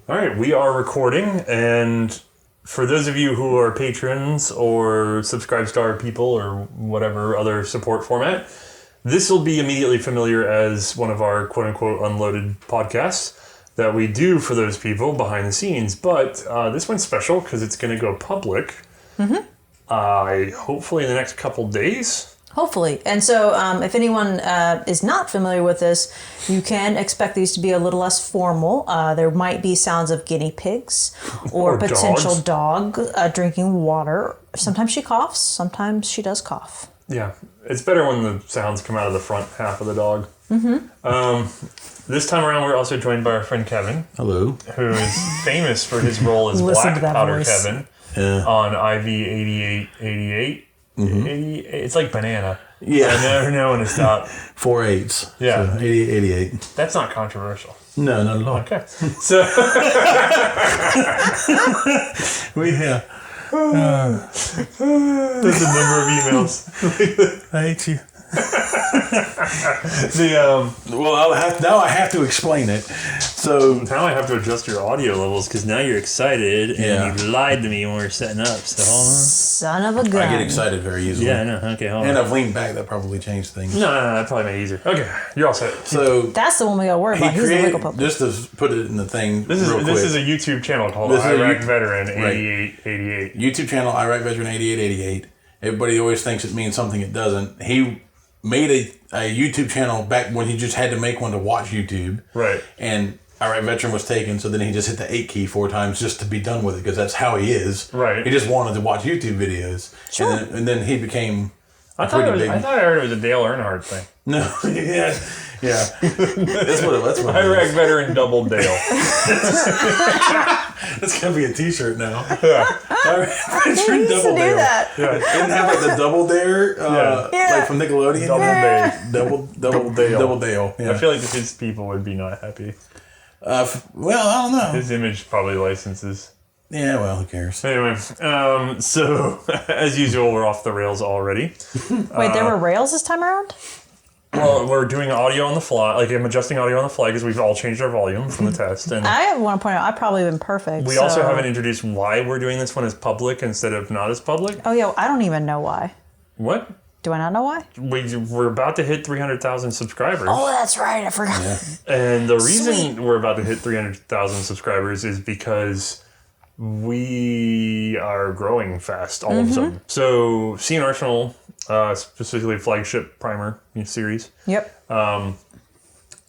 All right, we are recording, and for those of you who are patrons or subscribe star people or whatever other support format, this will be immediately familiar as one of our quote-unquote unloaded podcasts that we do for those people behind the scenes. But this one's special because it's going to go public, hopefully in the next couple days. Hopefully. And so if anyone is not familiar with this, you can expect these to be a little less formal. There might be sounds of guinea pigs or potential dog drinking water. Sometimes she coughs. Sometimes she does cough. Yeah. It's better when the sounds come out of the front half of the dog. This time around, we're also joined by our friend Kevin. Hello. Who is famous for his role as Blackpowder Kevin on IV 8888. It's like banana. Yeah. I never know when to stop. 4 8s. Yeah. So 88. That's not controversial. No, not at all. Okay. So. There's a number of emails. I hate you. Well, now I have to explain it. So now I have to adjust your audio levels because now you're excited and you lied to me when we were setting up. So hold on. Son of a gun. I get excited very easily. Yeah, I know. Okay, hold on. And I've leaned back. That probably changed things. No, that probably made it easier. Okay, you're all set. So that's the one we got to worry about. He's the wiggle puppet. Just to put it in the thing This is a YouTube channel called Iraq Veteran 8888. YouTube channel, Iraq Veteran 8888. Everybody always thinks it means something it doesn't. He made a YouTube channel back when he just had to make one to watch YouTube. Right. And Iraq Veteran was taken, so then he just hit the 8 key 4 times just to be done with it, because that's how he is. Right. He just wanted to watch YouTube videos. Sure. And then he became I thought I heard it was a Dale Earnhardt thing. No. Yeah. That's what Iraq Veteran Double Dale. That's going to be a t-shirt now. Yeah. Iraq Veteran Double Dale. That. Yeah. Didn't have like the Double Dare, like from Nickelodeon. Double Dale. Double Dale. Yeah. I feel like his people would be not happy. Well, I don't know. His image probably licenses. Yeah, well, who cares? Anyway, so as usual, we're off the rails already. Wait, there were rails this time around? Well, we're doing audio on the fly. Like, I'm adjusting audio on the fly because we've all changed our volume from the test. And I want to point out, I've probably been perfect. we also haven't introduced why we're doing this one as public instead of not as public. Oh, yeah, I don't even know why. What? Do I not know why? We're about to hit 300,000 subscribers. Oh, that's right. I forgot. Yeah. And the reason we're about to hit 300,000 subscribers is because we are growing fast all of a sudden. So C&Rsenal, specifically flagship primer series. Yep.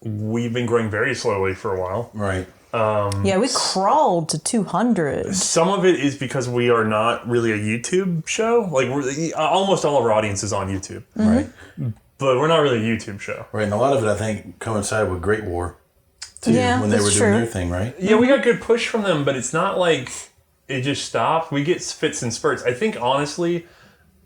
We've been growing very slowly for a while. Right. Yeah, we crawled to 200. Some of it is because we are not really a YouTube show. Like, almost all of our audience is on YouTube. Right. But we're not really a YouTube show. Right, and a lot of it, I think, coincided with Great War, too, Yeah, when they were that's doing true. their thing, right? Yeah, we got good push from them, but it's not like it just stopped. We get fits and spurts. I think, honestly,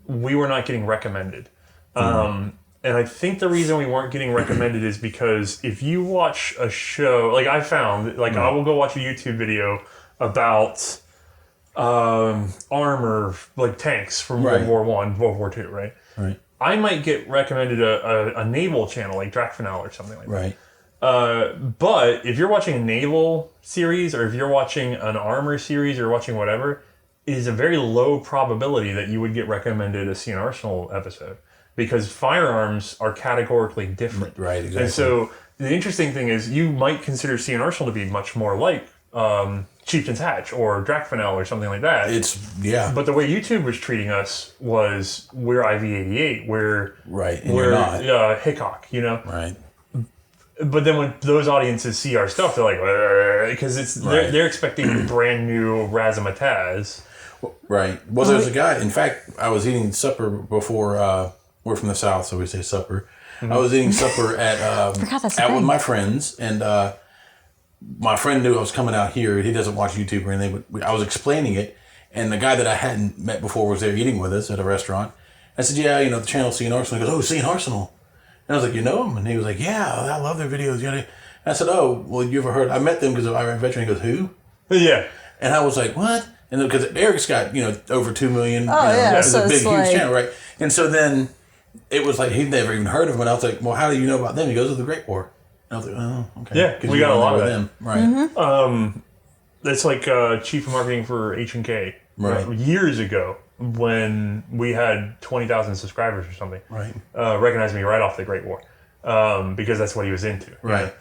we were not getting recommended. And I think the reason we weren't getting recommended is because if you watch a show, like I found, like I will go watch a YouTube video about armor, like tanks from World War I, World War II, right? Right. I might get recommended a naval channel like Blackpowder or something like that. Right. But if you're watching a naval series or if you're watching an armor series or watching whatever, it is a very low probability that you would get recommended a C&Rsenal episode because firearms are categorically different. Right, exactly. And so the interesting thing is you might consider C&Rsenal to be much more like Chieftain's Hatch or Blackpowder or something like that. But the way YouTube was treating us was we're IV88, we're Hickok, you know? Right. But then when those audiences see our stuff, they're like, because they're expecting brand new razzmatazz. Right. Well, there's a guy. In fact, I was eating supper before. We're from the South, so we say supper. I was eating supper at with my friends, and my friend knew I was coming out here. He doesn't watch YouTube or anything, but I was explaining it, and the guy that I hadn't met before was there eating with us at a restaurant. I said, "Yeah, the channel C&Rsenal." He goes, "Oh, C&Rsenal." And I was like, "You know him?" And he was like, "Yeah, I love their videos." And I said, "Oh, well, you ever heard?" I met them because of Iraq Veteran. He goes, "Who?" Yeah. And I was like, "What?" And because Eric's got over 2 million. It's a big, huge channel, right? And so then it was like he'd never even heard of him. And I was like, "Well, how do you know about them?" He goes, "Oh, the Great War." And I was like, "Oh, okay." Yeah, we got a lot of them, right? That's like chief of marketing for H&K Right. years ago when we had 20,000 subscribers or something. Right. Recognized me right off the Great War because that's what he was into. Right.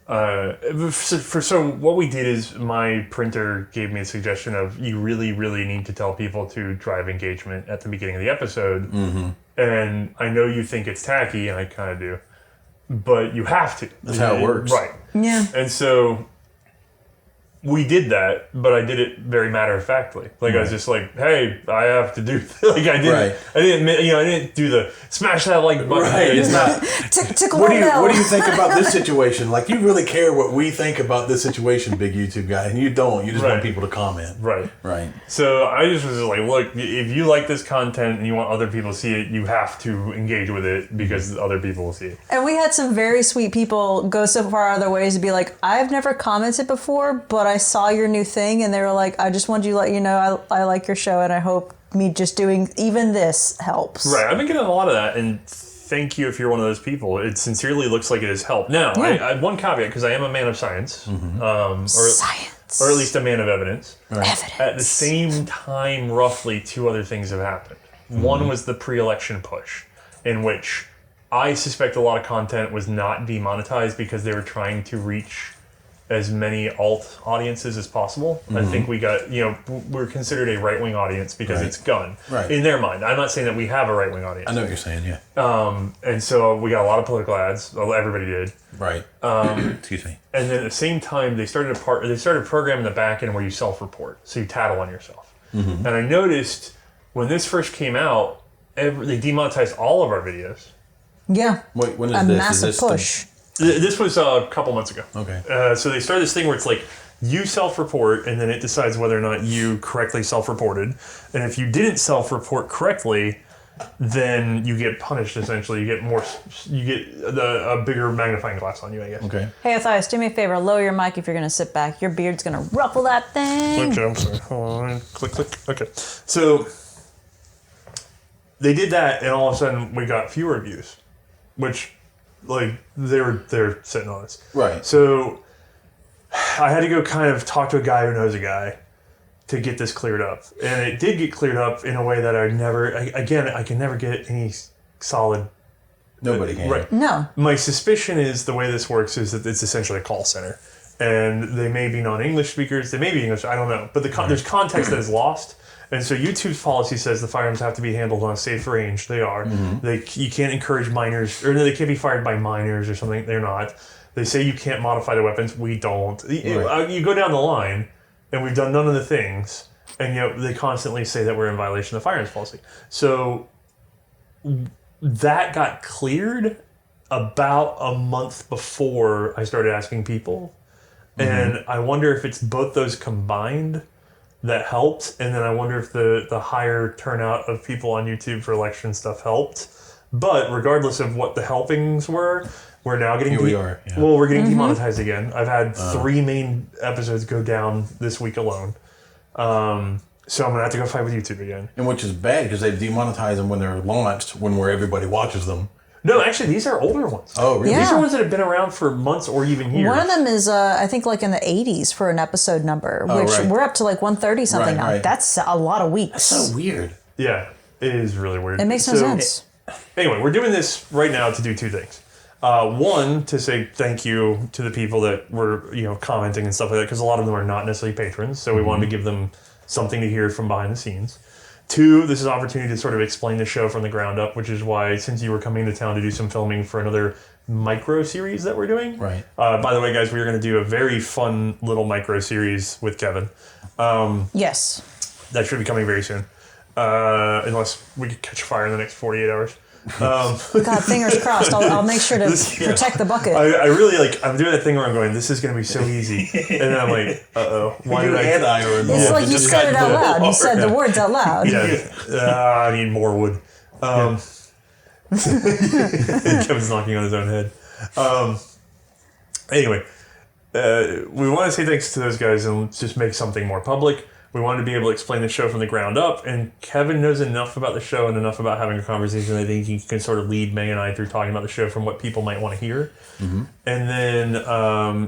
So what we did is my printer gave me a suggestion of you really, really need to tell people to drive engagement at the beginning of the episode. Mm-hmm. And I know you think it's tacky, and I kind of do, but you have to. That's how it works. Right. Yeah. And so we did that, but I did it very matter-of-factly. Like, I was just like, hey, I have to do... Like, I didn't do the smash that like button. Right, it's not... Tickle What bell. do you think about this situation? Like, you really care what we think about this situation, big YouTube guy, and you don't. You just want people to comment. Right. Right. So I just was like, look, if you like this content and you want other people to see it, you have to engage with it because other people will see it. And we had some very sweet people go so far out of their ways to be like, I've never commented before, but I saw your new thing, and they were like, I just wanted to let you know I like your show, and I hope me just doing even this helps. Right. I've been getting a lot of that, and thank you if you're one of those people. It sincerely looks like it has helped. Now, I have one caveat, because I am a man of science. Science. Or at least a man of evidence. Right. Evidence. At the same time, roughly, two other things have happened. One was the pre-election push, in which I suspect a lot of content was not demonetized because they were trying to reach as many alt audiences as possible. I think we got, we're considered a right-wing audience because it's gun. Right. In their mind. I'm not saying that we have a right-wing audience. I know what you're saying, yeah. And so we got a lot of political ads. Well, everybody did. Right. Excuse me. And then at the same time, they started programming the back end where you self-report. So you tattle on yourself. And I noticed when this first came out, they demonetized all of our videos. Yeah. Wait, when is a this? massive is this push. This was a couple months ago. Okay. So they started this thing where it's like, you self-report, and then it decides whether or not you correctly self-reported. And if you didn't self-report correctly, then you get punished, essentially. You get a bigger magnifying glass on you, I guess. Okay. Hey, Othais, do me a favor. Lower your mic if you're going to sit back. Your beard's going to ruffle that thing. Okay, I'm sorry. Hold on. Click. Okay. So they did that, and all of a sudden we got fewer views, which, like, they're sitting on us. Right. So I had to go kind of talk to a guy who knows a guy to get this cleared up. And it did get cleared up in a way that I can never get any solid... Nobody can. Right. No. My suspicion is the way this works is that it's essentially a call center. And they may be non-English speakers. They may be English. I don't know. But there's context that is lost. And so YouTube's policy says the firearms have to be handled on a safe range. They are. You can't encourage minors, or they can't be fired by minors or something. They're not. They say you can't modify the weapons. We don't. Right. You go down the line, and we've done none of the things, and yet they constantly say that we're in violation of the firearms policy. So that got cleared about a month before I started asking people. And I wonder if it's both those combined that helped, and then I wonder if the higher turnout of people on YouTube for election stuff helped. But regardless of what the helpings were, we're now getting... Here we are. Yeah. Well, we're getting demonetized again. I've had 3 main episodes go down this week alone. So I'm going to have to go fight with YouTube again. And which is bad because they demonetize them when they're launched, where everybody watches them. No, actually, these are older ones. Oh, really? Yeah. These are ones that have been around for months or even years. One of them is, I think, like in the 80s for an episode number, which right. we're up to like 130 something now. Right. That's a lot of weeks. So weird. Yeah, it is really weird. It makes no sense. Anyway, we're doing this right now to do 2 things. One, to say thank you to the people that were, commenting and stuff like that, because a lot of them are not necessarily patrons, so we wanted to give them something to hear from behind the scenes. 2, this is an opportunity to sort of explain the show from the ground up, which is why, since you were coming to town to do some filming for another micro series that we're doing. Right. By the way, guys, we are going to do a very fun little micro series with Kevin. Yes. That should be coming very soon. Unless we could catch fire in the next 48 hours. God, fingers crossed. I'll make sure to protect the bucket. I really I'm doing that thing where I'm going, this is going to be so easy. And then I'm like, uh-oh. Why did I... It's like you said it out loud. You said the words out loud. Yeah. I need more wood. Kevin's knocking on his own head. Anyway, we want to say thanks to those guys and just make something more public. We wanted to be able to explain the show from the ground up, and Kevin knows enough about the show and enough about having a conversation. I think he can sort of lead May and I through talking about the show from what people might want to hear. And then,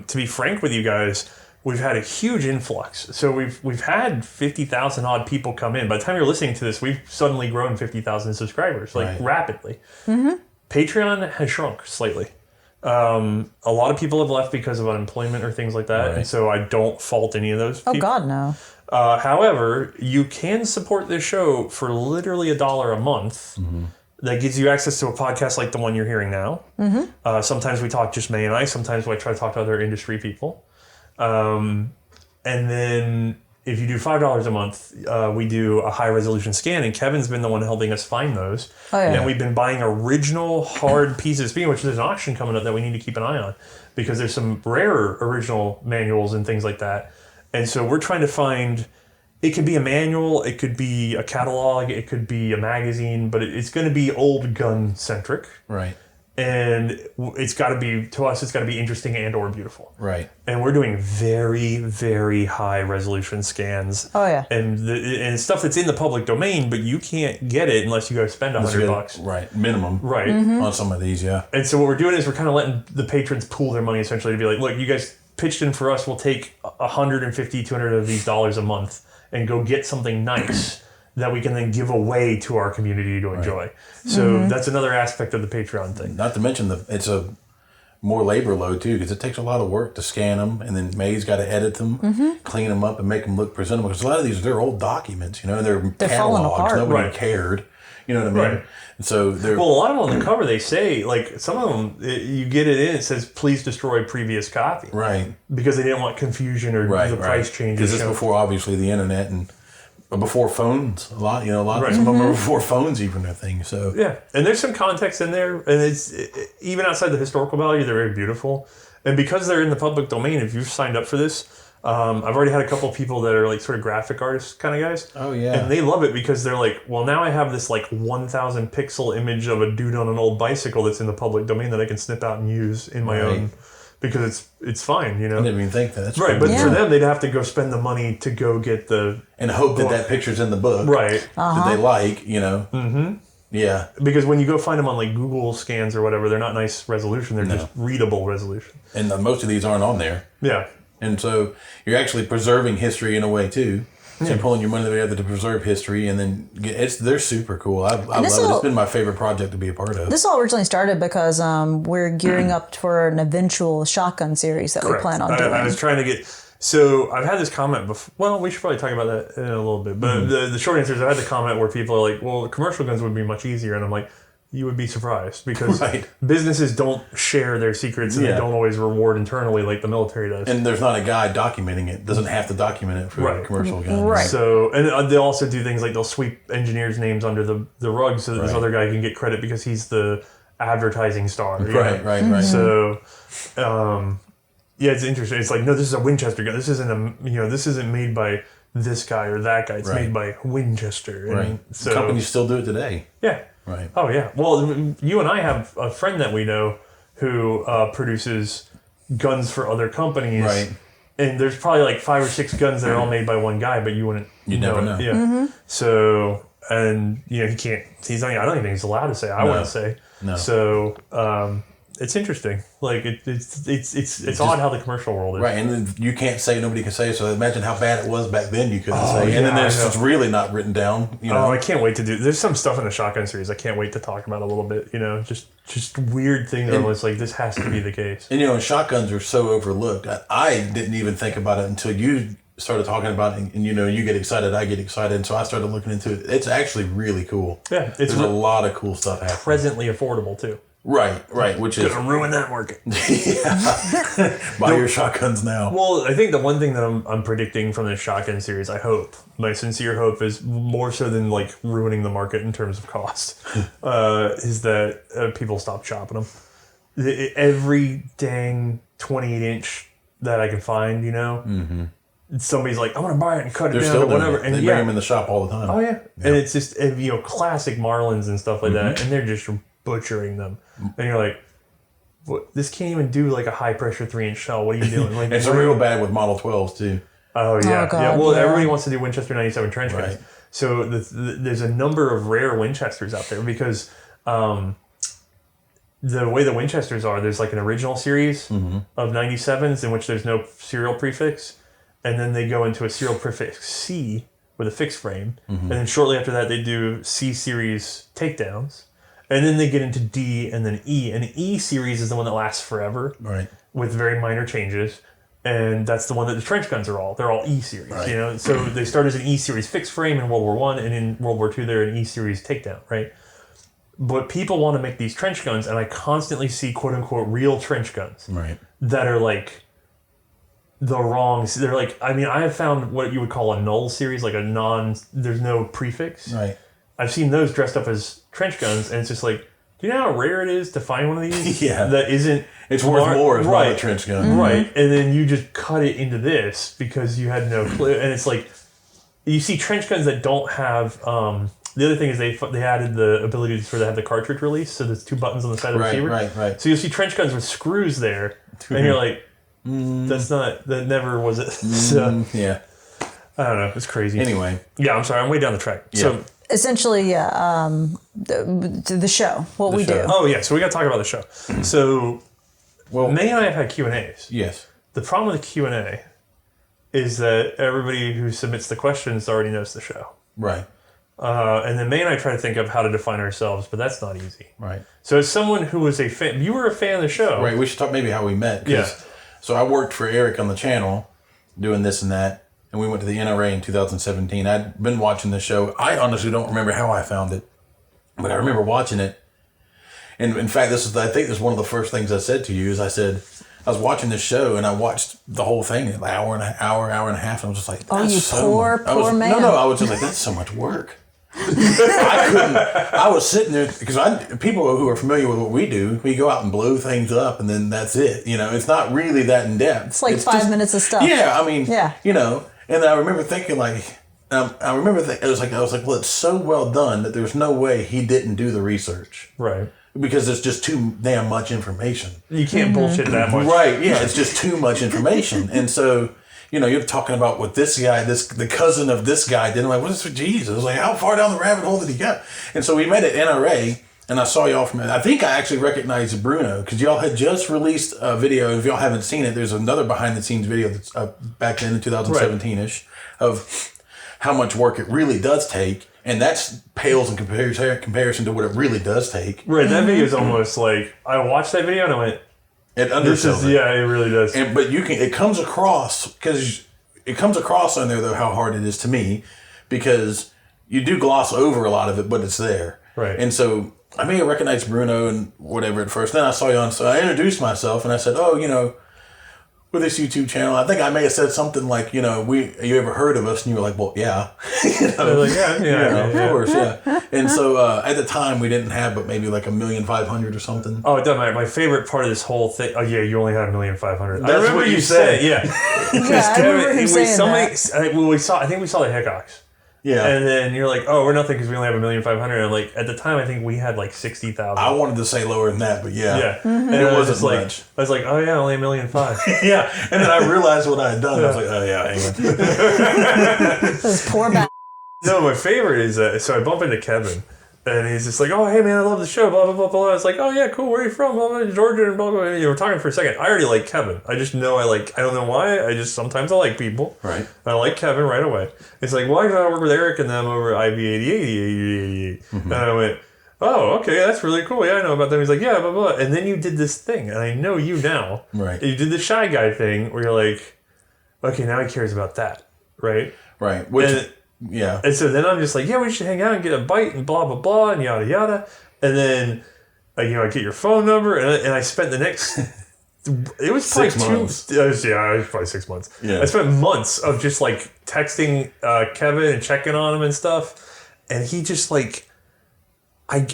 to be frank with you guys, we've had a huge influx. So we've had 50,000 odd people come in. By the time you're listening to this, we've suddenly grown 50,000 subscribers, rapidly. Patreon has shrunk slightly. A lot of people have left because of unemployment or things like that, and so I don't fault any of those people. Oh God, no. However, you can support this show for literally $1 a month. That gives you access to a podcast like the one you're hearing now. Sometimes we talk just Mae and I. Sometimes I try to talk to other industry people. And then if you do $5 a month, we do a high resolution scan, and Kevin's been the one helping us find those. Oh, yeah. And we've been buying original hard pieces, speaking of which there's an auction coming up that we need to keep an eye on because there's some rare original manuals and things like that. And so we're trying to find, it could be a manual, it could be a catalog, it could be a magazine, but it's going to be old gun centric. Right. And it's got to be, to us, it's got to be interesting and or beautiful. Right. And we're doing very, very high resolution scans. Oh, yeah. And stuff that's in the public domain, but you can't get it unless you go spend $100. Right. Minimum. Right. On some of these, yeah. And so what we're doing is we're kind of letting the patrons pool their money essentially to be like, look, you guys pitched in for us, we'll take 150, 200 of these dollars a month and go get something nice that we can then give away to our community to enjoy. So that's another aspect of the Patreon thing. Not to mention it's a more labor load too, because it takes a lot of work to scan them, and then Mae's got to edit them, clean them up, and make them look presentable. Because a lot of these, they're old documents, they're catalogs. Nobody cared. You know what I mean? Right. And so a lot of them on the cover, they say, like, some of them, you get it in, it says, please destroy previous copy. Right. Because they didn't want confusion or the price changes. Because this is before, obviously, the internet and before phones. Some of them are before phones even, I think. So yeah, and there's some context in there, and it's even outside the historical value, they're very beautiful. And because they're in the public domain, if you've signed up for this, I've already had a couple of people that are like sort of graphic artists kind of guys. Oh yeah, and they love it because they're like, well, now I have this like 1,000 pixel image of a dude on an old bicycle that's in the public domain that I can snip out and use in my own. Because it's fine, I didn't even think that. That's right, but for them, they'd have to go spend the money to go get the... And hope that picture's in the book. Right. That they like, Mm-hmm. Yeah. Because when you go find them on like Google scans or whatever, they're not nice resolution. They're just readable resolution. And most of these aren't on there. Yeah. And so you're actually preserving history in a way, too. So you're pulling your money together to preserve history, and then they're super cool. I love it. It's been my favorite project to be a part of. This all originally started because we're gearing up for an eventual shotgun series that we plan on doing. I was trying to get... So I've had this comment before. Well, we should probably talk about that in a little bit. But the short answer is I've had the comment where people are like, well, commercial guns would be much easier. And I'm like, you would be surprised because businesses don't share their secrets and they don't always reward internally like the military does. And there's not a guy documenting it. Doesn't have to document it for commercial guns. Right. So, and they'll also do things like they'll sweep engineers' names under the rug so that this other guy can get credit because he's the advertising star. Right. So, it's interesting. It's like, no, this is a Winchester gun. This isn't this isn't made by this guy or that guy. It's made by Winchester. And so companies still do it today. Yeah. Right. Oh, yeah. Well, you and I have a friend that we know who produces guns for other companies. Right. And there's probably like 5 or 6 guns that are all made by one guy, but you never know. Yeah. So, and, he can't, I don't even think he's allowed to say, I wouldn't say. No. So, it's interesting. Like it's odd how the commercial world is. Right, and then you can't say, nobody can say. So imagine how bad it was back then. You couldn't say, and then there's it's really not written down. Oh, I can't wait to do. There's some stuff in the shotgun series I can't wait to talk about a little bbit. Just weird things. And it's like this has to be the case. And shotguns are so overlooked. I didn't even think about it until you started talking about it, and you get excited, I get excited, and so I started looking into it. It's actually really cool. Yeah, there's a lot of cool stuff happening. Presently affordable too. Right, which is gonna ruin that market. Buy your shotguns now. Well, I think the one thing that I'm predicting from this shotgun series, I hope, my sincere hope is more so than like ruining the market in terms of cost, is that people stop shopping them. Every dang 28-inch that I can find, somebody's like, I want to buy it and cut it down or whatever. And they bring them in the shop all the time. Oh yeah. And it's just classic Marlins and stuff like that, and they're just butchering them, and you're like, what? This can't even do like a high pressure 3-inch shell. What are you doing? Like, it's real bad with Model 12s too. Oh yeah, Well, everybody wants to do Winchester 97 trench guns. Right. So there's a number of rare Winchesters out there because the way the Winchesters are, there's like an original series of 97s in which there's no serial prefix, and then they go into a serial prefix C with a fixed frame, and then shortly after that they do C series takedowns, and then they get into D and then E, and E series is the one that lasts forever, Right. with very minor changes. And that's the one that the trench guns are all. They're all E series, Right. you know. So they start as an E series fixed frame in World War One, and in World War Two they're an E series takedown, right? But people want to make these trench guns, and I constantly see quote unquote real trench guns Right. that are like the wrong. They're like, I mean, I have found what you would call a null series, like a non. There's no prefix. Right. I've seen those dressed up as trench guns, and it's just like, do you know how rare it is to find one of these? Yeah. That isn't. It's worth more as right. well, a trench gun. Right, and then you just cut it into this because you had no clue. And it's like, you see trench guns that don't have, the other thing is they added the ability for to have the cartridge release, so there's 2 buttons on the side of the receiver. Right. So you'll see trench guns with screws there, and you're like, that never was it. So, Yeah. I don't know, it's crazy. Anyway. Yeah, I'm sorry, I'm way down the track. Yeah. So, Essentially, the show, what we do. oh yeah, so we got to talk about the show. So, Well, May and I have had Q&As. yes. The problem with the Q&A is that everybody who submits the questions already knows the show. Right. And then May and I try to think of how to define ourselves, but that's not easy. Right. So as someone who was a fan, you were a fan of the show. Right. We should talk maybe how we met. Yeah. So I worked for Eric on the channel doing this and that. And we went to the NRA in 2017. I'd been watching the show. I honestly don't remember how I found it, but I remember watching it. And in fact, I think this is one of the first things I said to you is I said, I was watching this show and I watched the whole thing in an hour and a half. And I was just like, Oh, you poor man. No, I was just like, that's so much work. I was sitting there because people who are familiar with what we do, we go out and blow things up and then that's it. You know, it's not really that in depth. It's like 5 minutes of stuff. Yeah, I mean, Yeah. you know, and I remember thinking like, I was like, well, it's so well done that there's no way he didn't do the research. Right. Because it's just too damn much information. You can't bullshit that much. Right, yeah, it's just too much information. And so, you know, you're talking about what this guy, the cousin of this guy did. I'm like, what is for Jesus? Like, how far down the rabbit hole did he go? And so we met at NRA, and I saw y'all from it. I think I actually recognized Bruno, because y'all had just released a video. If y'all haven't seen it, there's another behind-the-scenes video that's back then in 2017-ish of how much work it really does take. And that's pales in comparison to what it really does take. Right, that video is almost like, I watched that video and I went, It undersells it. Yeah, it really does. But it comes across, because it comes across on there, though, how hard it is to me, because you do gloss over a lot of it, but it's there. Right. And so I may have recognized Bruno and whatever at first. Then I saw you on, so I introduced myself and I said, oh, you know, with this YouTube channel, I think I may have said something like, you know, you ever heard of us? And you were like, well, yeah. You know, like, yeah, of course, yeah. And so at the time we didn't have, but maybe like 1,500,000 or something. Oh, it doesn't matter. My favorite part of this whole thing. Oh yeah, you only had 1,500,000. That's I remember what you said. said. Yeah. Yeah, I remember him saying that. I think we saw the Hickox. Yeah. And then you're like, oh, we're nothing because we only have 1,500,000. And like at the time, I think we had like 60,000. I wanted to say lower than that, but yeah. Yeah. Mm-hmm. And It I was wasn't just like, much. I was like, oh yeah, only 1,500,000. Yeah. And then I realized what I had done. I was like, oh yeah, hang on. Those poor bad. No, my favorite is so I bump into Kevin. And he's just like, oh, hey, man, I love the show, blah, blah, blah, blah. I was like, oh, yeah, cool. Where are you from? Blah, blah, Georgia, and blah, blah, blah. You know, we're talking for a second. I already like Kevin. I just know I don't know why. Sometimes I like people. Right. I like Kevin right away. It's like, well, I work with Eric and them over at IV8088. And I went, oh, okay, that's really cool. Yeah, I know about them. He's like, yeah, blah, blah. And then you did this thing, and I know you now. Right. You did the Shy Guy thing where you're like, okay, now he cares about that, right? Right. Which, yeah. And so then I'm just like, yeah, we should hang out and get a bite and blah, blah, blah, and yada, yada. And then, I get your phone number, and I spent the next, it was probably 6 months. it was probably 6 months. Yeah. I spent months of just like texting Kevin and checking on him and stuff. And he just like,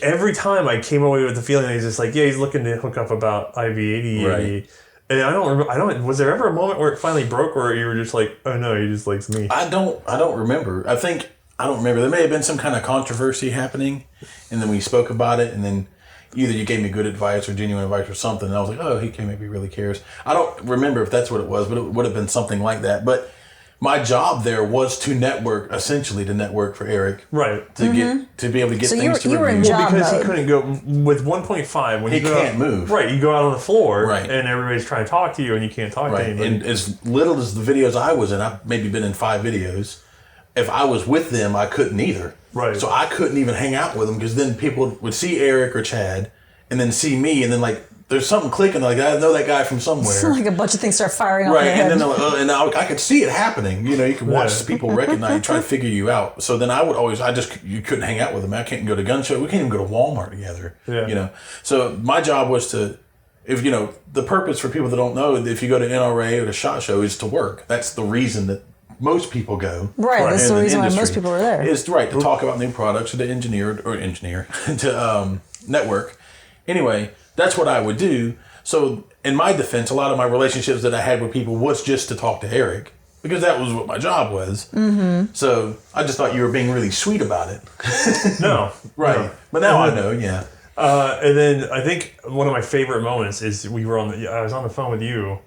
every time I came away with the feeling that he's just like, yeah, he's looking to hook up about IV80. Right. And I don't remember. Was there ever a moment where it finally broke, where you were just like, "Oh no, he just likes me"? I don't remember. I don't remember. There may have been some kind of controversy happening, and then we spoke about it, and then either you gave me good advice or genuine advice or something, and I was like, oh, he maybe really cares. I don't remember if that's what it was, but it would have been something like that. But my job there was to network, essentially to network for Eric. Right. To get to be able to get things to you were in review. job because mode. he couldn't go with 1.5 when He you go can't out, move. Right, you go out on the floor Right. and everybody's trying to talk to you and you can't talk to Right. anybody. And as little as the videos I was in, I've maybe been in 5 videos. If I was with them, I couldn't either. Right. So I couldn't even hang out with them because then people would see Eric or Chad and then see me and then like there's something clicking like I know that guy from somewhere. Like a bunch of things start firing off Right, in your and head. then they're like, and I could see it happening. You know, you can watch people recognize, try to figure you out. So then I would always, you couldn't hang out with them. I can't go to gun show. We can't even go to Walmart together. Yeah. You know, so my job was to, if you know, the purpose for people that don't know, if you go to NRA or to SHOT Show is to work. That's the reason that most people go. Right, that's in the the reason why industry. most people are there. Is right to talk about new products or to engineer to network. Anyway, that's what I would do. So in my defense, a lot of my relationships that I had with people was just to talk to Eric because that was what my job was. Mm-hmm. So I just thought you were being really sweet about it. No. Right. No. But now I know, yeah. And then I think one of my favorite moments is I was on the phone with you.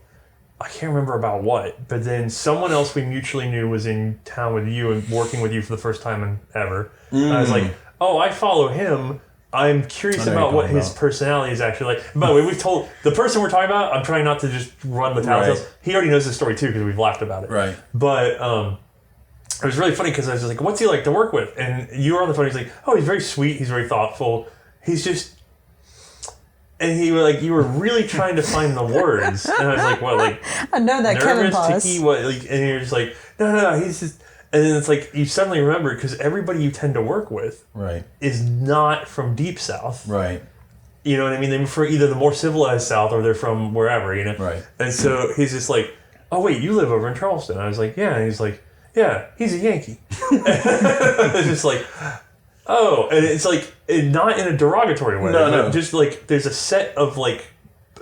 I can't remember about what, but then someone else we mutually knew was in town with you and working with you for the first time ever. And I was like, oh, I follow him. I'm curious about what his personality is actually like. By the way, we've told the person we're talking about, I'm trying not to just run the tales. He already knows the story too because we've laughed about it. Right. But it was really funny because I was just like, what's he like to work with? And you were on the phone. He's like, oh, he's very sweet. He's very thoughtful. He's just... And he was like, you were really trying to find the words. And I was like, what, like... I know that Kevin nervous, pause. ticky, what? Like, and you're just like, no, he's just... And then it's like, you suddenly remember, because everybody you tend to work with is not from Deep South. Right. You know what I mean? They're from either the more civilized South or they're from wherever, you know? Right. And so he's just like, oh, wait, you live over in Charleston. I was like, yeah. And he's like, yeah, he's a Yankee. It's just like, oh. And it's like, not in a derogatory way. No. Just like, there's a set of like,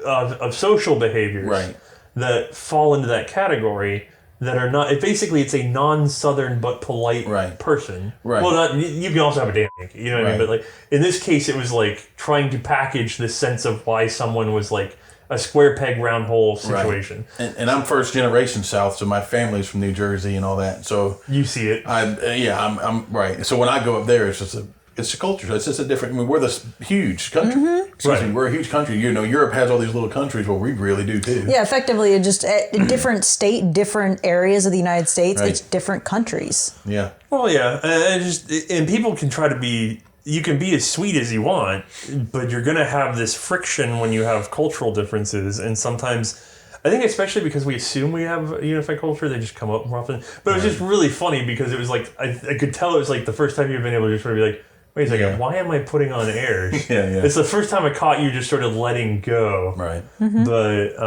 of social behaviors that fall into that category that are not... Basically, it's a non-Southern but polite person. Right. Well, you can also have a damn Yankee, you know what I mean? But like in this case, it was like trying to package this sense of why someone was like a square peg, round hole situation. Right. And I'm first generation South, so my family's from New Jersey and all that. So you see it. I'm right. So when I go up there, it's a culture. It's just a different... I mean, we're this huge country. Excuse me, we're a huge country. You know, Europe has all these little countries. Well, we really do too. Yeah, effectively, it just different state, different areas of the United States. It's different countries. Yeah. Well, yeah, and people can try to be. You can be as sweet as you want, but you're going to have this friction when you have cultural differences, and sometimes. I think especially because we assume we have a unified culture, they just come up more often. But it was just really funny because it was like I could tell it was like the first time you've been able to just sort of be like, wait a second, why am I putting on airs? It's the first time I caught you just sort of letting go. Right. But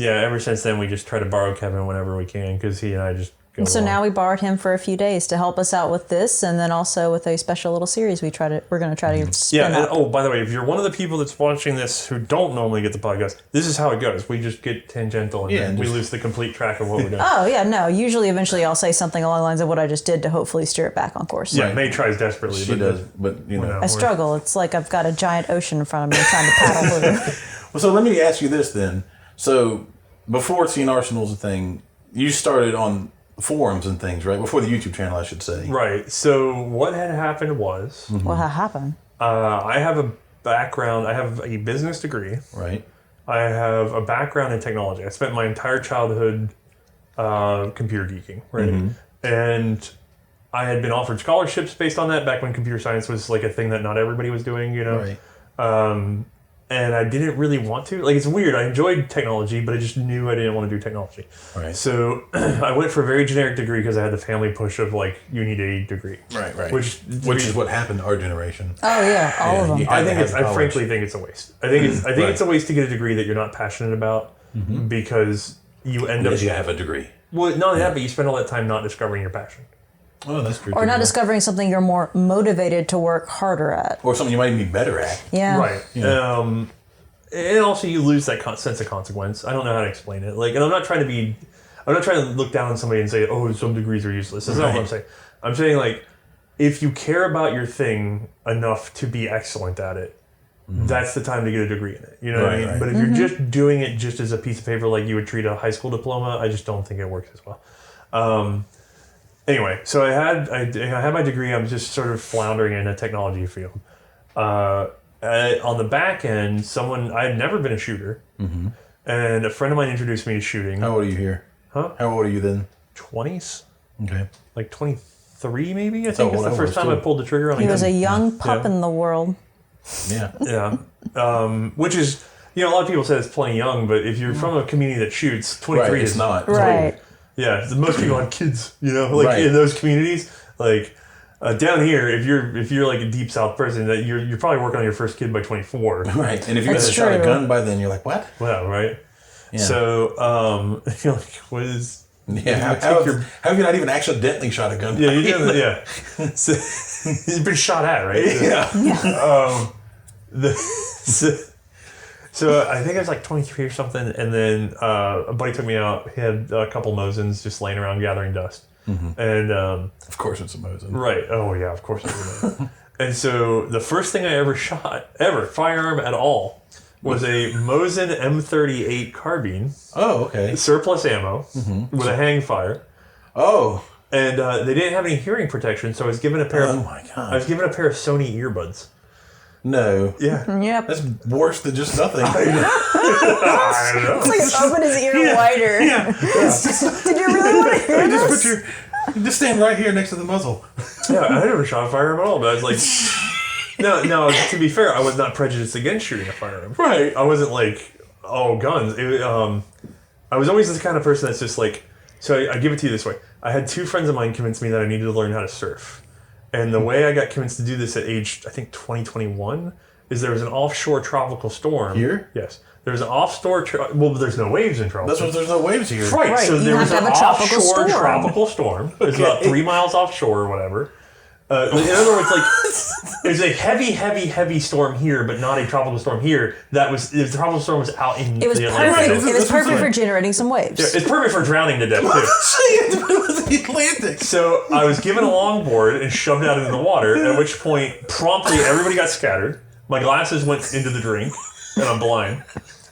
ever since then we just try to borrow Kevin whenever we can because he and I just go So along. now we borrowed him for a few days to help us out with this, and then also with a special little series we're going to try to spin up. And by the way, if you're one of the people that's watching this who don't normally get the podcast, this is how it goes. We just get tangential and then we lose the complete track of what we're doing. Oh, yeah, no. Usually, eventually, I'll say something along the lines of what I just did to hopefully steer it back on course. Yeah, May tries desperately. She does, but you know. I struggle. It's like I've got a giant ocean in front of me trying to paddle through. Well, so let me ask you this then. So before C&Rsenal's a thing, you started on forums and things, right? Before the YouTube channel, I should say. Right. So what had happened was... What happened? I have a background. I have a business degree. Right. I have a background in technology. I spent my entire childhood computer geeking, right? And I had been offered scholarships based on that back when computer science was like a thing that not everybody was doing, you know? Right. And I didn't really want to. Like, it's weird. I enjoyed technology, but I just knew I didn't want to do technology. Right. So I went for a very generic degree because I had the family push of, like, you need a degree. Right. Which is what happened to our generation. Oh, yeah, all of them. I frankly think it's a waste. I think it's a waste to get a degree that you're not passionate about because you end up... Because you have a degree. Well, not only that, but you spend all that time not discovering your passion. Oh, that's true. Or not discovering something you're more motivated to work harder at. Or something you might even be better at. Yeah. Right. Yeah. And also you lose that sense of consequence. I don't know how to explain it. Like, and I'm not trying to look down on somebody and say, oh, some degrees are useless. That's not what I'm saying. I'm saying, like, if you care about your thing enough to be excellent at it, that's the time to get a degree in it. You know what I mean? Right. But if you're just doing it just as a piece of paper like you would treat a high school diploma, I just don't think it works as well. Anyway, so I had my degree. I was just sort of floundering in a technology field. On the back end, I had never been a shooter, and a friend of mine introduced me to shooting. How old are you here? Huh? How old are you then? 20s. Okay. Like 23, maybe. I think it's the first time I pulled the trigger on a gun. He was a young pup in the world. Yeah. Yeah. Which is, a lot of people say it's plenty young, but if you're from a community that shoots, 23 is not. Right. Yeah, most people have kids, in those communities. Like down here, if you're like a deep south person, that you're probably working on your first kid by 24. Right, and if you haven't shot a gun by then, you're like, what? Well, right. Yeah. So you're like, what is? Yeah, how have you not even accidentally shot a gun? Yeah, you did. Yeah, so, you've been shot at, right? So I think I was like 23 or something, and then a buddy took me out. He had a couple Mosins just laying around gathering dust, and of course it's a Mosin, right? Oh yeah, of course it's a Mosin. And so the first thing I ever shot, firearm at all, was a Mosin M38 carbine. Oh, okay. Surplus ammo with a hang fire. Oh. And they didn't have any hearing protection, so I was given a pair of Sony earbuds. No. Yeah. Yep. That's worse than just nothing. I know. It's like open his ear wider. Yeah. Did you really want to hear this? Just stand right here next to the muzzle. Yeah, I never shot a firearm at all, but I was like... No, to be fair, I was not prejudiced against shooting a firearm. Right. I wasn't like, oh, guns. I was always the kind of person that's just like... So I give it to you this way. I had two friends of mine convince me that I needed to learn how to surf. And the way I got convinced to do this at age, I think, 2021, is there was an offshore tropical storm. Here? Yes. There's an offshore... well, there's no waves in tropical. That's what there's no waves here. Right. So there was an offshore tropical storm. It was about 3 miles offshore or whatever. In other words, like, there's a heavy storm here, but not a tropical storm here. The tropical storm was out in the Atlantic. It was perfect for generating some waves. Yeah, it's perfect for drowning to death, too. The Atlantic. So I was given a longboard and shoved out into the water, at which point, promptly, everybody got scattered. My glasses went into the drink, and I'm blind.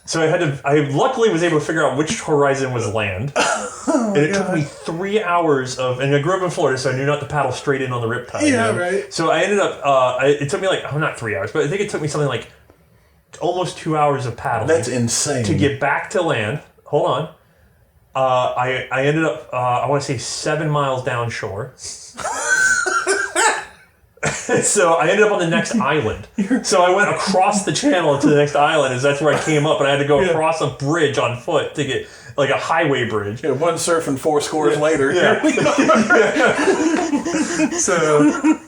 So I luckily was able to figure out which horizon was land. And it took me 3 hours and I grew up in Florida, so I knew not to paddle straight in on the riptide. Yeah, right. So I ended up, it took me not 3 hours, but I think it took me something like almost 2 hours of paddling. That's insane. To get back to land. Hold on. I ended up, I want to say 7 miles down shore. So I ended up on the next island. So I went across the channel to the next island, as that's where I came up, and I had to go across a bridge on foot to get, like a highway bridge. Yeah, one surfing 4 scores later. Yeah. So...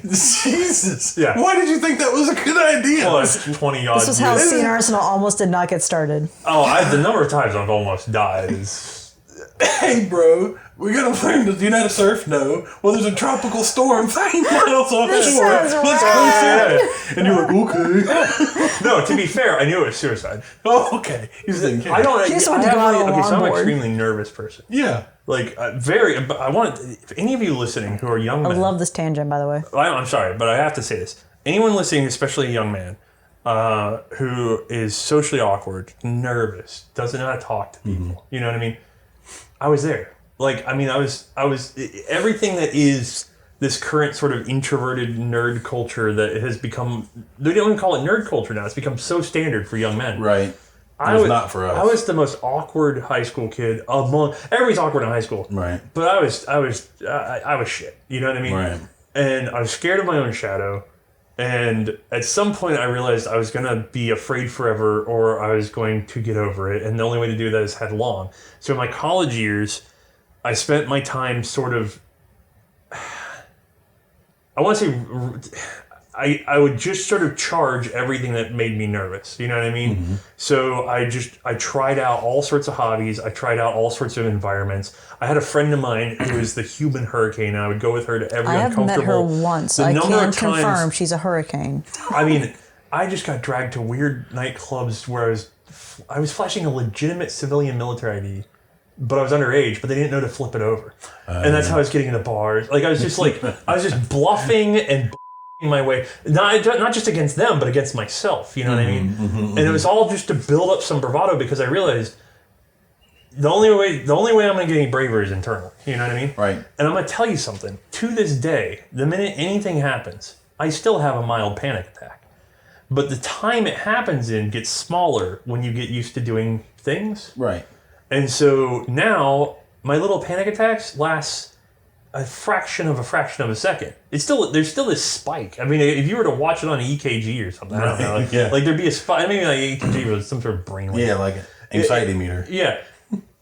Jesus. Yeah. Why did you think that was a good idea? Well, it's 20 odd This was how C&Rsenal almost did not get started. Oh, the number of times I've almost died is... Hey, bro, we gotta learn. Do you know how to surf? No. Well, there's a tropical storm 3 miles offshore. Let's go surf. And you're like, okay. No, to be fair, I knew it was suicide. Oh, okay. I just want to go on a longboard. So I'm an extremely nervous person. Yeah. Like, if any of you listening who are young men... I love this tangent, by the way. I'm sorry, but I have to say this. Anyone listening, especially a young man, who is socially awkward, nervous, doesn't know how to talk to people, you know what I mean? I was there. Like, I mean, I was everything that is this current sort of introverted nerd culture that has become, they don't even call it nerd culture now. It's become so standard for young men. Right. It was not for us. I was the most awkward high school kid among, everybody's awkward in high school. Right. But I was shit. You know what I mean? Right. And I was scared of my own shadow. And at some point I realized I was going to be afraid forever, or I was going to get over it. And the only way to do that is headlong. So in my college years, I spent my time sort of, I want to say, I would just sort of charge everything that made me nervous. You know what I mean? Mm-hmm. So I tried out all sorts of hobbies. I tried out all sorts of environments. I had a friend of mine who was the human hurricane. I would go with her to every uncomfortable... I have met her once. I can confirm she's a hurricane. I mean, I just got dragged to weird nightclubs where I was flashing a legitimate civilian military ID, but I was underage, but they didn't know to flip it over. And that's how I was getting into bars. Like, I was just bluffing and my way, not just against them, but against myself, you know what I mean? Mm-hmm, and it was all just to build up some bravado, because I realized the only way I'm going to get any braver is internal. You know what I mean? Right. And I'm going to tell you something. To this day, the minute anything happens, I still have a mild panic attack. But the time it happens in gets smaller when you get used to doing things. Right. And so now my little panic attacks last a fraction of a second. There's still this spike. I mean, if you were to watch it on an EKG or something, I don't know. Like there'd be a spike. Maybe like EKG was some sort of brain. Yeah, like an anxiety meter. Yeah.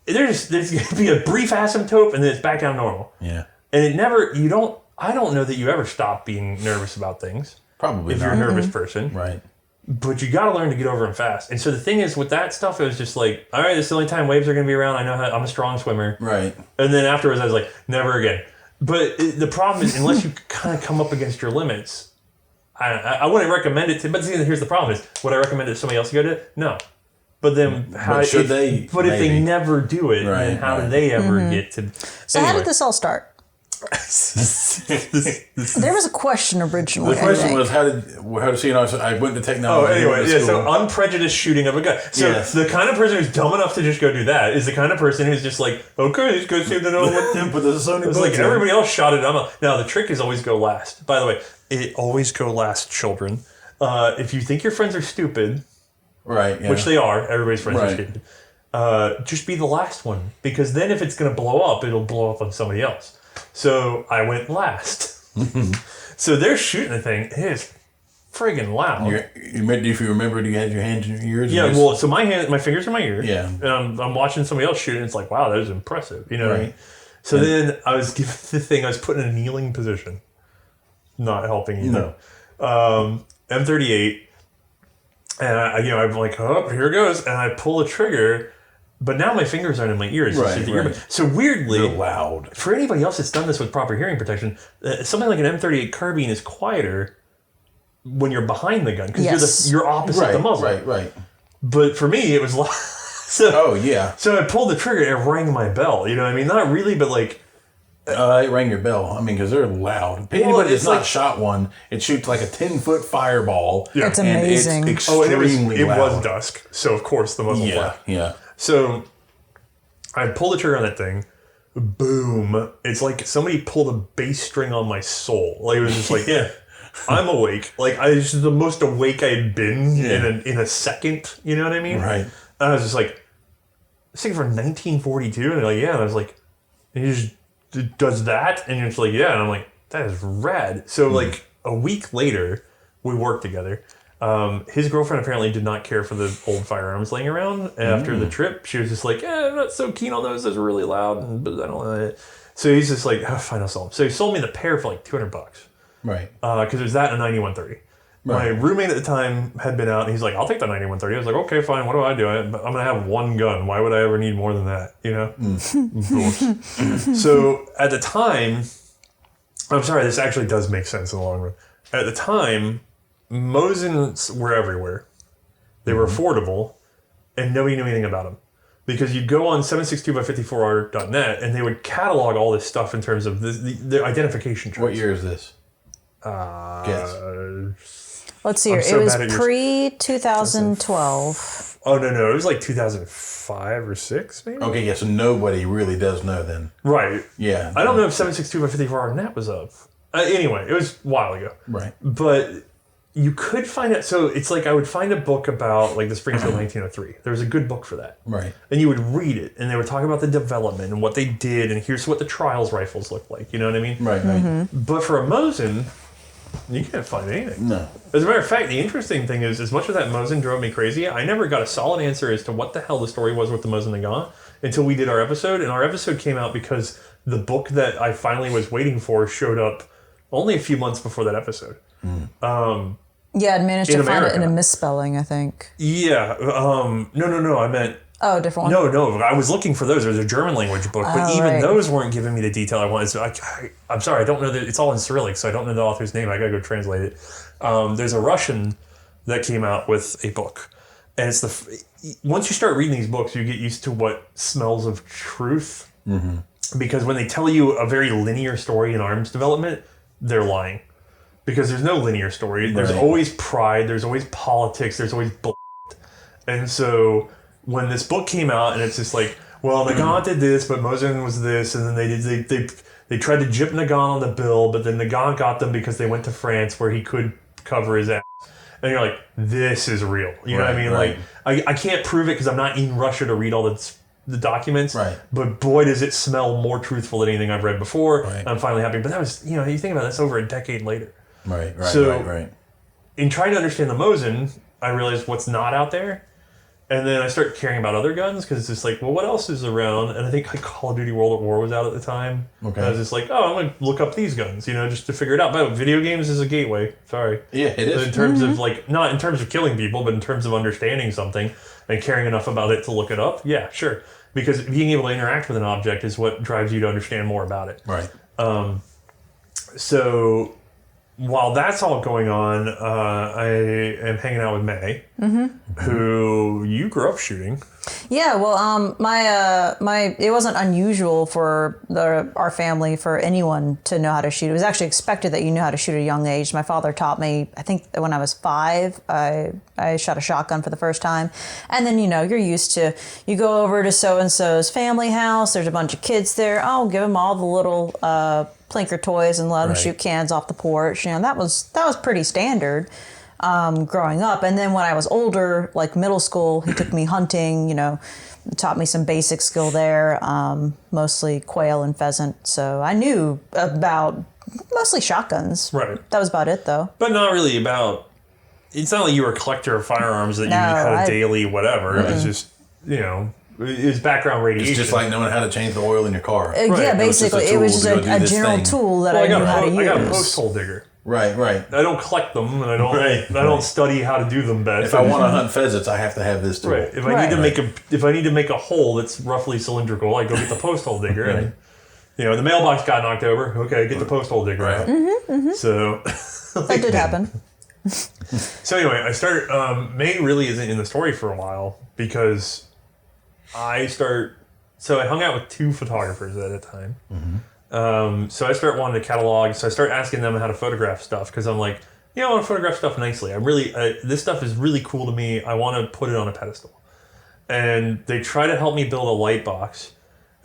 There's going to be a brief asymptote and then it's back down normal. Yeah. And I don't know that you ever stop being nervous about things. Probably if not. you're a nervous person. Right. But you got to learn to get over them fast. And so the thing is, with that stuff, it was just like, all right, this is the only time waves are going to be around. I know I'm a strong swimmer. Right. And then afterwards, I was like, never again. But the problem is, unless you kind of come up against your limits, I wouldn't recommend it to. But here's the problem: is would I recommend it to somebody else to go to it? No. But then, if they never do it, then how do they ever get to? So how did this all start? There was a question originally. The question was how to see. I went to technology. Oh, anyway, so unprejudiced shooting of a gun. So the kind of person who's dumb enough to just go do that is the kind of person who's just like, okay, these guys seem to know what to do. But there's so many. It's like everybody else shot it. Now the trick is always go last. By the way, it always go last, children. If you think your friends are stupid, right, which they are, everybody's friends are stupid. Just be the last one, because then if it's going to blow up, it'll blow up on somebody else. So I went last. So they're shooting the thing. It is friggin' loud. If you remember, you had your hands in your ears? Yeah, well, so my fingers are in my ear. Yeah. And I'm watching somebody else shoot, and it's like, wow, that was impressive. You know what I mean? So then I was given the thing, I was put in a kneeling position. Not helping either. No. M38. And I'm like, oh, here it goes. And I pull the trigger. But now my fingers aren't in my ears. Right. So weirdly, they're loud. For anybody else that's done this with proper hearing protection, something like an M38 carbine is quieter when you're behind the gun because you're opposite the muzzle. Right. But for me, it was loud. So I pulled the trigger and it rang my bell. You know what I mean? Not really, but like. It rang your bell. I mean, because they're loud. Anybody that's not shot one, it shoots like a 10-foot fireball. Yeah. It's amazing. It's extremely loud. It was dusk, so of course the muzzle flared. Yeah. So I pulled the trigger on that thing. Boom. It's like somebody pulled a bass string on my soul. Like it was just like, I'm awake. Like this is the most awake I had been in a second. You know what I mean? Right. And I was just like, this thing from 1942? And they're like, yeah. And I was like, and he just does that? And it's like, yeah. And I'm like, that is rad. So like a week later, we worked together. His girlfriend apparently did not care for the old firearms laying around after the trip. She was just like, I'm not so keen on those. Those are really loud. But I don't know it. So he's just like, fine, I'll sell them. So he sold me the pair for like $200. Right. Because there's that and a 9130. My roommate at the time had been out and he's like, I'll take the 9130. I was like, okay, fine. What do I do? I'm going to have one gun. Why would I ever need more than that? You know? Of course. So at the time, I'm sorry, this actually does make sense in the long run. At the time, Mosins were everywhere. They were affordable, and nobody knew anything about them. Because you'd go on 762x54r.net, and they would catalog all this stuff in terms of the identification traits. What year is this? Guess. Let's see here. It was pre-2012. Oh, no. It was like 2005 or 6, maybe? Okay, yeah, so nobody really does know then. Right. Yeah. I don't know if 762x54r.net was up. Anyway, it was a while ago. Right. But you could find it. So it's like I would find a book about like the Springfield 1903. There was a good book for that. Right. And you would read it, and they would talk about the development and what they did, and here's what the trials rifles look like. You know what I mean? Right. But for a Mosin, you can't find anything. No. As a matter of fact, the interesting thing is, as much as that Mosin drove me crazy, I never got a solid answer as to what the hell the story was with the Mosin Nagant until we did our episode. And our episode came out because the book that I finally was waiting for showed up only a few months before that episode. Yeah, I'd managed to find it in a misspelling, I think. Yeah. No. I meant... Oh, a different one? No. I was looking for those. There's a German language book, but even those weren't giving me the detail I wanted. So I'm sorry, I don't know that it's all in Cyrillic, so I don't know the author's name. I gotta go translate it. There's a Russian that came out with a book, and it's once you start reading these books, you get used to what smells of truth, because when they tell you a very linear story in arms development, they're lying, because there's no linear story. There's always pride. There's always politics. There's always bullshit. And so when this book came out and it's just like, well, Nagant did this, but Mosin was this, and then they tried to gyp Nagant on the bill, but then Nagant got them because they went to France where he could cover his ass. And you're like, this is real. You know what I mean? Right. Like, I can't prove it because I'm not in Russia to read all the documents. Right. But boy, does it smell more truthful than anything I've read before. Right. I'm finally happy. But that was, you think about it, that's over a decade later. Right. In trying to understand the Mosin, I realized what's not out there. And then I started caring about other guns because it's just like, well, what else is around? And I think like Call of Duty World at War was out at the time. Okay. And I was just like, oh, I'm going to look up these guns, just to figure it out. But video games is a gateway. Sorry. Yeah, it is. In terms of not in terms of killing people, but in terms of understanding something and caring enough about it to look it up. Yeah, sure. Because being able to interact with an object is what drives you to understand more about it. Right. So while that's all going on, I am hanging out with Mae, who you grew up shooting. Yeah, well, my it wasn't unusual for our family for anyone to know how to shoot. It was actually expected that you knew how to shoot at a young age. My father taught me. I think when I was 5, I shot a shotgun for the first time, and then you're used to you go over to so and so's family house. There's a bunch of kids there. Oh, give them all the little plinker toys and let them shoot cans off the porch. That was pretty standard. Growing up. And then when I was older, like middle school, he took me hunting, taught me some basic skill there, mostly quail and pheasant. So I knew about mostly shotguns. Right. That was about it, though. But not really about... It's not like you were a collector of firearms that you had a daily whatever. It was just, it was background radiation. It's just like knowing how to change the oil in your car. Yeah, basically. It was just a general tool that I knew how to use. I got a post hole digger. Right. I don't collect them, and I don't study how to do them best. If I want to hunt pheasants, I have to have this tool. Right. If I need to make a hole that's roughly cylindrical, I go get the post hole digger. And the mailbox got knocked over. Okay, get the post hole digger out. So that did happen. So anyway, I started. Mae really isn't in the story for a while because So I hung out with 2 photographers at a time. So I start wanting to catalog. So I start asking them how to photograph stuff because I'm like, I want to photograph stuff nicely. This stuff is really cool to me. I want to put it on a pedestal. And they try to help me build a light box.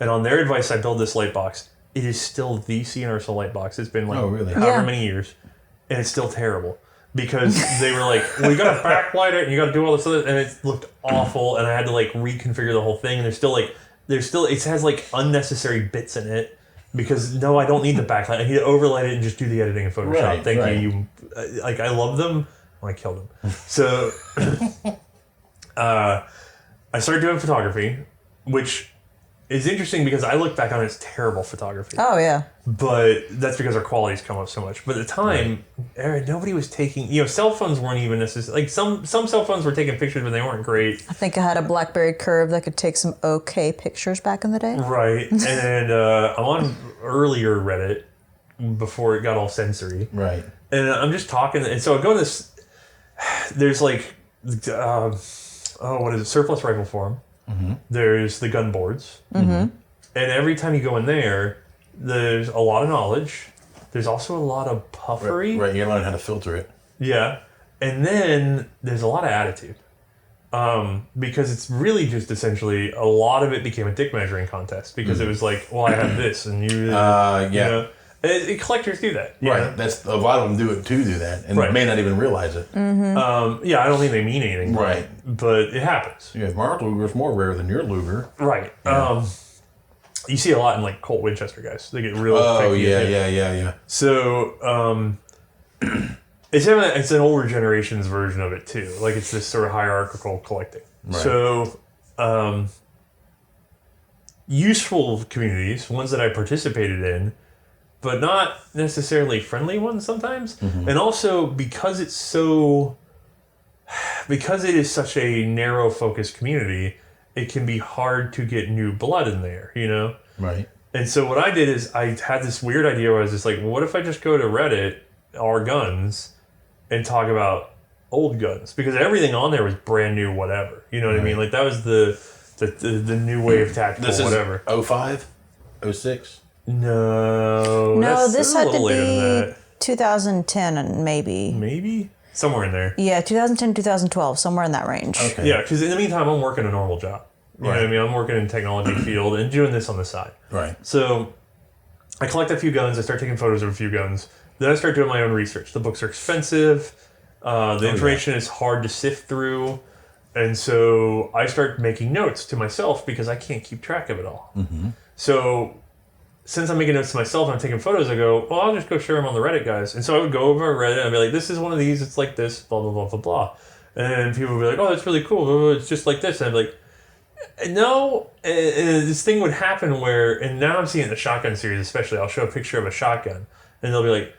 And on their advice, I build this light box. It is still the C&Rsenal light box. It's been however many years. And it's still terrible. Because they were like, well, you got to backlight it and you got to do all this other, and it looked awful. And I had to reconfigure the whole thing. And it has unnecessary bits in it. Because I don't need the backlight. I need to overlight it and just do the editing in Photoshop. Thank you. I love them. Well, I killed them. So I started doing photography, which is interesting because I look back on it as terrible photography. Oh yeah. But that's because our quality's come up so much. But at the time, nobody was taking. Cell phones weren't even necessarily some cell phones were taking pictures, but they weren't great. I think I had a BlackBerry Curve that could take some okay pictures back in the day. Right, and I'm on earlier Reddit before it got all censory. Right, and I'm just talking, and so I go to this. There's what is it? Surplus Rifle Forum. There's the gun boards, and every time you go in there. There's a lot of knowledge. There's also a lot of puffery. Right, you learn how to filter it. Yeah. And then there's a lot of attitude. Because it's really just essentially a lot of it became a dick measuring contest. Because it was like, well, I have this and you... collectors do that. Right. That's a lot of them do that. And may not even realize it. Yeah, I don't think they mean anything. Right. But it happens. Yeah, my Luger is more rare than your Luger. Right. Yeah. You see a lot in Colt Winchester guys. They get real. Oh yeah. So it's an older generation's version of it too. It's this sort of hierarchical collecting. Right. So useful communities, ones that I participated in, but not necessarily friendly ones sometimes. And also because it is such a narrow focused community. It can be hard to get new blood in there, Right. And so what I did is I had this weird idea where I was just like, what if I just go to Reddit, our guns, and talk about old guns? Because everything on there was brand new whatever. You know what I mean? That was the new wave tactical this whatever. This is 05? 06? No, this had to be 2010 and maybe. Maybe? Somewhere in there. Yeah, 2010, 2012, somewhere in that range. Okay. Yeah, because in the meantime, I'm working a normal job. You know what I mean? I'm working in technology field and doing this on the side. Right. So I collect a few guns. I start taking photos of a few guns. Then I start doing my own research. The books are expensive. The information is hard to sift through. And so I start making notes to myself because I can't keep track of it all. Mm-hmm. So since I'm making notes to myself and I'm taking photos, I go, well, I'll just go share them on the Reddit, guys. And so I would go over Reddit and I'd be like, this is one of these. It's like this, blah, blah, blah, blah, blah. And people would be like, oh, that's really cool. It's just like this. And I'd be like, no. And this thing would happen where, and now I'm seeing it in the shotgun series especially, I'll show a picture of a shotgun. And they'll be like,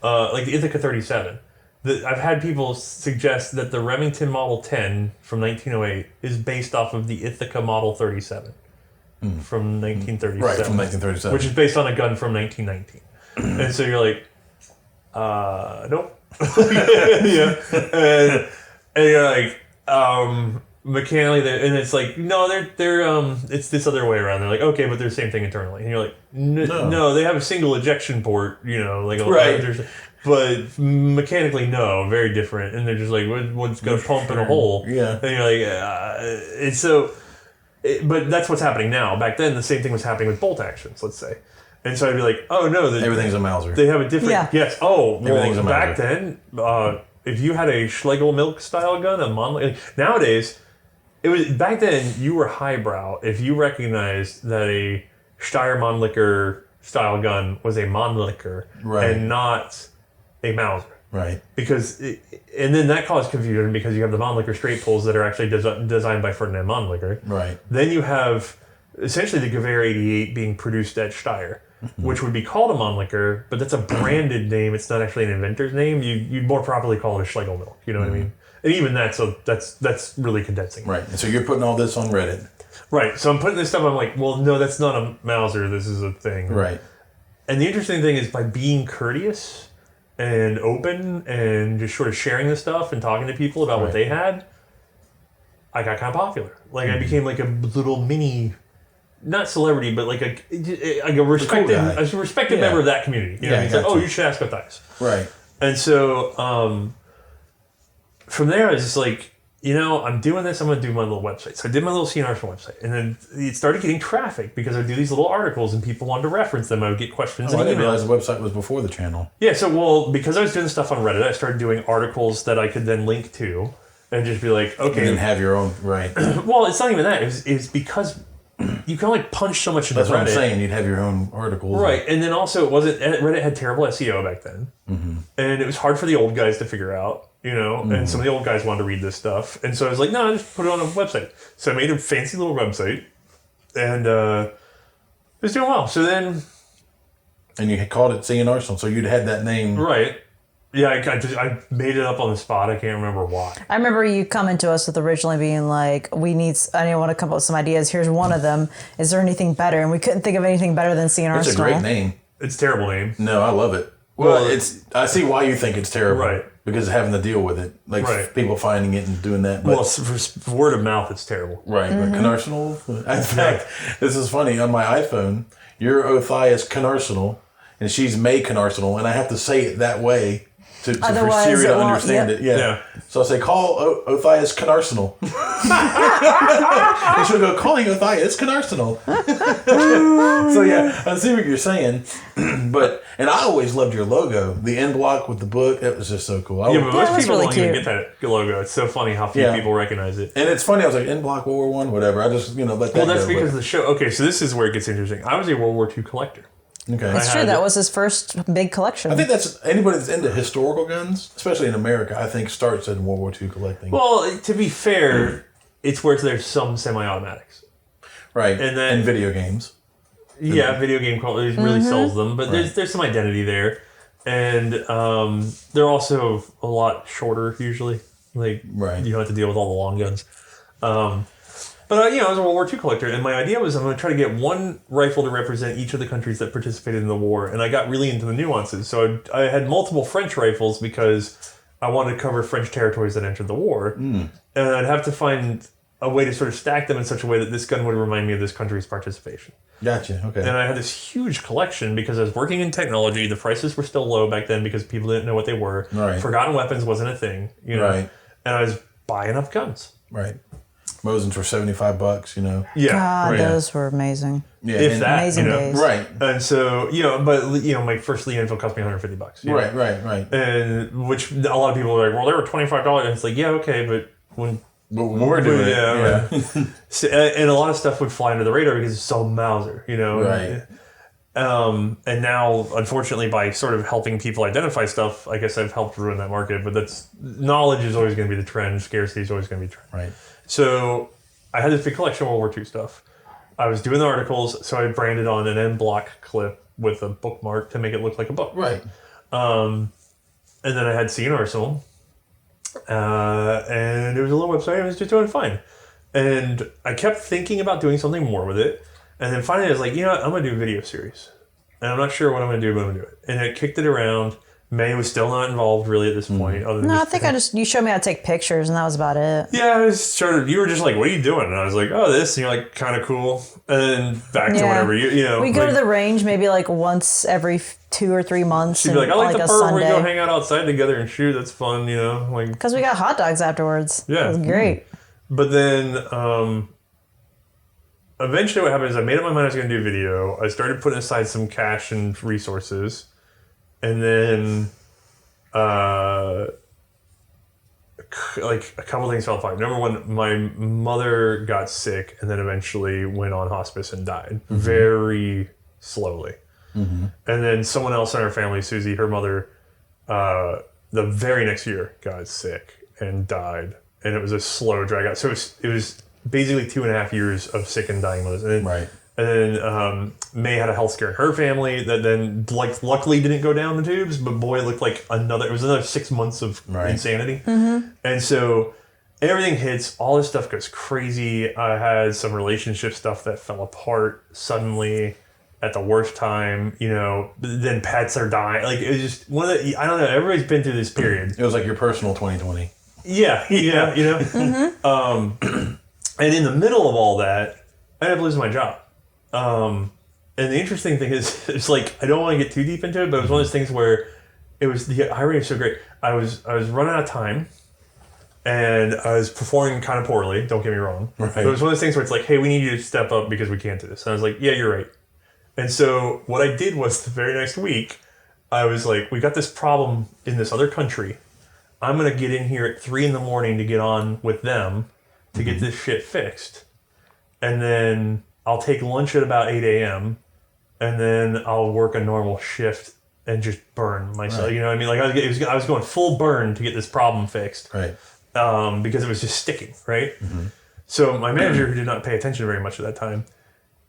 like the Ithaca 37. I've had people suggest that the Remington Model 10 from 1908 is based off of the Ithaca Model 37 from 1937. Right, from 1937. Which is based on a gun from 1919. And so you're like, nope. Yeah. And you're like, mechanically, and it's like, no, they're it's this other way around. They're like, okay, but they're the same thing internally. And you're like, no, they have a single ejection port, like right. But mechanically, no, very different. And they're just like, what's going to pump in a hole? Yeah. And you're like, and so, but that's what's happening now. Back then, the same thing was happening with bolt actions, let's say. And so I'd be like, oh no, everything's a Mauser. They have a different, yes. Oh, everything's a back Mauser. then, if you had a Schlegel milk style gun, nowadays, it was back then you were highbrow if you recognized that a Steyr Mannlicher style gun was a Mannlicher and not a Mauser. Right. And then that caused confusion because you have the Mannlicher straight pulls that are actually designed by Ferdinand Mannlicher. Right. Then you have essentially the Gewehr 88 being produced at Steyr, which would be called a Mannlicher, but that's a branded name. It's not actually an inventor's name. You'd more properly call it a Schlegel milk. You know what I mean? And even that's really condensing. Right. And so you're putting all this on Reddit. Right. So I'm putting this stuff. I'm like, well, no, that's not a Mauser. This is a thing. Right. And the interesting thing is by being courteous and open and just sort of sharing this stuff and talking to people about what they had, I got kind of popular. Like I became like a little mini, not celebrity, but like a respected member of that community. You know what I mean? It's like, you should ask Othais. Right. And so from there, I was just like, I'm doing this. I'm going to do my little website. So I did my little C&Rsenal website. And then it started getting traffic because I do these little articles and people wanted to reference them. I would get questions. I didn't realize the website was before the channel. Yeah, so, because I was doing stuff on Reddit, I started doing articles that I could then link to and just be like, okay. And then have your own, right. Well, it's not even that. It's because you can only punch so much into Reddit. That's what I'm saying. You'd have your own articles. Right. And then also, Reddit had terrible SEO back then. Mm-hmm. And it was hard for the old guys to figure out. And some of the old guys wanted to read this stuff. And so I was like, no, just put it on a website. So I made a fancy little website. And it was doing well. So then... And you had called it C&Rsenal, so you'd had that name... Right. Yeah, I made it up on the spot. I can't remember why. I remember you coming to us with originally being like, I want to come up with some ideas. Here's one of them. Is there anything better? And we couldn't think of anything better than C&Rsenal. It's a great name. It's a terrible name. No, I love it. Well, I see why you think it's terrible. Right. Because of having to deal with it. Like people finding it and doing that. But, for word of mouth, it's terrible. Right. But C&Rsenal, in fact, this is funny. On my iPhone, you're Othais C&Rsenal, and she's Mae C&Rsenal, and I have to say it that way for Siri to understand it. Yeah. So I say, call Othais C&Rsenal. And she'll go, calling Othais C&Rsenal. So yeah, I see what you're saying. And I always loved your logo. The end block with the book, that was just so cool. But most people don't even get that logo. It's so funny how few people recognize it. And it's funny, I was like, end block, World War I, whatever. I just, let that go. Well, that's because of the show. Okay, so this is where it gets interesting. I was a World War II collector. Okay. That's true. That was his first big collection. I think that's anybody that's into historical guns, especially in America, I think starts in World War II collecting. Well, to be fair, it's where there's some semi-automatics. Right. And video games. Yeah, video game quality really sells them, but there's some identity there. And they're also a lot shorter usually. Like, you don't have to deal with all the long guns. But I was a World War II collector, and my idea was I'm going to try to get one rifle to represent each of the countries that participated in the war, and I got really into the nuances. So I had multiple French rifles because I wanted to cover French territories that entered the war, and I'd have to find a way to sort of stack them in such a way that this gun would remind me of this country's participation. Gotcha, okay. And I had this huge collection because I was working in technology. The prices were still low back then because people didn't know what they were. Right. Forgotten weapons wasn't a thing, Right. And I was buying up guns. Right. Mosins for $75, you know. Yeah. God, those were amazing. Yeah, If that, amazing days. Right. And so, my first Lee Enfield cost me $150. Right. And which a lot of people are like, well, they were $25. And it's like, yeah, okay, but when we're doing it. So, and a lot of stuff would fly under the radar because it's so Mauser, Right. And now, unfortunately, by sort of helping people identify stuff, I guess I've helped ruin that market. But knowledge is always going to be the trend. Scarcity is always going to be the trend. Right. So I had this big collection of World War II stuff. I was doing the articles, so I branded on an end block clip with a bookmark to make it look like a book. Right. And then I had C&Rsenal. And it was a little website. And it was just doing fine. And I kept thinking about doing something more with it. And then finally I was like, I'm going to do a video series. And I'm not sure what I'm going to do, but I'm going to do it. And I kicked it around. Mae was still not involved really at this point. Other than No, I think you showed me how to take pictures and that was about it. Yeah, you were just like, what are you doing? And I was like, oh, this. And you're like, kind of cool. And then back to whatever, We go to the range maybe like once every 2 or 3 months. She'd be like, I like the part Sunday. where we go hang out outside together and shoot. That's fun, Because we got hot dogs afterwards. Yeah. It was great. But then eventually what happened is I made up my mind I was going to do video. I started putting aside some cash and resources. And then like a couple things fell apart. Number one, my mother got sick and then eventually went on hospice and died very slowly. And then someone else in our family, Susie, her mother, the very next year got sick and died. And it was a slow drag out. So it was basically 2.5 years of sick and dying mothers. And then, And then Mae had a health scare in her family that then, luckily didn't go down the tubes, but boy, it looked like it was another 6 months of insanity. And so everything hits, all this stuff goes crazy. I had some relationship stuff that fell apart suddenly at the worst time, then pets are dying. Like, it was just one of the, I don't know, everybody's been through this period. It was like your personal 2020. Yeah. And in the middle of all that, I ended up losing my job. And the interesting thing is, it's like, I don't want to get too deep into it, but it was one of those things where the irony is so great. I was running out of time and I was performing kind of poorly, don't get me wrong. But it was one of those things where it's like, hey, we need you to step up because we can't do this. And I was like, yeah, you're right. And so what I did was the very next week, I was like, we got this problem in this other country. I'm going to get in here at 3 a.m. to get on with them to get this shit fixed. And then I'll take lunch at about 8 a.m. and then I'll work a normal shift and just burn myself. You know what I mean? Like I was going full burn to get this problem fixed. Because it was just sticking, right? So my manager, who did not pay attention very much at that time,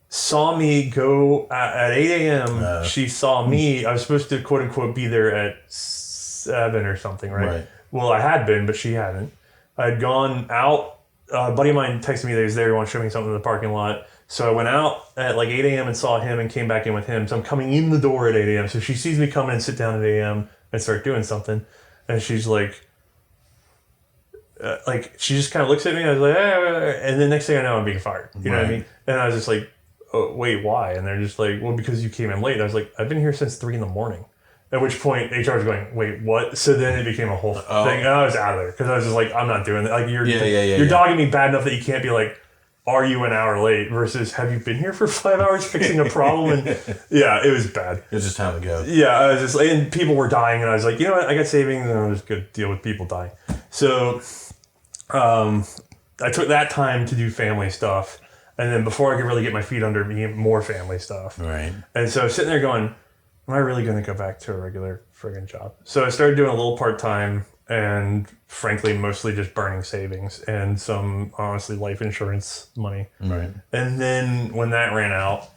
saw me go at 8 a.m. She saw me. I was supposed to, quote unquote, be there at 7 or something, right? Well, I had been, but she hadn't. I had gone out. A buddy of mine texted me that he was there. He wanted to show me something in the parking lot. So I went out at like 8 a.m. and saw him and came back in with him. So I'm coming in the door at 8 a.m. So she sees me come in and sit down at 8 a.m. and start doing something. And she's like she just kind of looks at me. I was like, and then next thing I know, I'm being fired. You know what I mean? And I was just like, oh, wait, why? And they're just like, well, because you came in late. And I was like, I've been here since 3 a.m. At which point HR was going, wait, what? So then it became a whole thing. And I was out of there because I was just like, I'm not doing that. Like you're dogging me bad enough that you can't be like, are you an hour late versus have you been here for 5 hours fixing a problem? And yeah, it was bad. It was just time to go. Yeah, I was just like, and people were dying and I was like, you know what? I got savings and I was going to deal with people dying. So I took that time to do family stuff. And then before I could really get my feet under me, more family stuff. And so I was sitting there going, am I really going to go back to a regular friggin' job? So I started doing a little part-time and frankly, mostly just burning savings and some, honestly, life insurance money. And then when that ran out,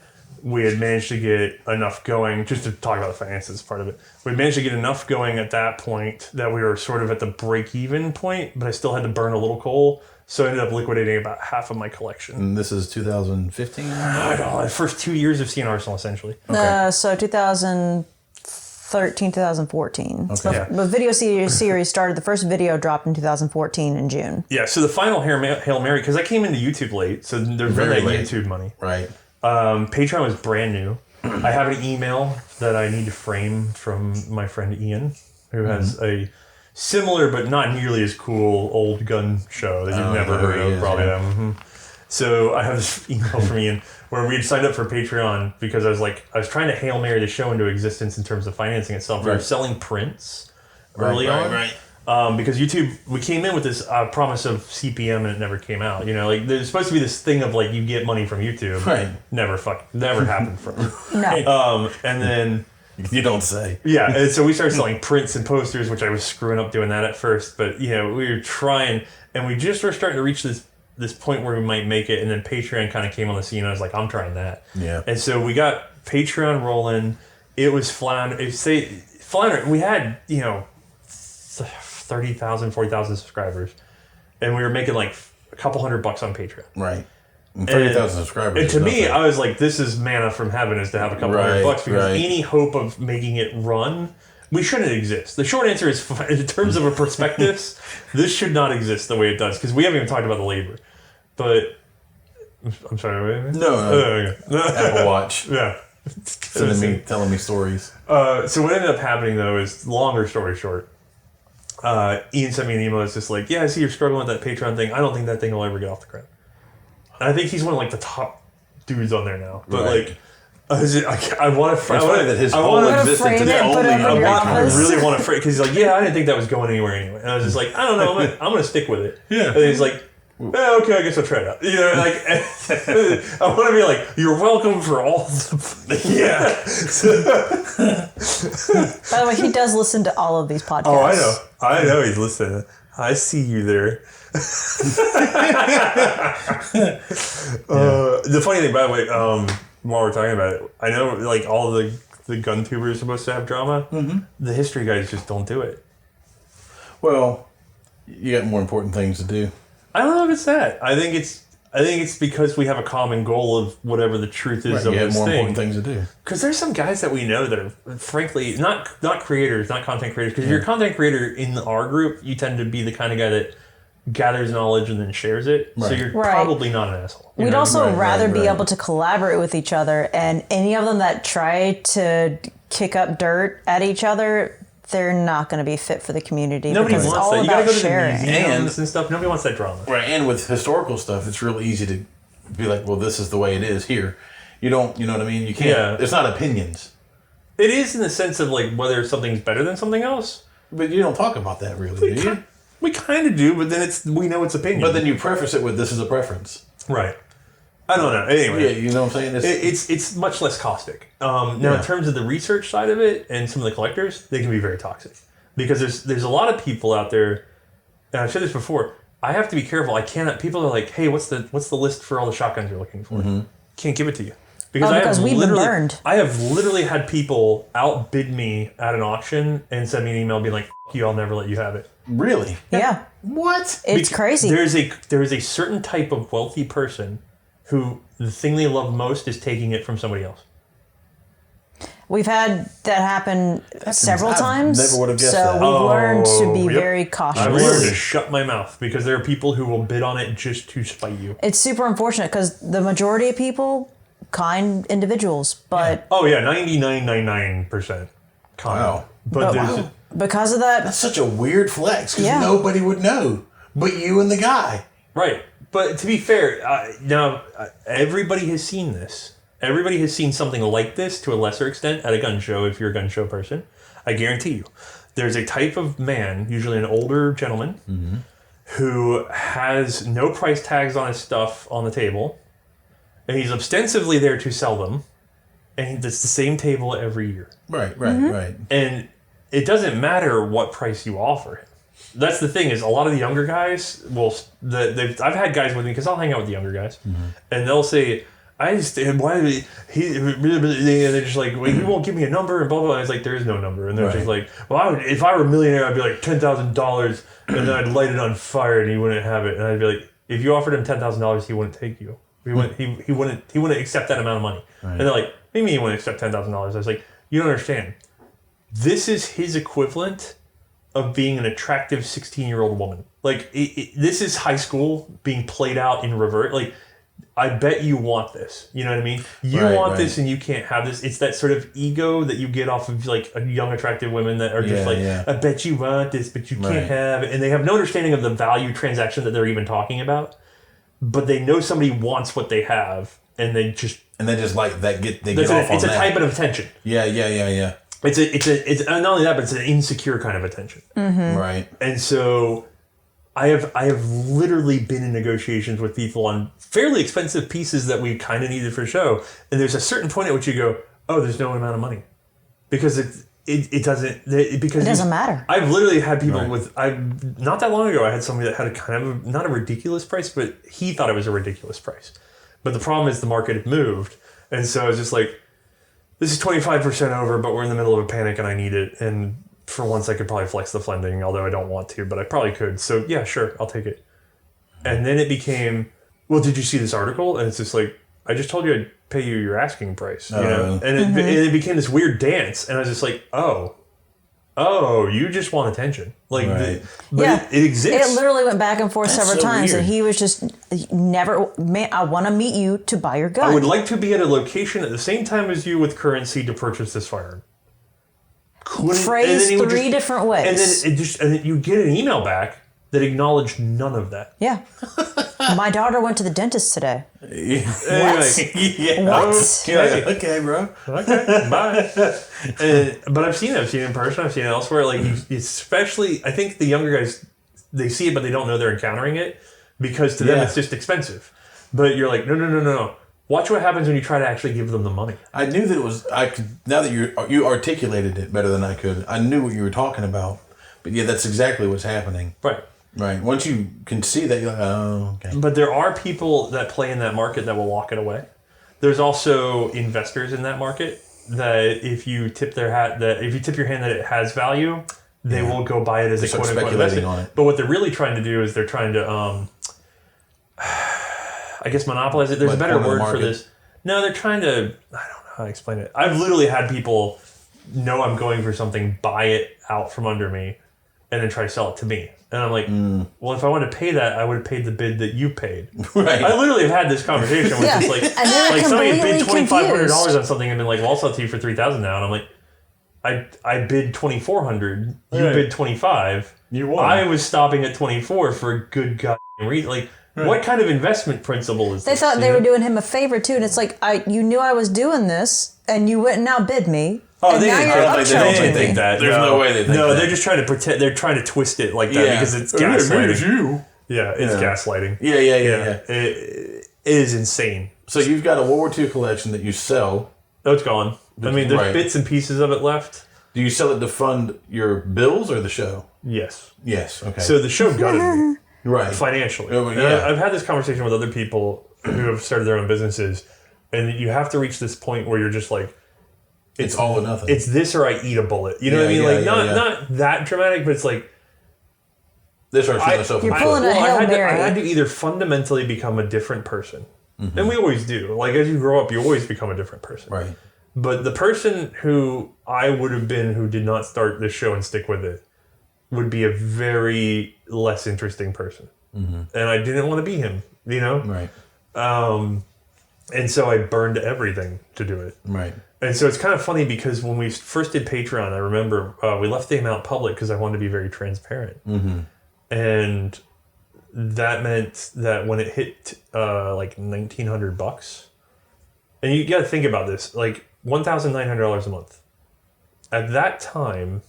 we had managed to get enough going, just to talk about the finances part of it. We managed to get enough going at that point that we were sort of at the break-even point, but I still had to burn a little coal. So I ended up liquidating about half of my collection. And this is 2015? I don't know, the first 2 years of C&Rsenal, essentially. So 2013, 2014. The video series started, the first video dropped in 2014 in June. Yeah, so the final Hail Mary, because I came into YouTube late, so there's very late YouTube money. Patreon was brand new. I have an email that I need to frame from my friend Ian, who has a similar but not nearly as cool old gun show that you've never heard of, probably. Yeah. Mm-hmm. So I have this email from Ian where we had signed up for Patreon because I was trying to Hail Mary the show into existence in terms of financing itself. We were selling prints early on. Because YouTube, we came in with this promise of CPM and it never came out. Like there's supposed to be this thing of like you get money from YouTube. Right. Never happened from it. No. And then... You don't say. Yeah, and so we started selling prints and posters, which I was screwing up doing that at first. But, we were trying, and we just were starting to reach this point where we might make it, and then Patreon kind of came on the scene. I was like, I'm trying that. Yeah. And so we got Patreon rolling. It was flying. We had, 30,000, 40,000 subscribers, and we were making like a couple $100 on Patreon. Right. And 30,000 subscribers. And to me, I was like, this is manna from heaven, is to have a couple $100 because any hope of making it run, we shouldn't exist. The short answer is, in terms of a prospectus, this should not exist the way it does because we haven't even talked about the labor. But I'm sorry. No. Apple Watch. Yeah. Telling me stories. So what ended up happening though is, longer story short, Ian sent me an email that's just like, I see you're struggling with that Patreon thing. I don't think that thing will ever get off the ground. I think he's one of like the top dudes on there now. But like, I want to. It's funny that his whole existence is only on Patreon. I really want to frame because he's like, I didn't think that was going anywhere anyway. And I was just like, I don't know, I'm gonna stick with it. Yeah. And he's like, okay, I guess I'll try it out. I want to be like, you're welcome for all the... By the way, he does listen to all of these podcasts. Oh, I know he's listening. I see you there. The funny thing, by the way, while we're talking about it, I know like all the gun tubers are supposed to have drama. Mm-hmm. The history guys just don't do it. Well, you got more important things to do. I don't know if it's that. I think it's because we have a common goal of whatever the truth is of you have this more thing. important things to do. Because there's some guys that we know that are, frankly, not creators, not content creators. Because if you're a content creator in our group, you tend to be the kind of guy that gathers knowledge and then shares it. Right. So you're probably not an asshole. We'd also rather be able to collaborate with each other. And any of them that try to kick up dirt at each other, they're not going to be fit for the community. Nobody because wants it's all that. You about gotta go to sharing. the museums and stuff. Nobody wants that drama. Right, and with historical stuff, it's real easy to be like, well, this is the way it is here. You know what I mean? You can't. Yeah. It's not opinions. It is in the sense of like whether something's better than something else. But you don't talk about that really, do you? We kind of do, but then we know it's opinion. But then you preface it with, this is a preference. Right. I don't know. Anyway. Yeah, you know what I'm saying? It's much less caustic. Now, in terms of the research side of it and some of the collectors, they can be very toxic. Because there's a lot of people out there, and I've said this before, I have to be careful. I cannot, people are like, hey, what's the list for all the shotguns you're looking for? Mm-hmm. Can't give it to you. Because we've been burned. I have literally had people outbid me at an auction and send me an email being like, F you, I'll never let you have it. Really? Yeah. What? It's crazy. There is a certain type of wealthy person who the thing they love most is taking it from somebody else. We've had that happen several times. Never would have guessed that. So we've learned to be very cautious. I've learned to shut my mouth because there are people who will bid on it just to spite you. It's super unfortunate because the majority of people, kind individuals, but... Oh yeah, 99.99% kind. Wow. But because of that... That's such a weird flex because nobody would know but you and the guy. Right. But to be fair, now everybody has seen this. Everybody has seen something like this to a lesser extent at a gun show if you're a gun show person. I guarantee you. There's a type of man, usually an older gentleman, who has no price tags on his stuff on the table, and he's ostensibly there to sell them, and it's the same table every year. Right. And it doesn't matter what price you offer him. That's the thing is a lot of the younger guys I've had guys with me because I'll hang out with the younger guys, and they'll say, I just why and they're just like, well, he won't give me a number and blah blah. And I was like, there is no number, and they're just like, well, if I were a millionaire, I'd be like $10,000, and then I'd light it on fire, and he wouldn't have it, and I'd be like, if you offered him $10,000, he wouldn't take you. He wouldn't accept that amount of money. Right. And they're like, what do you mean you wouldn't accept $10,000? I was like, you don't understand. This is his equivalent of being an attractive 16-year-old woman. Like this is high school being played out in reverse. Like I bet you want this. You know what I mean? You want this and you can't have this. It's that sort of ego that you get off of like young, attractive women that are just I bet you want this, but you can't have it. And they have no understanding of the value transaction that they're even talking about. But they know somebody wants what they have, and they just like that. They get off on that. It's a type of attention. Yeah. It's not only that, but it's an insecure kind of attention. Mm-hmm. Right. And so I have literally been in negotiations with people on fairly expensive pieces that we kind of needed for the show, and there's a certain point at which you go, oh, there's no amount of money, because it doesn't matter. I've literally had people not that long ago I had somebody that had a kind of not a ridiculous price, but he thought it was a ridiculous price. But the problem is the market had moved, and so I was just like, this is 25% over, but we're in the middle of a panic and I need it, and for once I could probably flex the funding, although I don't want to, but I probably could. So yeah, sure, I'll take it. And then it became, well, did you see this article? And it's just like, I just told you I'd pay you your asking price, you know? And it became this weird dance, and I was just like, oh, you just want attention. Like, but it exists. It literally went back and forth several times, and he was just I want to meet you to buy your gun. I would like to be at a location at the same time as you with currency to purchase this firearm. Phrased three different ways. And then you get an email back that acknowledged none of that. Yeah. My daughter went to the dentist today. What? What? Okay, bro. Okay, bye. But I've seen it in person. I've seen it elsewhere. Like, especially, I think the younger guys, they see it, but they don't know they're encountering it because to them it's just expensive. But you're like, no. Watch what happens when you try to actually give them the money. I knew that it was. Now that you articulated it better than I could, I knew what you were talking about. But yeah, that's exactly what's happening. Right. Once you can see that, you're like, oh, okay. But there are people that play in that market that will walk it away. There's also investors in that market that if you tip your hand that it has value, they will go buy it as a quote unquote investment. On it. But what they're really trying to do is they're trying to, I guess, monopolize it. There's a better word for this. No, they're trying to, I don't know how to explain it. I've literally had people know I'm going for something, buy it out from under me, and then try to sell it to me. And I'm like, well, if I wanted to pay that, I would have paid the bid that you paid. Right. I literally have had this conversation with just like somebody bid $2,500 on something and been like, well, I'll sell it to you for $3,000 now. And I'm like, I bid $2,400. You bid $25. You won. I was stopping at $24 for a good goddamn reason. Like, what kind of investment principle is this? They thought they were doing him a favor too, and it's like, you knew I was doing this, and you went and outbid me. Oh, they didn't think that. There's no way they think that. No, they're just trying to pretend. They're trying to twist it like that because it's gaslighting. It's gaslighting. Yeah. It is insane. So you've got a World War II collection that you sell. Oh, it's gone. I mean, there's bits and pieces of it left. Do you sell it to fund your bills or the show? Yes. Okay. So the show gutted me. Right. Financially. I've had this conversation with other people who have started their own businesses, and you have to reach this point where you're just like, it's all or nothing. It's this or I eat a bullet. You know what I mean? Not that dramatic, but it's like, this or I shoot myself in the foot. You're pulling a Hail Mary. I had to either fundamentally become a different person. Mm-hmm. And we always do. Like, as you grow up, you always become a different person. Right. But the person who I would have been who did not start this show and stick with it would be a very less interesting person. Mm-hmm. And I didn't want to be him, you know? Right. And so I burned everything to do it. Right. And so it's kind of funny because when we first did Patreon, I remember we left the amount public because I wanted to be very transparent. Mm-hmm. And that meant that when it hit like $1,900, and you got to think about this, like $1,900 a month. At that time,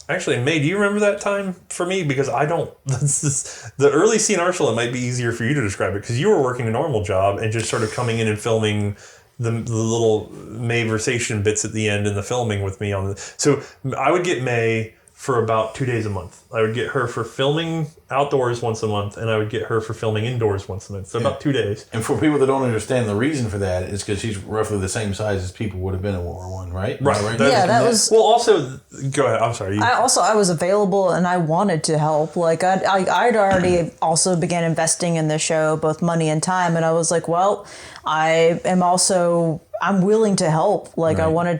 actually, May, do you remember that time for me? Because I don't. The early C&Rsenal, it might be easier for you to describe it because you were working a normal job and just sort of coming in and filming the little Maversation bits at the end and the filming with me on the. So I would get May for about 2 days a month. I would get her for filming outdoors once a month, and I would get her for filming indoors once a month. So about 2 days. And for people that don't understand, the reason for that is because she's roughly the same size as people would have been in World War I, right? Right. That was. Well, also, go ahead. I'm sorry. I was available and I wanted to help. Like I'd already also began investing in the show, both money and time, and I was like, well, I am also I'm willing to help. Like I Right. wanted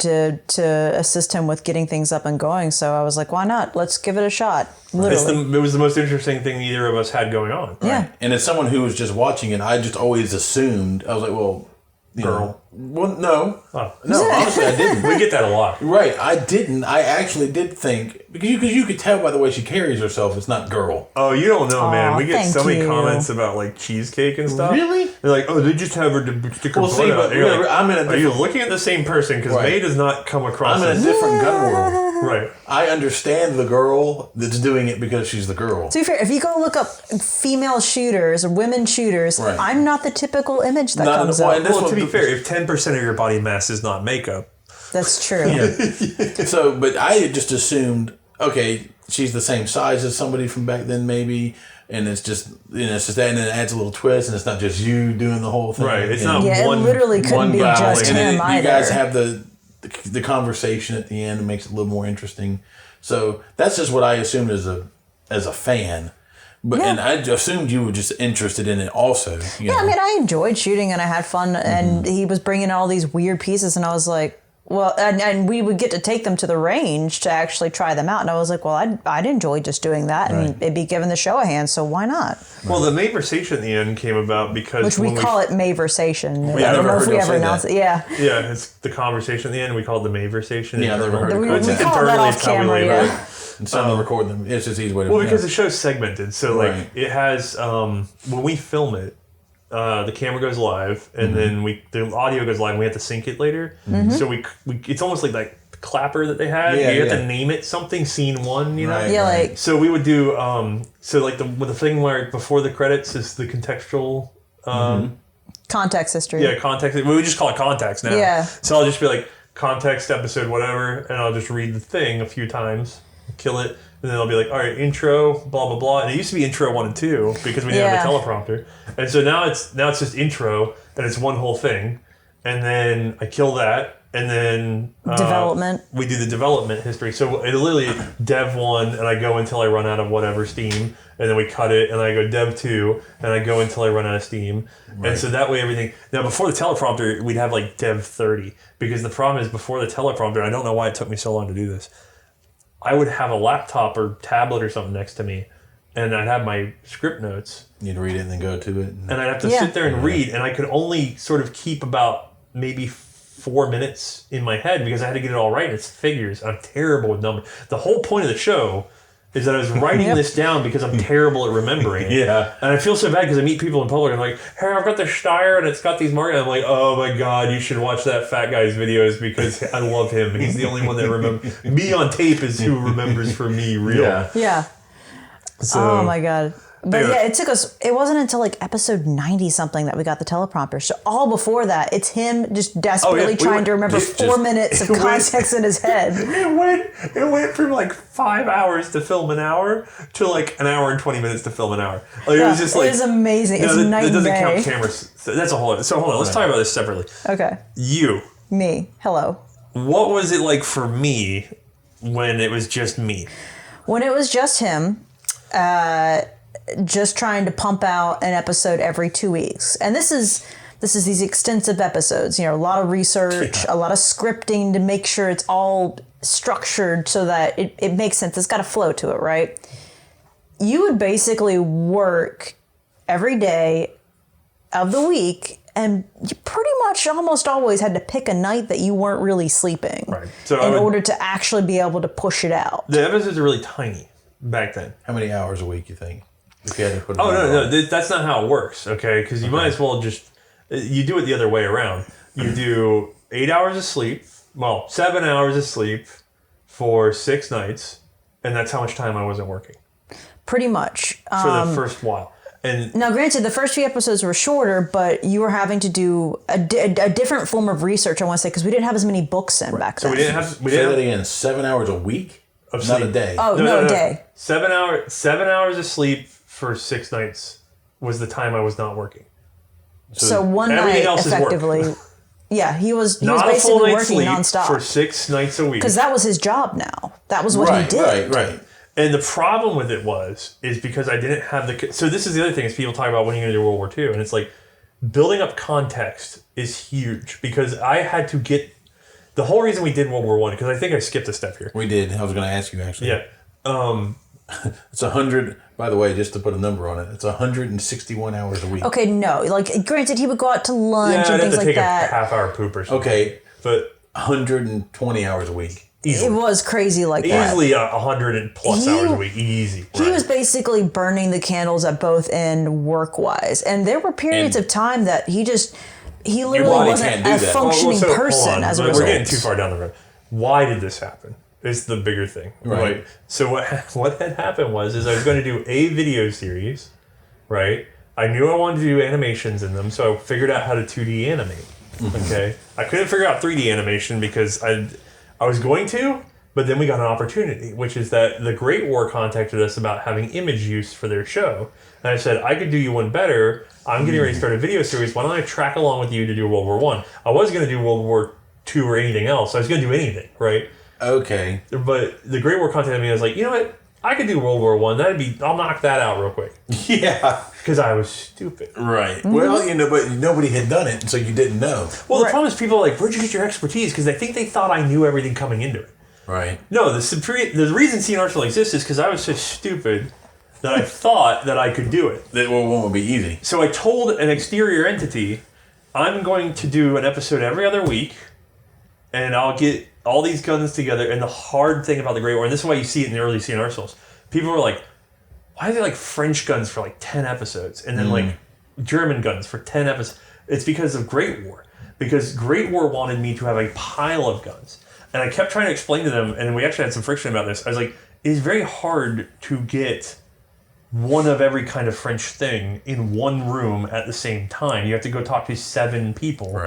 to assist him with getting things up and going. So I was like, why not? Let's give it a shot. Literally. It was the most interesting thing either of us had going on. Yeah. And as someone who was just watching it, I just always assumed, I was like, well, you know, well, no. Oh. No, honestly, I didn't. We get that a lot. Right, I didn't. I actually did think, because you could tell by the way she carries herself, it's not girl. Oh, you don't know, man. Aw, We get thank so many you. comments about like cheesecake and stuff. Really? They're like, oh, they just have her to stick her Well, butt see, out. but And you're remember, like, I'm in a are you different- looking at the same person? Because Right. Mae does not come across I'm in a as... different gun world. Right. I understand the girl that's doing it because she's the girl. To be fair, if you go look up female shooters or women shooters, Right. I'm not the typical image that Not comes the- up. and this Well, one- to be fair, if 10% of your body mass is not makeup, That's true. So, but I had just assumed, okay, she's the same size as somebody from back then, maybe, and it's just, it's just that, and then it adds a little twist, and it's not just you doing the whole thing. Right, it's And not Yeah, it one- literally couldn't one be guy, just and then him you either. guys have the conversation at the end and makes it a little more interesting. So that's just what I assumed as a fan. But Yeah. and I assumed you were just interested in it also. You Yeah, know? I mean, I enjoyed shooting and I had fun, and he was bringing in all these weird pieces, and I was like, well, and we would get to take them to the range to actually try them out, and I was like, well, I'd enjoy just doing that, and Right. it'd be giving the show a hand, so why not? Well, the Maversation at the end came about because Which we when call it Maversation. Yeah, I I don't never know if heard we y'all ever say announced that. it. Yeah. Yeah, it's the conversation at the end. We call it the Maversation. Yeah, I never heard it We called that. call that off camera, yeah. And some of them record them. It's just easy way to Well, because the show's segmented, so like Right. it has when we film it, the camera goes live, and then the audio goes live, and we have to sync it later. So we it's almost like that clapper that they had. Yeah, you have yeah. to name it something, scene one, you know. Right. Yeah, like, So we would do so like the thing where before the credits is the contextual. context history. Yeah, context. We would just call it context now. Yeah. So I'll just be like, context episode whatever, and I'll just read the thing a few times, kill it, and then I'll be like, all right, intro, blah, blah, blah. And it used to be intro 1 and 2 because we didn't have a teleprompter. And so now it's just intro, and it's one whole thing. And then I kill that, and then... Development. We do the development history. So it literally dev 1, and I go until I run out of whatever steam, and then we cut it, and I go dev 2, and I go until I run out of steam. And so that way everything... Now, before the teleprompter, we'd have like dev 30, because the problem is before the teleprompter, I don't know why it took me so long to do this, I would have a laptop or tablet or something next to me, and I'd have my script notes, You'd read it and then go to it. and I'd have to Yeah. sit there and read, and I could only sort of keep about maybe 4 minutes in my head because I had to get it all right. It's figures. I'm terrible with numbers. The whole point of the show is that I was writing Yep. this down because I'm terrible at remembering. Yeah. And I feel so bad because I meet people in public and I'm like, hey, I've got the Steyr and it's got these markers. I'm like, oh my God, you should watch that fat guy's videos because I love him. He's the only one that remembers. Me on tape is who remembers for me real. Yeah. Yeah. So, Oh my God. But Anyway. yeah, it took us, it wasn't until like episode 90 something that we got the teleprompter. So all before that, it's him just desperately we trying went- to remember just- 4 minutes of it went- context in his head. It went from like 5 hours to film an hour to like an hour and 20 minutes to film an hour. Like, it was just like it is amazing. It's that, night that and doesn't day. count cameras. So that's a whole. So hold on, let's talk about this separately. Okay. You, Me. Hello. what was it like for me when it was just me? When it was just him, just trying to pump out an episode every 2 weeks. And this is these extensive episodes, you know, a lot of research, a lot of scripting to make sure it's all structured so that it makes sense. It's got a flow to it, right? You would basically work every day of the week, and you pretty much almost always had to pick a night that you weren't really sleeping Right. So I in would- order to actually be able to push it out. The episodes are really tiny back then. How many hours a week you think? If you had to put it Oh on no, the- that's not how it works. Okay, because you might as well just you do it the other way around. You do 8 hours of sleep. Well, 7 hours of sleep for 6 nights, and that's how much time I wasn't working Pretty much. for the first while. And Now, granted, the first few episodes were shorter, but you were having to do a different form of research, I want to say, because we didn't have as many books in back so then. we didn't have Say that again. 7 hours a week? Of Not sleep. a day. Oh, no, a day. 7 hours of sleep for 6 nights was the time I was not working. So one everything night, else is work. effectively, yeah, he was Not a full basically night's working sleep nonstop. for 6 nights a week. Because that was his job now. That was what he Right, did. right. And the problem with it is because I didn't have the... So this is the other thing is people talk about when you're going to do World War II, and it's like, building up context is huge because I had to get the whole reason we did World War I, because I think I skipped a step here. We did. I was going to ask you actually. Yeah. It's 100, by the way, just to put a number on it, it's 161 hours a week. Okay, no. Like, granted, he would go out to lunch and things like that. Take a half-hour poop or something. Okay, but 120 hours a week. Easily. It was crazy like that. Easily 100 plus hours a week. Easy. He was basically burning the candles at both end work-wise. And there were periods of time that he literally wasn't a functioning person as a result. We're getting too far down the road. Why did this happen? Is the bigger thing. Right. So what had happened was I was going to do a video series, right? I knew I wanted to do animations in them, so I figured out how to 2D animate. Okay? I couldn't figure out 3D animation because I was going to, but then we got an opportunity, which is that the Great War contacted us about having image use for their show. And I said, I could do you one better. I'm getting ready to start a video series. Why don't I track along with you to do World War I? I was going to do World War II or anything else. I was going to do anything, right? Okay. But the Great War contacted me. I was like, you know what? I could do World War I. I'll knock that out real quick. Yeah. Because I was stupid. Right. Mm-hmm. Well, but nobody had done it, so you didn't know. Well, the problem is people are like, where'd you get your expertise? Because I think they thought I knew everything coming into it. Right. No, the reason C&Rsenal exists is because I was so stupid that I thought that I could do it. That one would be easy. So I told an exterior entity, I'm going to do an episode every other week, and I'll get all these guns together. And the hard thing about the Great War, and this is why you see it in the early C&Rsenals, people were like, why are there like French guns for like 10 episodes and then like German guns for 10 episodes? It's because of Great War. Because Great War wanted me to have a pile of guns. And I kept trying to explain to them, and we actually had some friction about this. I was like, it's very hard to get one of every kind of French thing in one room at the same time. You have to go talk to 7 people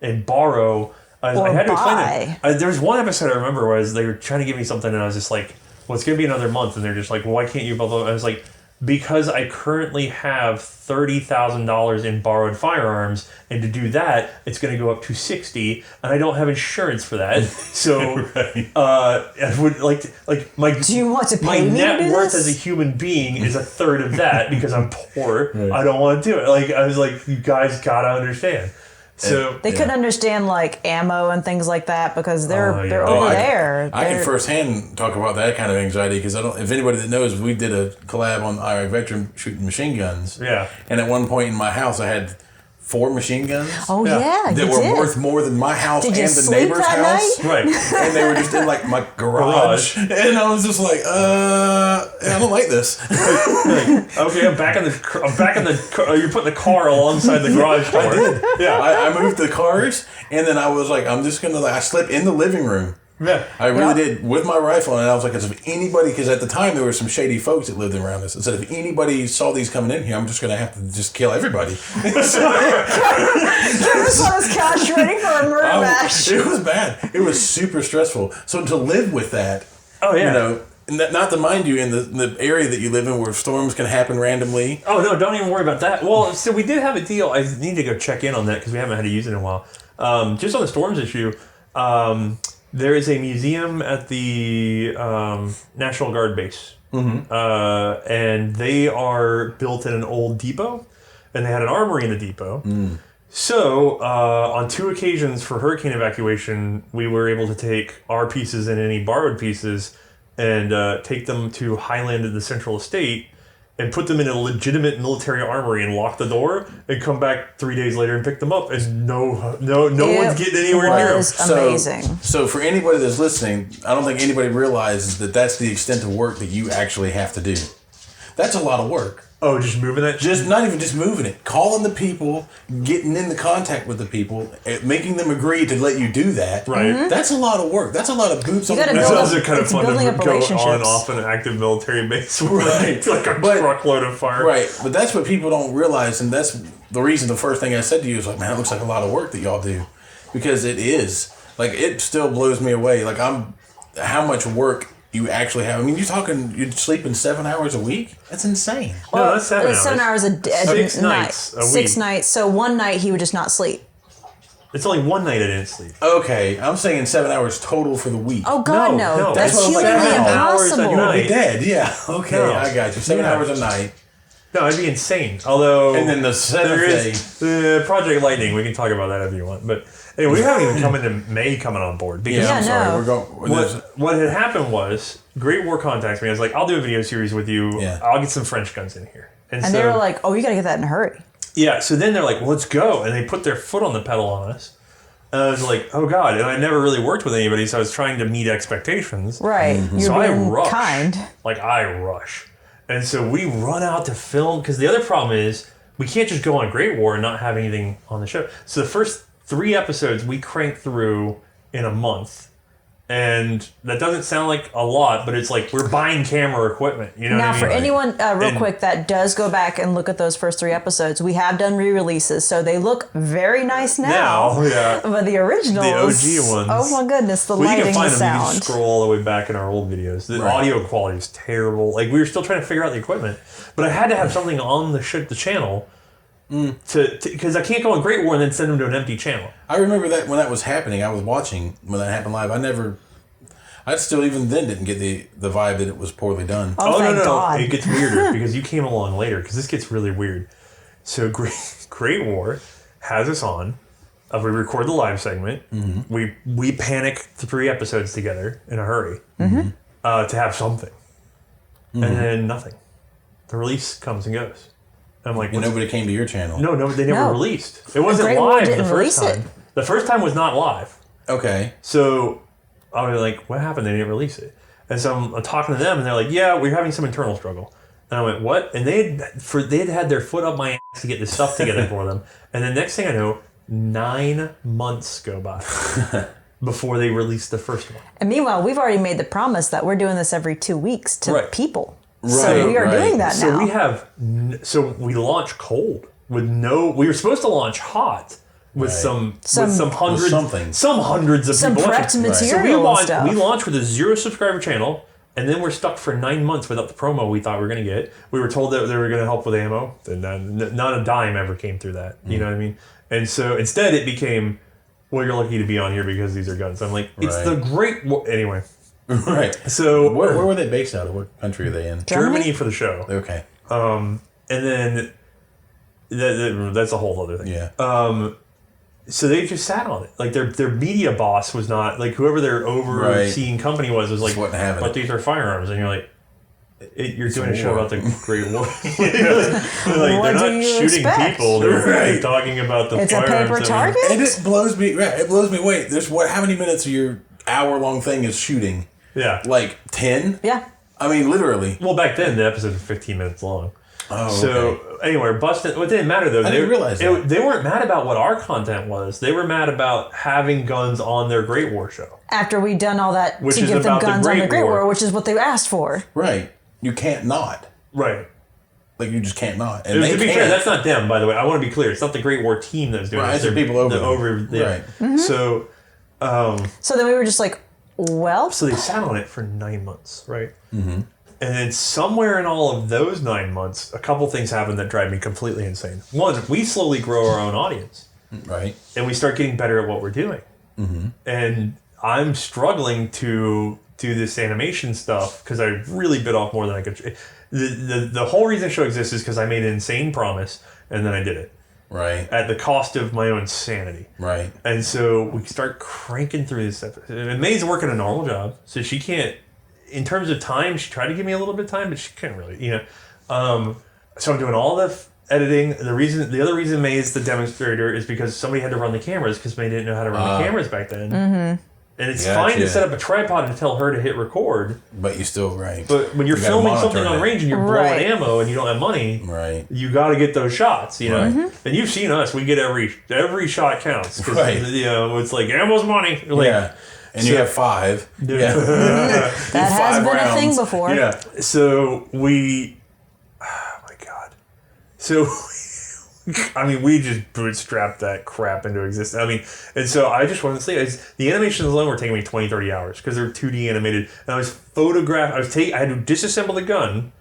and borrow. I had to explain it. There was one episode I remember where they were trying to give me something, and I was just like, well, it's going to be another month. And they're just like, well, why can't you? Blah, blah. I was like, because I currently have $30,000 in borrowed firearms, and to do that, it's going to go up to $60,000, and I don't have insurance for that. So, I would like my. Do you want to pay me net to do worth this? As a human being is a third of that because I'm poor. Right. I don't want to do it. Like I was like, you guys gotta understand. So they couldn't understand like ammo and things like that because they're over there. I can firsthand talk about that kind of anxiety because if anybody that knows, we did a collab on Iraq Veteran shooting machine guns. Yeah. And at one point in my house, I had 4 machine guns. Oh yeah, that were worth more than my house and the neighbor's house. Right. And they were just in like my garage. And I was just like, I don't like this. Okay, I'm back in the. You're putting the car alongside the garage door. I did. Yeah. I moved the cars, and then I was like, I'm just gonna. I slept in the living room. Yeah, I really did with my rifle, and I was like, if anybody, because at the time there were some shady folks that lived around us, I said, if anybody saw these coming in here, I'm just going to have to just kill everybody. Travis on his couch ready for a murder match. It was bad. It was super stressful. So to live with that, not to mind you in the area that you live in where storms can happen randomly. Oh no, don't even worry about that. Well, so we did have a deal. I need to go check in on that because we haven't had to use it in a while. Just on the storms issue. There is a museum at the National Guard base, and they are built in an old depot, and they had an armory in the depot. So on 2 occasions for hurricane evacuation, we were able to take our pieces and any borrowed pieces and take them to Highland in the Central Estate and put them in a legitimate military armory and lock the door and come back 3 days later and pick them up and no one's getting anywhere near them. Amazing. So for anybody that's listening, I don't think anybody realizes that that's the extent of work that you actually have to do. That's a lot of work. Oh, just moving that? Just not even just moving it. Calling the people, getting into contact with the people, making them agree to let you do that. Right. That's a lot of work. That's a lot of boots on the ground. It's also kind of fun to go on and off an active military base. Right. Like a truckload of fire. Right. But that's what people don't realize, and that's the reason the first thing I said to you is like, man, it looks like a lot of work that y'all do. Because it is. Like, it still blows me away. Like, how much work you actually have. I mean, you're sleeping 7 hours a week? That's insane. Well, no, that's 7 hours. 7 hours a night. 6 nights a week. 6 nights. So one night he would just not sleep. It's only one night I didn't sleep. Okay, I'm saying 7 hours total for the week. Oh, God, no. That's what humanly like, impossible. You'll be dead, yeah. Okay, I got you. 7 hours a night. No, it'd be insane. Although, and then the seventh day, Project Lightning. We can talk about that if you want. But anyway, we haven't even come into May coming on board. Because I'm sorry. no. We're going. What had happened was Great War contacts me. I was like, I'll do a video series with you. Yeah. I'll get some French guns in here. And they were like, oh, you got to get that in a hurry. Yeah. So then they're like, well, let's go. And they put their foot on the pedal on us. And I was like, oh, God. And I never really worked with anybody, so I was trying to meet expectations. Right. You're So I being rush. kind. Like, I rush. And so we run out to film, because the other problem is we can't just go on Great War and not have anything on the show. So the first 3 episodes we cranked through in a month. And that doesn't sound like a lot, but it's like we're buying camera equipment. You know Now, what I mean? for anyone, real quick, that does go back and look at those first 3 episodes, we have done re-releases, so they look very nice now. Yeah. But the originals, The OG ones. oh my goodness, the Well, you lighting, can find the them. You can sound. just scroll all the way back in our old videos. The audio quality is terrible. Like, we were still trying to figure out the equipment. But I had to have something on the channel because I can't go on Great War and then send them to an empty channel. I remember that when that was happening. I was watching when that happened live. I still even then didn't get the vibe that it was poorly done. Oh, thank no. God. It gets weirder because you came along later because this gets really weird. So Great War has us on. We record the live segment. Mm-hmm. We panic 3 episodes together in a hurry to have something. And then nothing. The release comes and goes. And I'm like, And nobody came to your channel. No, they never No. released. It wasn't Great War live the didn't first release time. it. The first time was not live. Okay. So I was like, what happened? They didn't release it. And so I'm talking to them, and they're like, yeah, we're having some internal struggle. And I went, what? And they had had their foot up my ass to get this stuff together for them. And the next thing I know, 9 months go by before they released the first one. And meanwhile, we've already made the promise that we're doing this every 2 weeks to Right. people. Right, So we are doing that So now. we have, we launched cold with we were supposed to launch hot with some hundreds, something. some hundreds of Some people prepped watching. material So and stuff. we launched with a 0 subscriber channel, and then we're stuck for 9 months without the promo we thought we were going to get. We were told that they were going to help with ammo, and not a dime ever came through that. You know what I mean? And so instead it became, well, you're lucky to be on here because these are guns. I'm like, it's the Great War. Anyway. Right. So Where were they based out of? What country are they in? Germany for the show. Okay. And then that's a whole other thing. Yeah. So they just sat on it. Like their media boss was not like whoever their overseeing company was like, wasn't having but it. these are firearms, and you're like, you're doing a show war. about the Great War. Like, What they're do not you shooting expect? people. They're Right. talking about the It's a firearms. paper target? And it blows me. Right. It blows me. Wait. There's how many minutes of your hour-long thing is shooting? Yeah. Like 10? Yeah. I mean, literally. Well, back then the episodes were 15 minutes long. Oh, So okay. anyway, busted. It didn't matter though. I didn't realize that. They weren't mad about what our content was. They were mad about having guns on their Great War show. After we'd done all that Which to is give them about the guns on the Great Great War. War, which is what they asked for. Right. You can't not. Right. Like, you just can't not. And To they be can't. fair, that's not them, by the way. I want to be clear. It's not the Great War team that's doing Right, it. it's the people over them. yeah. Right. Mm-hmm. So So then we were just like, well, they sat on it for 9 months, right? Mm-hmm. And then somewhere in all of those 9 months, a couple things happen that drive me completely insane. One, we slowly grow our own audience. Right. And we start getting better at what we're doing. Mm-hmm. And I'm struggling to do this animation stuff because I really bit off more than I could. The whole reason the show exists is because I made an insane promise and then I did it. Right. At the cost of my own sanity. Right. And so we start cranking through this stuff. And Mae's working a normal job, so she can't, in terms of time, she tried to give me a little bit of time, but she can't really, So I'm doing all the editing. The other reason Mae is the demonstrator is because somebody had to run the cameras because Mae didn't know how to run the cameras back then. Mm-hmm. And it's fine to set up a tripod and tell her to hit record. But you still, right. But when you're gotta filming monitor something on it. range and you're blowing Right. ammo and you don't have money, Right. you got to get those shots, you know. Right. Mm-hmm. And you've seen us; we get every shot counts. 'Cause, Right. It's like ammo's money. Like, Yeah. And you have 5. Yeah. that has 5 been a thing rounds. before. Yeah. So we, oh my god. So we just bootstrapped that crap into existence. And so I just want to say, the animations alone were taking me 20, 30 hours because they're 2D animated. And I had to disassemble the gun,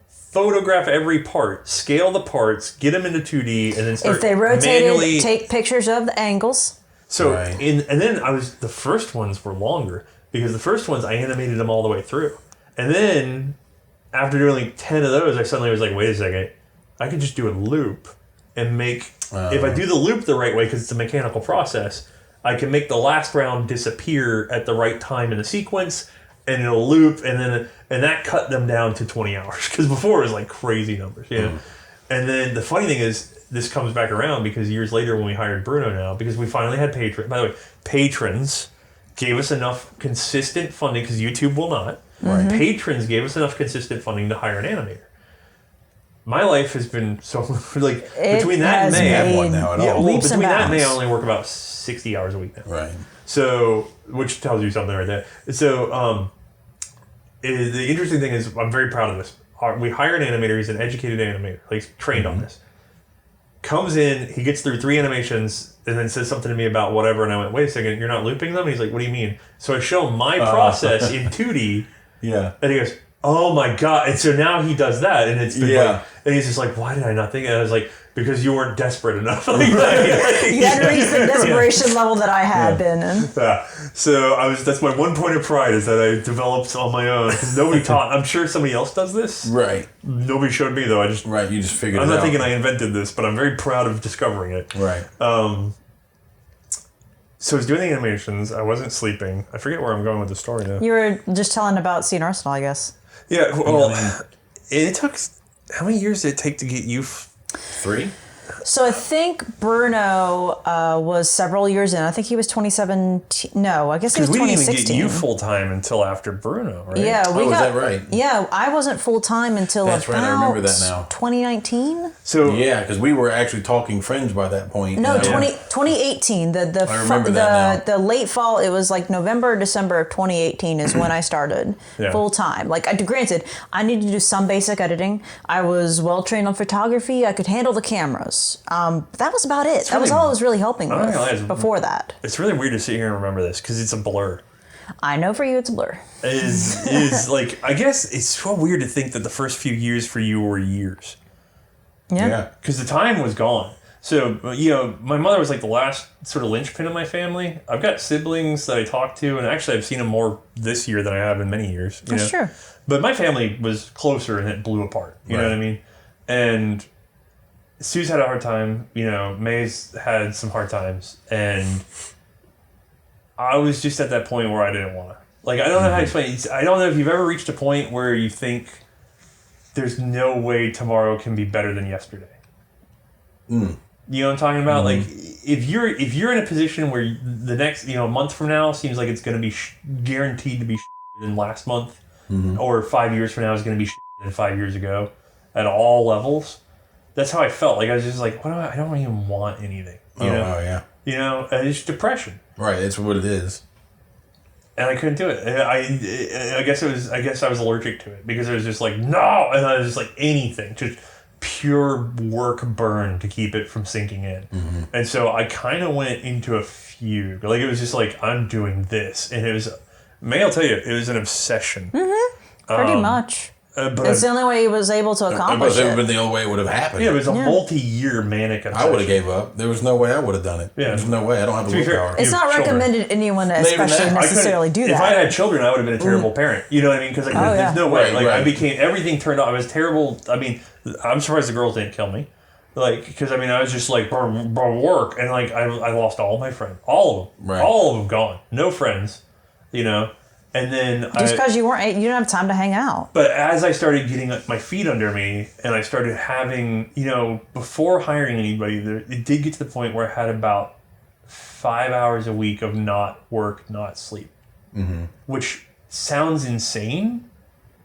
photograph every part, scale the parts, get them into 2D, and then start If they rotated, manually take pictures of the angles. So Right. and then the first ones were longer because the first ones I animated them all the way through, and then after doing like 10 of those, I suddenly was like, wait a second, I could just do a loop and make... if I do the loop the right way, because it's a mechanical process, I can make the last round disappear at the right time in the sequence, and it'll loop, and that cut them down to 20 hours. Because before it was like crazy numbers, you know? And then the funny thing is, this comes back around because years later when we hired Bruno now, because we finally had patrons. By the way, patrons gave us enough consistent funding, because YouTube will not. Right. Patrons gave us enough consistent funding to hire an animator. My life has been so like between that and May, I have one now at all. Well, between that and May, I only work about 60 hours a week now. Right. So, which tells you something right there. So, the interesting thing is, I'm very proud of this. We hire an animator. He's an educated animator. Like, he's trained on this. Comes in, he gets through 3 animations, and then says something to me about whatever, and I went, wait a second, you're not looping them? And he's like, what do you mean? So I show him my process in 2D, and he goes, oh my God. And so now he does that, and it's been like, and he's just like, why did I not think of it? I was like, because you weren't desperate enough. You hadn't reached the desperation level that I had been in. So that's my one point of pride, is that I developed on my own. Because nobody taught. I'm sure somebody else does this. Right. Nobody showed me, though. You just figured it out. I'm not thinking I invented this, but I'm very proud of discovering it. Right. So I was doing the animations. I wasn't sleeping. I forget where I'm going with the story now. You were just telling about C&Rsenal, I guess. Yeah, well, it took... How many years did it take to get you... 3? So I think Bruno was several years in. I think he was 2017. No, I guess he was 2016. Because we didn't even get you full-time until after Bruno, right? Yeah, is that right? Yeah, I wasn't full-time until That's right, I remember that now. 2019. So yeah, because we were actually talking friends by that point. No, 2018. I remember that now. The late fall, it was like November, December of 2018 is when I started full-time. Like, granted, I needed to do some basic editing. I was well-trained on photography. I could handle the cameras. That was about it. That was all I was really helping with before that. It's really weird to sit here and remember this because it's a blur. I know for you it's a blur. Is like, I guess it's so weird to think that the first few years for you were years. Yeah. Because the time was gone. So, you know, my mother was like the last sort of linchpin in my family. I've got siblings that I talk to, and actually I've seen them more this year than I have in many years. That's true. But my family was closer and it blew apart. You know what I mean? And Sue's had a hard time, you know, May's had some hard times, and I was just at that point where I didn't want to. Like, I don't know how to explain it. I don't know if you've ever reached a point where you think there's no way tomorrow can be better than yesterday. You know what I'm talking about? Like, if you're in a position where the next, you know, a month from now seems like it's going to be guaranteed to be than last month, or 5 years from now is going to be than 5 years ago at all levels. That's how I felt. Like, I was just like, I don't even want anything. You know? You know, it's depression. Right, it's what it is. And I couldn't do it. I guess I was allergic to it because it was just like, no, and I was just like, anything, just pure work burn to keep it from sinking in. And so I kind of went into a fugue. Like, it was just like, I'm doing this, and it was. May I'll tell you, it was an obsession. Pretty much. But it's the only way he was able to accomplish it. It would have been the only way it would have happened. Yeah, it was a multi-year manic obsession. I would have gave up. There was no way I would have done it. Yeah. There's no way. I don't have the willpower. It's not recommended to anyone to especially necessarily do that. If I had children, I would have been a terrible parent. You know what I mean? Because there's no way. I became, everything turned out. I was terrible. I mean, I'm surprised the girls didn't kill me. Like, because I mean, I was just like, work. And like, I lost all my friends. All of them. Right. All of them gone. No friends, you know? And then just because you didn't have time to hang out. But as I started getting my feet under me, and I started having, you know, before hiring anybody, it did get to the point where I had about 5 hours a week of not work, not sleep, which sounds insane,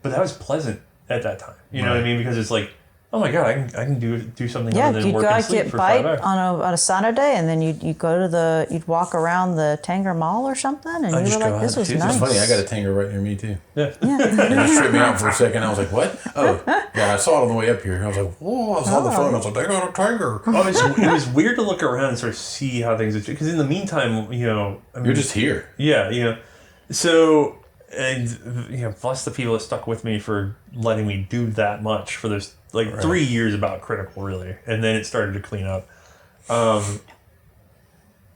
but that was pleasant at that time. You know what I mean? Because it's like, oh my God, I can do something other than work and sleep for 5 hours. on a Saturday, and then you'd walk around the Tanger Mall or something, and you were like, this was nice. It's funny, I got a Tanger right near me too. Yeah. It just tripped me out for a second. I was like, what? Oh, yeah, I saw it on the way up here. I was like, whoa, I was on the phone. I was like, they got a Tanger. It was weird to look around and sort of see how things are, because in the meantime, you know, I mean, you're just here. Yeah, you know, so. And, you know, bless the people that stuck with me for letting me do that much for those, 3 years about Critical, really. And then it started to clean up. And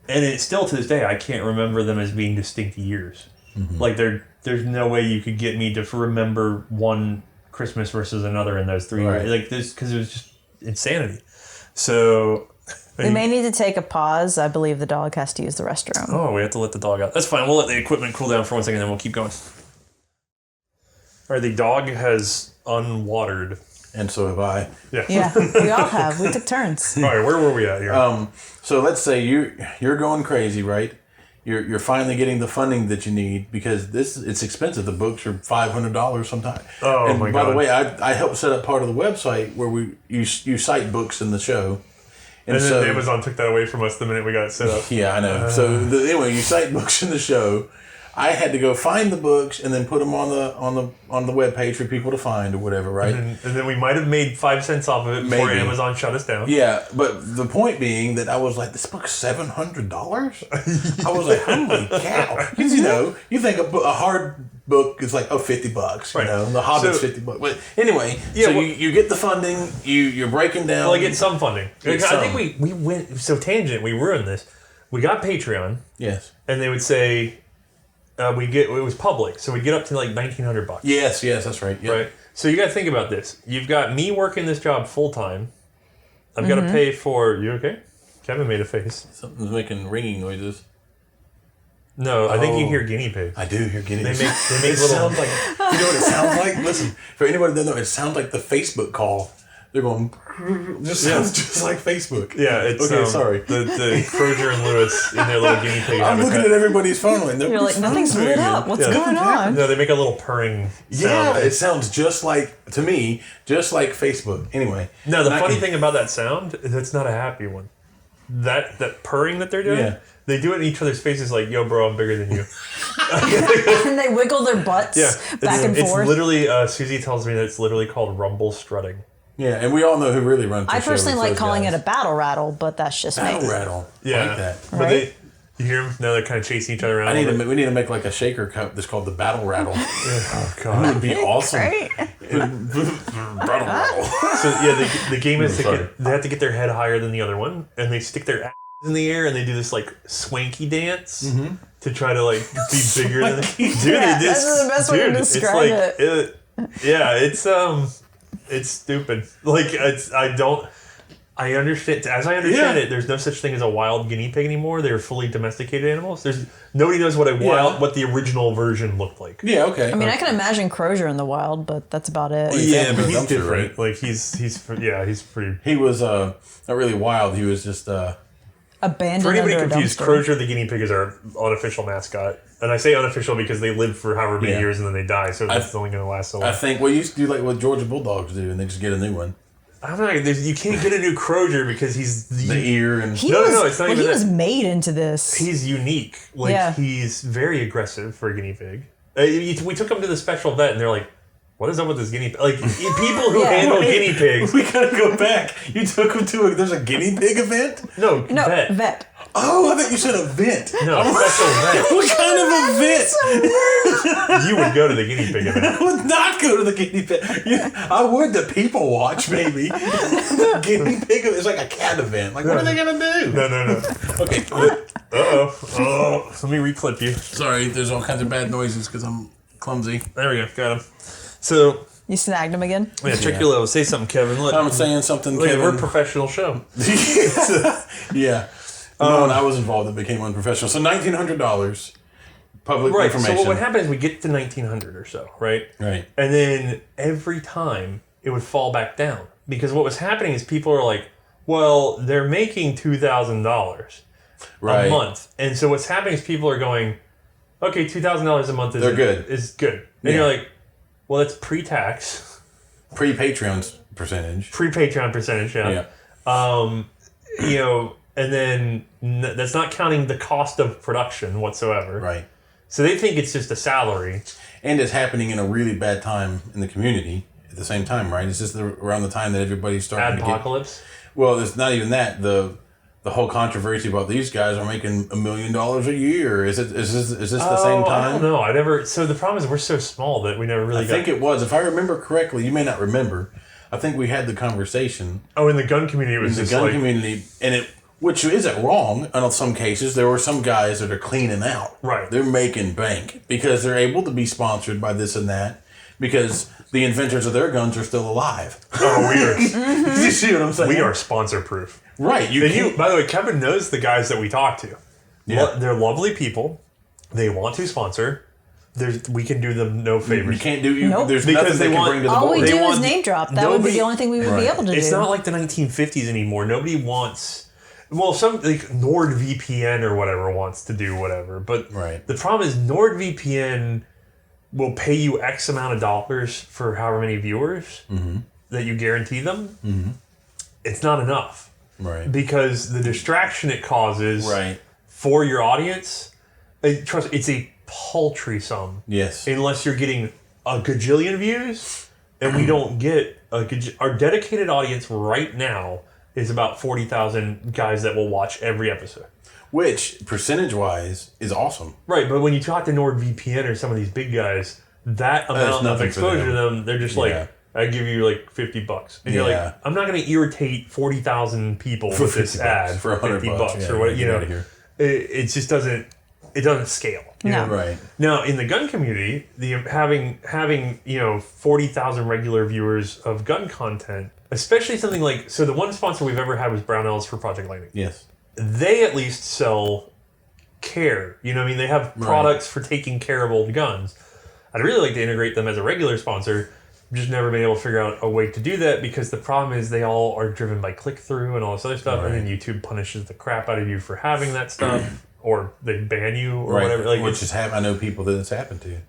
it's still, to this day, I can't remember them as being distinct years. Like, there's no way you could get me to remember one Christmas versus another in those 3 years. Like, this, because it was just insanity. So we may need to take a pause. I believe the dog has to use the restroom. Oh, we have to let the dog out. That's fine. We'll let the equipment cool down for 1 second, then we'll keep going. All right, the dog has unwatered. And so have I. Yeah, we all have. We took turns. All right, where were we at here? So let's say you're going crazy, right? You're finally getting the funding that you need because it's expensive. The books are $500 sometimes. Oh, and my God. By the way, I helped set up part of the website where you cite books in the show. And then Amazon took that away from us the minute we got it set up. Yeah, I know. Anyway, you cite books in the show. I had to go find the books and then put them on the web page for people to find or whatever, right? And then we might have made 5 cents off of it before Amazon shut us down. Yeah, but the point being that I was like, this book's $700? I was like, holy cow! Because you think a hard book is like $50, right. The Hobbit's $50. But anyway, you get the funding, you're breaking down. Well, I get some funding. I think we went so tangent. We ruined this. We got Patreon. Yes, and they would say. It was public, so we get up to like $1,900. Yes, that's right. Yep. Right. So you got to think about this. You've got me working this job full time. I've got to pay for. You okay? Kevin made a face. Something's making ringing noises. No, I think you hear guinea pigs. I do hear guinea pigs. They make little. Sounds like, you know what it sounds like? Listen, for anybody that doesn't know, it sounds like the Facebook call. They're going. Just sounds just like Facebook. Yeah, it's okay. Sorry, the Crozier and Lewis in their little guinea pig. I'm looking at everybody's phone line. You're like, nothing's lit up. What's going on? No, they make a little purring sound. Yeah, it sounds just like Facebook. Anyway. No, the funny thing about that sound is it's not a happy one. That purring that they're doing, they do it in each other's faces like, yo, bro, I'm bigger than you. And they wiggle their butts back and forth. It's literally, Susie tells me that it's literally called rumble strutting. Yeah, and we all know who really runs the show. I personally like calling it a battle rattle, but that's just battle rattle. Yeah, I like that. But you hear them? Now they're kind of chasing each other around. We need to make like a shaker cup that's called the battle rattle. Oh God, that would be awesome. Battle rattle. So the game is they have to get their head higher than the other one, and they stick their ass in the air, and they do this like swanky dance to try to like be bigger than. Dude, that's the best way to describe it. It's stupid. Like I understand. As I understand it, there's no such thing as a wild guinea pig anymore. They're fully domesticated animals. Nobody knows what what the original version looked like. Yeah, okay. I mean, I can imagine Crozier in the wild, but that's about it. Well, yeah, but he's different. Right? Like he's pretty. He was not really wild. He was just abandoned. For anybody under confused, a dumpster. Crozier the guinea pig is our unofficial mascot, and I say unofficial because they live for however many years and then they die, so it's only going to last so long. I think you used to do like what Georgia Bulldogs do, and they just get a new one. I'm not. You can't get a new Crozier because he's the ear and it's not even he that. was made into this. He's unique. Like he's very aggressive for a guinea pig. We took him to the special vet, and they're like, "What is up with this guinea pig?" Like people who handle guinea pigs. We gotta go back. You took him to there's a guinea pig event? No, vet. Oh, I thought you said event. No, special vet. What kind of event? You would go to the guinea pig event. I would not go to the guinea pig. I would the people watch, maybe. The guinea pig is like a cat event. Like, what are they going to do? No. Okay. Oh, let me reclip you. Sorry, there's all kinds of bad noises because I'm clumsy. There we go. Got him. So... You snagged him again? Yeah, check your level. Say something, Kevin. Look, I'm saying something, Kevin. We're a professional show. Yeah. No, when I was involved, it became unprofessional. So $1,900 public information. So what would happen is we get to 1,900 or so, right? Right. And then every time it would fall back down because what was happening is people are like, well, they're making $2,000 a month, and so what's happening is people are going, okay, $2,000 a month is good, and you're like, well, that's pre-tax, pre-Patreon percentage, yeah. And then that's not counting the cost of production whatsoever. Right. So they think it's just a salary. And it's happening in a really bad time in the community at the same time, right? It's just around the time that everybody's starting Apocalypse? Well, it's not even that. The whole controversy about these guys are making $1 million a year. Is this the same time? I don't know. So the problem is we're so small that we never really I think it was. If I remember correctly, you may not remember. I think we had the conversation. Oh, in the gun community, it was in the gun community, and Which isn't wrong in some cases. There were some guys that are cleaning out. Right. They're making bank because they're able to be sponsored by this and that because the inventors of their guns are still alive. Oh, we are. You see what I'm saying? We are sponsor proof. Right. By the way, Kevin knows the guys that we talk to. Yeah. They're lovely people. They want to sponsor. We can do them no favors. You can't do Nope. There's Because nothing they can bring to the All board. we do want- is name drop. That would be the only thing we would be able to do. It's not like the 1950s anymore. Nobody wants... Well, some like NordVPN or whatever wants to do whatever. But the problem is NordVPN will pay you X amount of dollars for however many viewers that you guarantee them. Mm-hmm. It's not enough. Right. Because the distraction it causes for your audience, trust me, it's a paltry sum. Yes. Unless you're getting a gajillion views, and we don't get our dedicated audience right now is about 40,000 guys that will watch every episode. Which, percentage-wise, is awesome. Right, but when you talk to NordVPN or some of these big guys, that amount of exposure to them, they're just like, I give you like $50. And you're like, I'm not going to irritate 40,000 people with this ad for $50 or what, you know. It just doesn't, it doesn't scale. No. Right. Now, in the gun community, having 40,000 regular viewers of gun content, especially something like, so the one sponsor we've ever had was Brownells for Project Lightning. Yes. They at least sell care. You know what I mean? They have products for taking care of old guns. I'd really like to integrate them as a regular sponsor. I've just never been able to figure out a way to do that because the problem is they all are driven by click-through and all this other stuff, and then YouTube punishes the crap out of you for having that stuff. Or they ban you or whatever. Like, which has happened. I know people that it's happened to.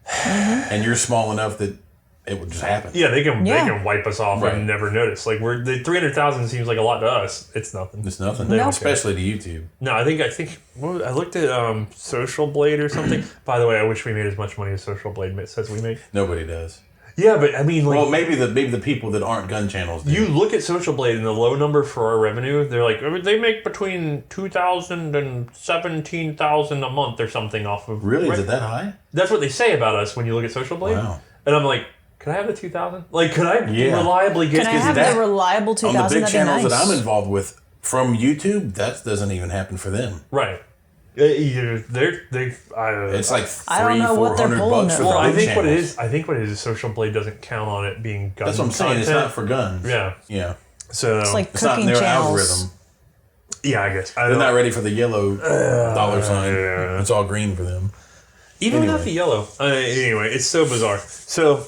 And you're small enough that it would just happen. Yeah, they can wipe us off and never notice. Like the 300,000 seems like a lot to us. It's nothing. It's nothing. Nope. Especially to YouTube. No, I think I looked at Social Blade or something. By the way, I wish we made as much money as Social Blade says we make. Nobody does. Yeah, but I mean, like, well, maybe the people that aren't gun channels do. You look at Social Blade and the low number for our revenue. They're like they make between 2,000 and 17,000 a month or something off of. Really, is it that high? That's what they say about us when you look at Social Blade. Wow. And I'm like, could I have the 2,000? Like, could I reliably get? Can I have the reliable 2,000? On the big channels nice. that I'm involved with from YouTube, that doesn't even happen for them. Right. It's like $300-400 for the I think what it is. I think what it is. Social Blade doesn't count on it being gun. That's what I'm saying. It's not for guns. Yeah. Yeah. So it's like it's not in their algorithm. Yeah, I guess they're not ready for the yellow dollar sign. Yeah. It's all green for them. Even without the yellow. Anyway, it's so bizarre. So.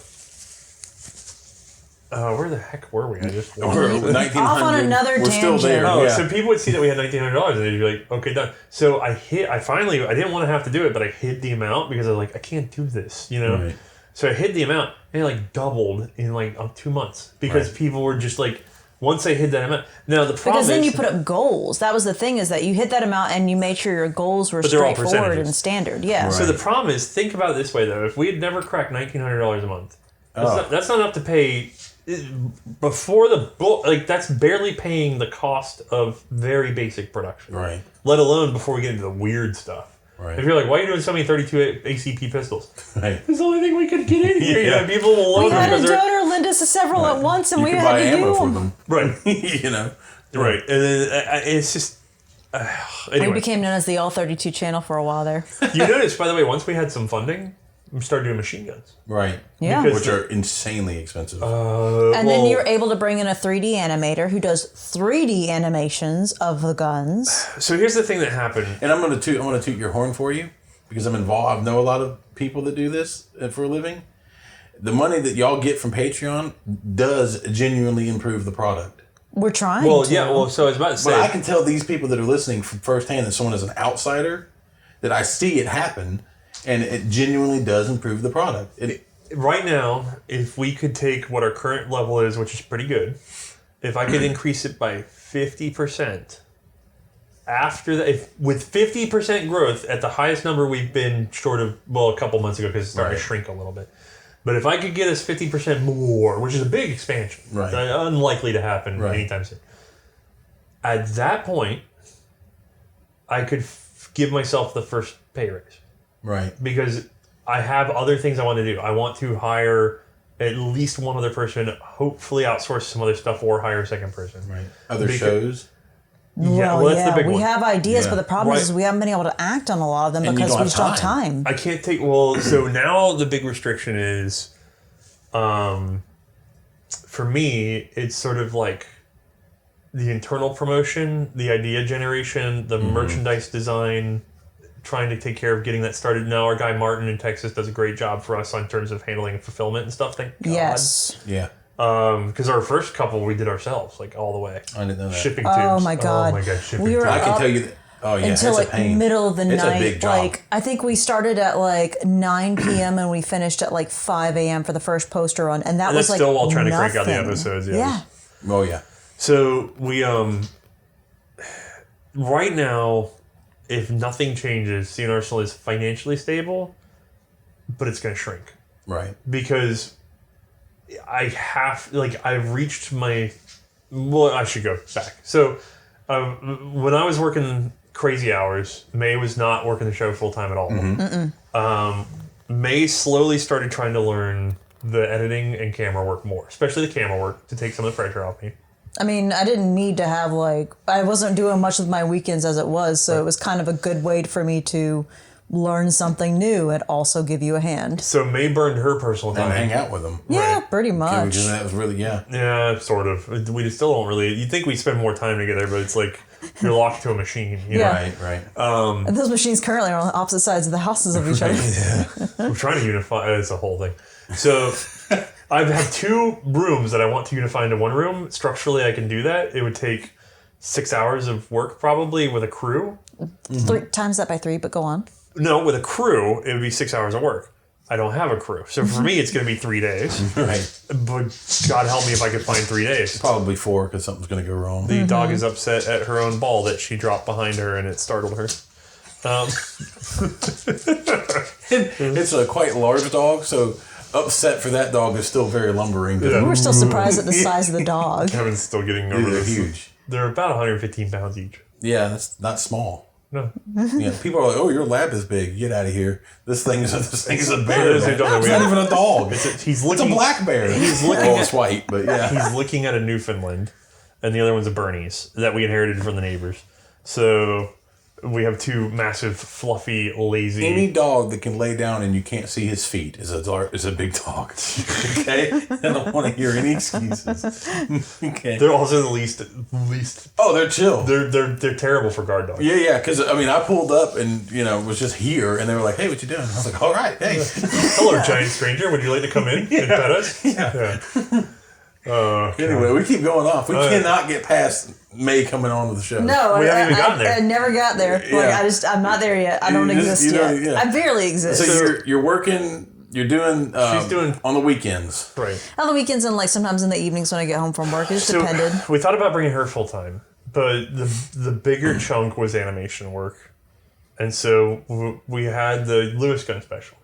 Where the heck were we? I just we're off on another tangent. Still there. Oh, so people would see that we had $1,900 and they'd be like, "Okay, done." So I didn't want to have to do it, but I hid the amount because I was like, I can't do this, you know. Right. So I hid the amount, and it like doubled in like 2 months because people were just like, once I hid that amount. Now the problem because then you put up goals. That was the thing, is that you hit that amount and you made sure your goals were straightforward and standard. Yeah. Right. So the problem is, think about it this way though: if we had never cracked $1,900 a month, that's not enough to pay. Before the book, like that's barely paying the cost of very basic production. Right. Let alone before we get into the weird stuff. Right. If you're like, why are you doing so many 32 ACP pistols? Right. It's the only thing we could get in here. Yeah. People will loan we had a donor lend us several at once, and we had to do them. Right. You know. Right. And then it's just. Anyway. We became known as the All 32 channel for a while there. You notice, by the way, once we had some funding, we started doing machine guns. Right. Yeah. Which are insanely expensive. And then you're able to bring in a 3D animator who does 3D animations of the guns. So here's the thing that happened. And I'm going to toot your horn for you because I'm involved. I know a lot of people that do this for a living. The money that y'all get from Patreon does genuinely improve the product. We're trying to. Yeah, so I was about to say. But I can tell these people that are listening from firsthand that someone is an outsider, that I see it happen. And it genuinely does improve the product. Right now, if we could take what our current level is, which is pretty good, if I could increase it by 50%, after that, with 50% growth at the highest number we've been short of, a couple months ago because it started to shrink a little bit. But if I could get us 50% more, which is a big expansion, unlikely to happen anytime soon, at that point, I could give myself the first pay raise. Right. Because I have other things I want to do. I want to hire at least one other person, hopefully outsource some other stuff or hire a second person. Right. Other shows? Well, that's the big one. We have ideas, but the problem is we haven't been able to act on a lot of them because we just don't have time. I can't take... Well, so now the big restriction is, for me, it's sort of like the internal promotion, the idea generation, the merchandise design, trying to take care of getting that started. Now our guy Martin in Texas does a great job for us in terms of handling fulfillment and stuff. Thank God. Yes. Yeah. Because our first couple we did ourselves, like all the way. I didn't know that. Shipping tubes. Oh my God. Shipping We were tubes. I can tell you that. Oh yeah, until it's a pain. middle of the It's night. a big job. Like I think we started at like 9 p.m. and we finished at like 5 a.m. for the first poster run, and that was like still while trying to crank nothing. out the episodes. Yeah. Oh yeah. So we right now, if nothing changes, C&Rsenal is financially stable, but it's going to shrink Right. because I've reached my. Well, I should go back. So when I was working crazy hours, Mae was not working the show full time at all. Mae slowly started trying to learn the editing and camera work more, especially the camera work, to take some of the pressure off me. I mean, I didn't need to have I wasn't doing much with my weekends as it was, so it was kind of a good way for me to learn something new and also give you a hand. So Mae burned her personal time. And hang out with them. Yeah, Right. pretty much. That was really Yeah, sort of. We still don't really. You'd think we spend more time together, but it's like you're locked to a machine. You know? Yeah. Right. And those machines currently are on the opposite sides of the houses of each other. We're trying to unify. It's a whole thing. So I have 2 rooms that I want to unify into one room. Structurally, I can do that. It would take 6 hours of work probably with a crew. 3 times that by 3, but go on. No, with a crew, it would be 6 hours of work. I don't have a crew. So for me, it's going to be 3 days. Right. But God help me if I could find 3 days. Probably 4 because something's going to go wrong. The dog is upset at her own ball that she dropped behind her and it startled her. It's a quite large dog, so upset for that dog is still very lumbering. We were still surprised at the size of the dog. Kevin's still getting over They're this. huge. They're about 115 pounds each. Yeah, that's not small. No. Yeah, people are like, "Oh, your lab is big. Get out of here. This thing is a bear. It's Man. It's not even a dog. He's It's looking. a black bear. He's looking. Well, it's white, but yeah. He's looking at a Newfoundland, and the other one's a Bernese that we inherited from the neighbors. So we have 2 massive, fluffy, lazy. Any dog that can lay down and you can't see his feet is a big dog. Okay, I don't want to hear any excuses. Okay. They're also the least. Oh, they're chill. They're terrible for guard dogs. Yeah, because I mean, I pulled up and was just here, and they were like, "Hey, what you doing?" I was like, "All right, hey." Hello, giant stranger. Would you like to come in and pet us? Yeah. Yeah. Anyway, we keep going off. We cannot get past Mae coming on with the show. No, We haven't even gotten there. I never got there. Yeah. I'm not there yet. I don't exist yet. Yeah. I barely exist. So you're working. You're doing. She's doing on the weekends. Right. On the weekends and sometimes in the evenings when I get home from work. It just depended. We thought about bringing her full time, but the bigger chunk was animation work, and so we had the Lewis Gun special,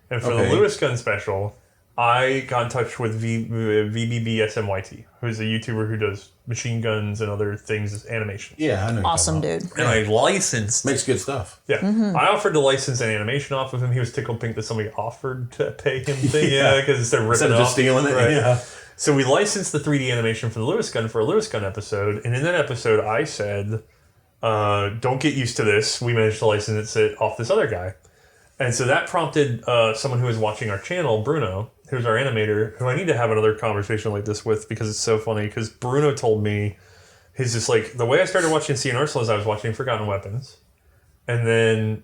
and for the Lewis Gun special, I got in touch with VBBSMYT, who's a YouTuber who does machine guns and other things as animation. Yeah, I know. Awesome dude. And I licensed. Makes good stuff. Yeah. I offered to license an animation off of him. He was tickled pink that somebody offered to pay him thing. Yeah, because instead of ripping Instead of just stealing it. Right. Yeah. So we licensed the 3D animation for the Lewis Gun for a Lewis Gun episode. And in that episode, I said, don't get used to this. We managed to license it off this other guy. And so that prompted someone who was watching our channel, Bruno, who's our animator, who I need to have another conversation like this with because it's so funny. Because Bruno told me, he's just like, the way I started watching C&Rsenal is I was watching Forgotten Weapons. And then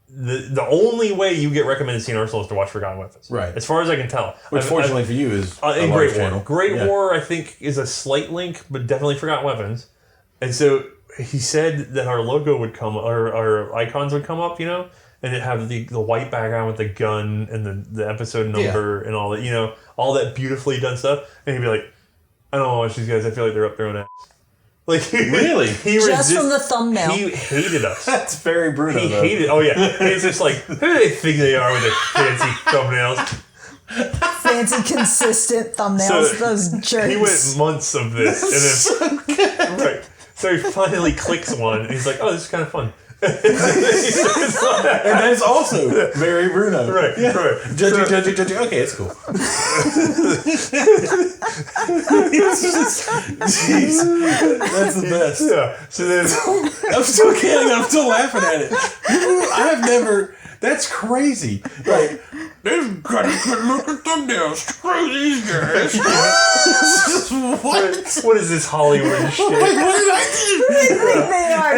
the only way you get recommended C&Rsenal is to watch Forgotten Weapons. Right. As far as I can tell. Which fortunately for you is a in large Great channel. War. Great Yeah. War, I think, is a slight link, but definitely Forgotten Weapons. And so he said that our logo would come, our icons would come up, and it have the white background with the gun and the episode number and all that, all that beautifully done stuff. And he'd be like, I don't want to watch these guys. I feel like they're up their own ass. Like, Really? Just from the thumbnail. He hated us. That's very Bruno. He though. hated. Oh yeah, it's just like who do they think they are with their fancy thumbnails? Fancy, consistent thumbnails. Those jerks. He went months of this, and then right. So he finally clicks one, and he's like, "Oh, this is kind of fun." And that's also very Bruno. Right, right. Judgy. Okay, it's cool. Jeez. That's the best. Yeah. So then I'm still kidding. I'm still laughing at it. I have never... That's crazy. Like, they've got a good look at thumbnails. Screw these guys. what is this Hollywood shit? Like, what did I do?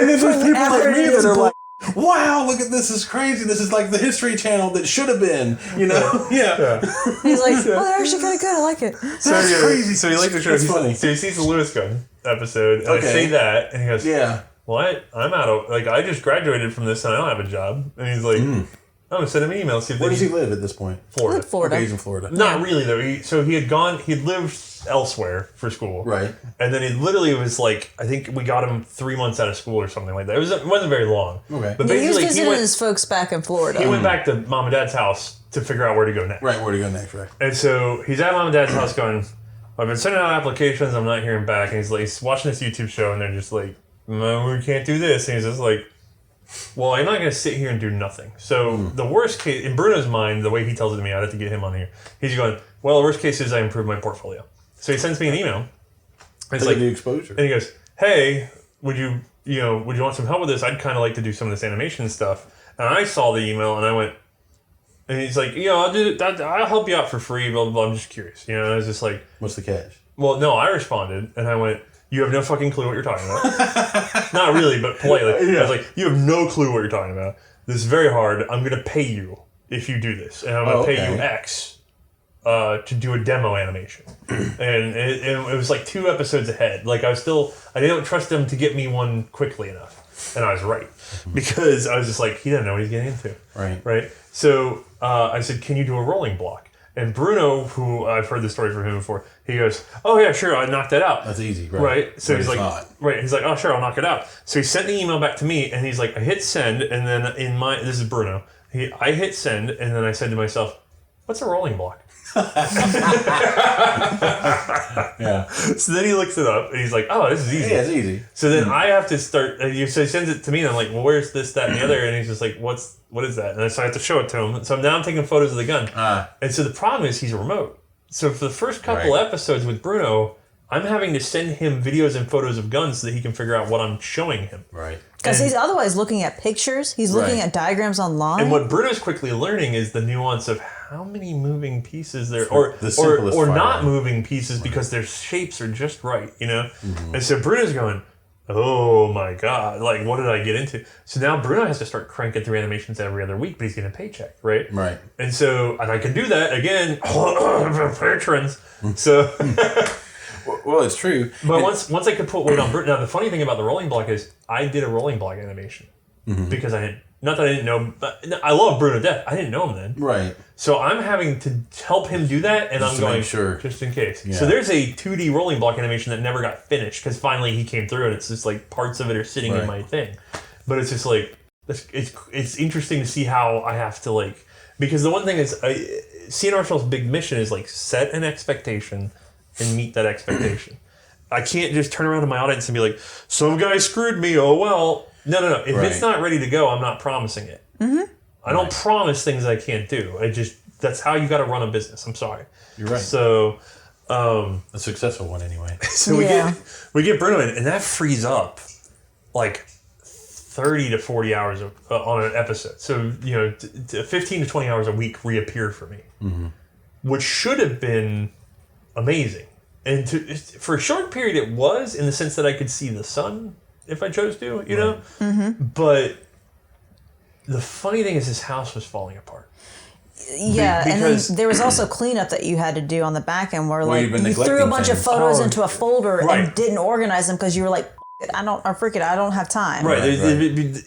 And then there's people like me that are like, wow, look at this is crazy. This is like the History Channel that should have been, you know? Yeah. He's like, oh, they're actually kind of good. I like it. That's crazy. So he likes the show. That's funny. So he sees the Lewis gun episode, and I say that, and he goes, yeah. What? I'm out of... Like, I just graduated from this, and I don't have a job. And he's like, I'm going to send him an email. See if Where does he live at this point? Florida. Florida. Okay, he's in Florida. Not really, though. He'd lived elsewhere for school. Right. And then it literally was like, I think we got him 3 months out of school or something like that. It wasn't very long. Okay. But He was basically, visiting his folks back in Florida. he went back to mom and dad's house to figure out where to go next. Right, where to go next, right. And so he's at mom and dad's house going, I've been sending out applications, I'm not hearing back. And he's watching this YouTube show, and they're just like, no, we can't do this. And he's just like, well, I'm not going to sit here and do nothing. So the worst case, in Bruno's mind, the way he tells it to me, I'd have to get him on here. He's going, well, the worst case is I improve my portfolio. So he sends me an email. And it's like the exposure. And he goes, hey, would you want some help with this? I'd kind of like to do some of this animation stuff. And I saw the email, and I went, and he's like, I'll do it. I'll help you out for free, blah, blah, blah. I'm just curious. And I was just like, what's the catch? Well, no, I responded, and I went, you have no fucking clue what you're talking about. Not really, but politely. I was like, you have no clue what you're talking about. This is very hard. I'm going to pay you if you do this. And I'm going to pay you X to do a demo animation. And it was like 2 episodes ahead. Like, I didn't trust him to get me one quickly enough. And I was right. Because I was just like, he didn't know what he's getting into. Right? So I said, can you do a rolling block? And Bruno, who I've heard this story from him before, he goes, oh yeah, sure, I knocked that out. That's easy, right? So but he's like, not. right, he's like, oh sure, I'll knock it out. So he sent the email back to me, and he's like, I hit send, and then this is Bruno, I hit send, and then I said to myself, what's a rolling block? Yeah. So then he looks it up, and he's like, oh, this is easy. Yeah, it's easy. So then I have to start, so he sends it to me, and I'm like, well, where's this, that, and the other? And he's just like, what is that? And so I have to show it to him. So now I'm taking photos of the gun. And so the problem is he's remote. So for the first couple episodes with Bruno, I'm having to send him videos and photos of guns so that he can figure out what I'm showing him. Right. Because he's otherwise looking at pictures. He's looking at diagrams online. And what Bruno's quickly learning is the nuance of how many moving pieces there or not moving pieces because their shapes are just right, And so Bruno's going, oh my God, like what did I get into? So now Bruno has to start cranking through animations every other week, but he's getting a paycheck, right? Right. And so, and I can do that again, patrons. So... Well, it's true. But once I could put weight on Bruno, now the funny thing about the rolling block is I did a rolling block animation because not that I didn't know, but I love Bruno to death. I didn't know him then. Right. So I'm having to help him do that, and just I'm going, sure. just in case. Yeah. So there's a 2D rolling block animation that never got finished because finally he came through, and it's just like parts of it are sitting in my thing. But it's just like, it's interesting to see how I have to like, because the one thing is, C&Rsenal's big mission is like set an expectation and meet that expectation. I can't just turn around to my audience and be like, some guy screwed me, oh well. No. If it's not ready to go, I'm not promising it. I don't promise things I can't do. That's how you got to run a business. I'm sorry. You're right. So, a successful one anyway. So we get Bruno in, and that frees up like 30 to 40 hours on an episode. So 15 to 20 hours a week reappear for me, which should have been amazing. And for a short period it was, in the sense that I could see the sun if I chose to, know? But the funny thing is his house was falling apart. Yeah, and then there was also cleanup that you had to do on the back end where like you threw a bunch of photos into a folder and didn't organize them because you were like, I don't have time. Right.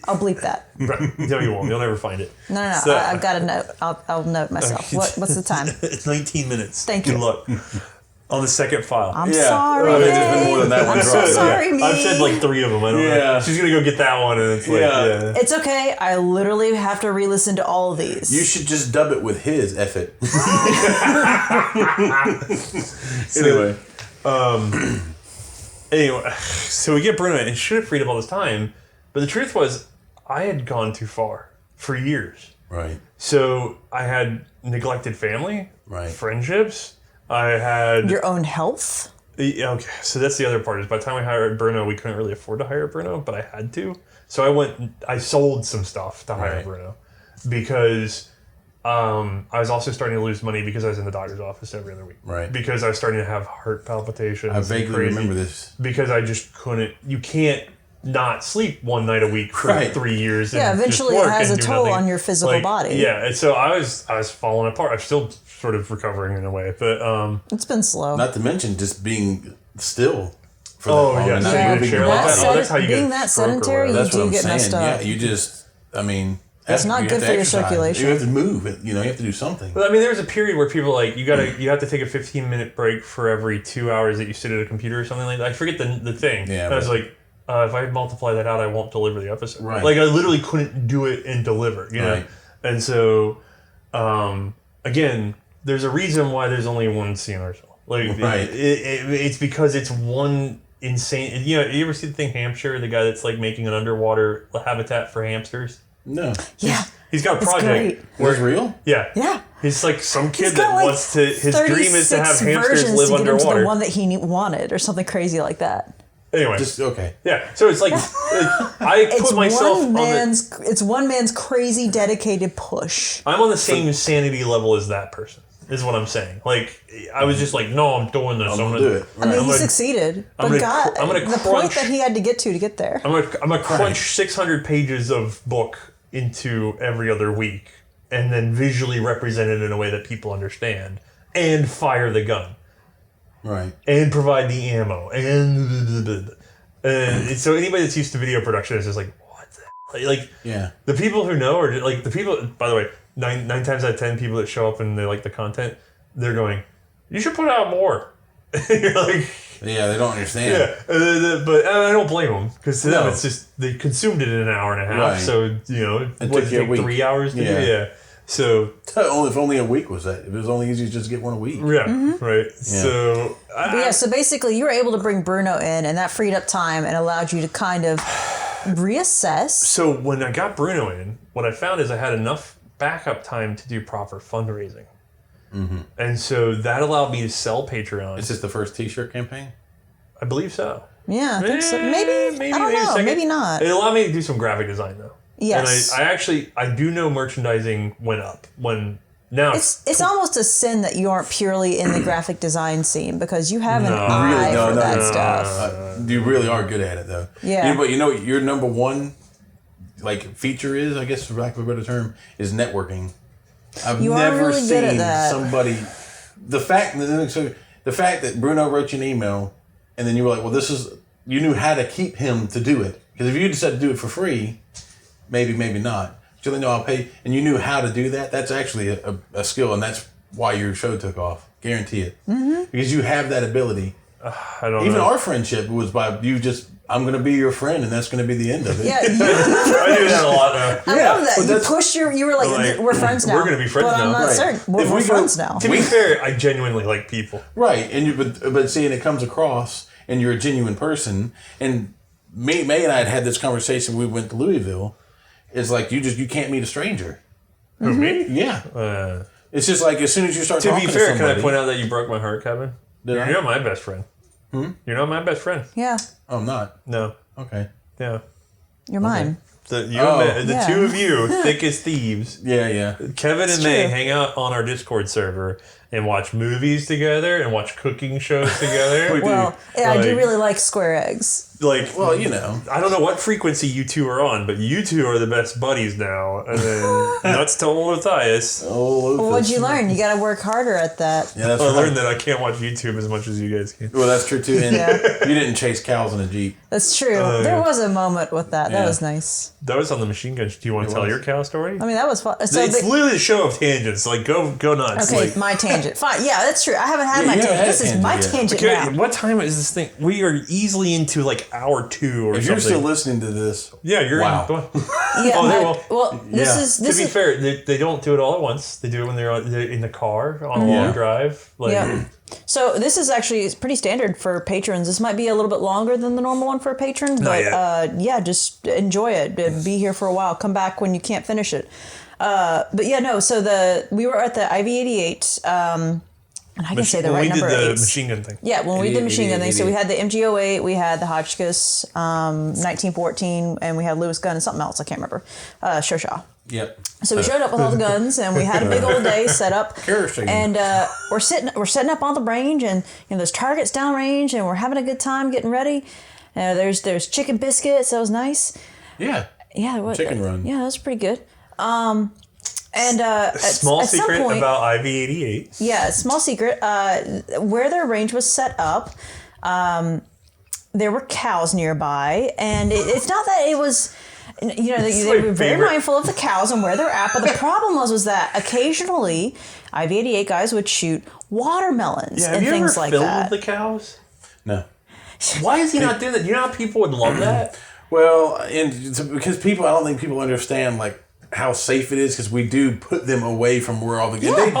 I'll bleep that. Right. No, you won't. You'll never find it. No. So, I've got a note. I'll note myself. What's the time? It's 19 minutes. Thank you. Good luck. On the second file. I'm sorry. There's been more than that one. I'm so sorry, me. I've said like 3 of them. I don't know. She's going to go get that one, and it's like, It's okay. I literally have to re-listen to all of these. You should just dub it with his effort. Anyway, so we get Bruno in, and it should have freed up all this time. But the truth was, I had gone too far for years. Right. So I had neglected family, Right. friendships. I had Your own health? Okay, so that's the other part is by the time we hired Bruno, we couldn't really afford to hire Bruno, but I had to. So I sold some stuff to hire Bruno because I was also starting to lose money because I was in the doctor's office every other week. Right. Because I was starting to have heart palpitations. I vaguely remember this. Because I just couldn't, you can't not sleep one night a week for 3 years. Yeah, and eventually just it work has a and do toll nothing. on your physical body. Yeah, and so I was falling apart. I'm still sort of recovering in a way, but it's been slow. Not to mention just being still for Oh, that long yeah. and not Yeah. moving Sure. your body. That's how you being get that stroke or sedentary, whatever. you do get messed up. Yeah, you just, I mean, It's not you good have to for your exercise. circulation. You have to move it. You know, you have to do something. But I mean, there was a period where people like you have to take a 15-minute break for every 2 hours that you sit at a computer or something like that. I forget the thing. Yeah, and I was like, if I multiply that out, I won't deliver the episode. Right. Like I literally couldn't do it and deliver. You know. Right. And so, again, there's a reason why there's only one C&Rsenal. Like Right. it's because it's one insane. You know, you ever see the thing Hampshire, the guy that's like making an underwater habitat for hamsters? No. Yeah. He's got a It's project. great. Was it real? Yeah. Yeah. He's like some kid He's that got, like, wants to. His dream is to have 36 hamsters versions live to get into underwater. the one that he wanted, or something crazy like that. Anyway, Just, okay. yeah. So it's like I It's put myself one on the. man's. It's one man's crazy dedicated push. I'm on the same sanity level as that person. Is what I'm saying. Like I was just like, no, I'm doing this. I'm gonna do it. I mean, Right. he gonna- succeeded, I'm but gonna God, I'm gonna the point crunch- that he had to get there. I'm gonna crunch 600 pages of book into every other week, and then visually represent it in a way that people understand, and fire the gun. Right. And provide the ammo, and so anybody that's used to video production is just like, what the hell? Like, Yeah. the people who know, or like the people, by the way, nine times out of 10 people that show up and they like the content, they're going, you should put out more. You're like, Yeah, they don't understand. yeah, but I don't blame them, because to them No. it's just, they consumed it in an hour and a half, Right. so, you know, It what took did you it a take, week. 3 hours to Yeah. do? Yeah. So, If only a week was that. If it was only easy to just get one a week. yeah, right. So, But yeah, so basically, you were able to bring Bruno in, and that freed up time and allowed you to kind of reassess. So when I got Bruno in, what I found is I had enough backup time to do proper fundraising. Mm-hmm. And so that allowed me to sell Patreon. Is this the first T-shirt campaign? I believe so. Yeah, I think so. Maybe I don't know. second. Maybe not. It allowed me to do some graphic design though. Yes. And I do know merchandising went up when now It's almost a sin that you aren't purely in the graphic design scene, because you have an No. eye Really? No, for no, that no. stuff. You really are good at it, though. Yeah. But you know, your number one, like, feature is, I guess, for lack of a better term, is networking. I've You are never really good at seen that. somebody. The fact that Bruno wrote you an email, and then you were like, well, you knew how to keep him to do it. Because if you decided to do it for free, maybe not. But you know, I'll pay, and you knew how to do that. That's actually a skill, and that's why your show took off. Guarantee it. Mm-hmm. Because you have that ability. I don't Even know. our friendship was by you just, I'm going to be your friend, and that's going to be the end of it. Yeah, I do that a lot now. I love that. but You that's- pushed you were like, we're friends now. We're gonna be friends but now. I'm not Right. certain. We're If we go- friends now. To be fair, I genuinely like people. Right. And but seeing it comes across, and you're a genuine person, and May and I had this conversation. We went to Louisville. It's like you can't meet a stranger. Who, me? Yeah. It's just like as soon as you start To talking be fair, to can somebody. I point out that you broke my heart, Kevin? Did I? You're not my best friend. You're not my best friend. Yeah, Oh, I'm not. No. Okay. Yeah. you're mine. The Yeah. two of you, thick as thieves. Yeah, yeah. Kevin and May true. hang out on our Discord server and watch movies together and watch cooking shows together. We do. Well, yeah, I do Like- really like square eggs. Like, Well, you know. I don't know what frequency you two are on, but you two are the best buddies now. And then nuts to old Othais. Oh, Well, what'd you learn? You got to work harder at that. Yeah, that's I right. learned that I can't watch YouTube as much as you guys can. Well, that's true too. And Yeah. you didn't chase cows in a Jeep. That's true. There was a moment with that. That Yeah. was nice. That was on the machine guns. Do you want to tell was. your cow story? I mean, that was fun. So It's the, literally a show of tangents. Like, go nuts. okay, Like, my tangent. tangent. Fine. Yeah, that's true. I haven't had my tangent. This is my tangent now. What time is this thing? We are easily into like hour 2 or something. If you're still listening to this, you're wow. This to be fair, they don't do it all at once. They do it when they're in the car on a long drive. So this is actually pretty standard for patrons. This might be a little bit longer than the normal one for a patron, but just enjoy it. Be here for a while. Come back when you can't finish it. So we were at the IV-88. And I can say the right number. We did the machine gun thing. Yeah, when we did the machine gun thing. So we had the MG08, we had the Hotchkiss 1914, and we had Lewis gun and something else. I can't remember. Shoshaw. Yep. So we showed up with all the guns, and we had a big old day set up. And we're setting up on the range, and there's targets downrange, and we're having a good time getting ready. There's chicken biscuits. That was nice. Yeah. Yeah. Chicken run. Yeah, that was pretty good. Small secret about IV-88. Yeah, small secret. Where their range was set up, there were cows nearby, and it's not that it was. They were very mindful of the cows and where they're at, but the problem was that occasionally IV-88 guys would shoot watermelons and things like that. Have you ever filmed the cows? No. Why is he not doing that? You know how people would love that? Well, because I don't think people understand like how safe it is because we do put them away from where all the they're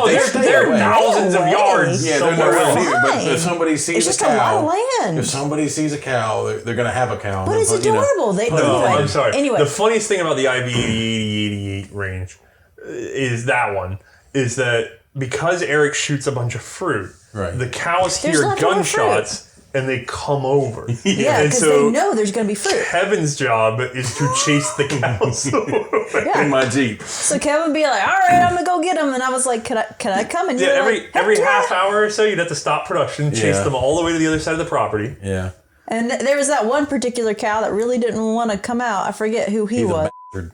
thousands of yards. Yeah, they're nowhere near. But if somebody sees a cow, if somebody sees a cow, they're going to have a cow. But it's adorable. I'm sorry. Anyway, the funniest thing about the IV-88 range is that because Eric shoots a bunch of fruit, the cows hear gunshots. And they come over. Yeah, because they know there's going to be fruit. Kevin's job is to chase the cows in my Jeep. So Kevin would be like, all right, I'm going to go get them. And I was like, can I come? And every half hour or so, you'd have to stop production, chase them all the way to the other side of the property. Yeah. And there was that one particular cow that really didn't want to come out. I forget who he was.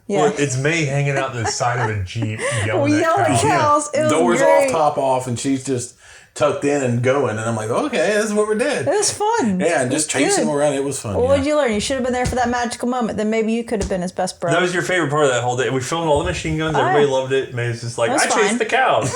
Yeah. Well, it's Mae hanging out the side of a Jeep yelling at cows. Yeah. Doors off, top off, and she's just tucked in and going, and I'm like, okay, this is what we did. It was fun. Yeah, and just chasing him around, it was fun. Well, what did you learn? You should have been there for that magical moment. Then maybe you could have been his best bro. That was your favorite part of that whole day. We filmed all the machine guns. Everybody loved it. Mae was just like, I chased the cows.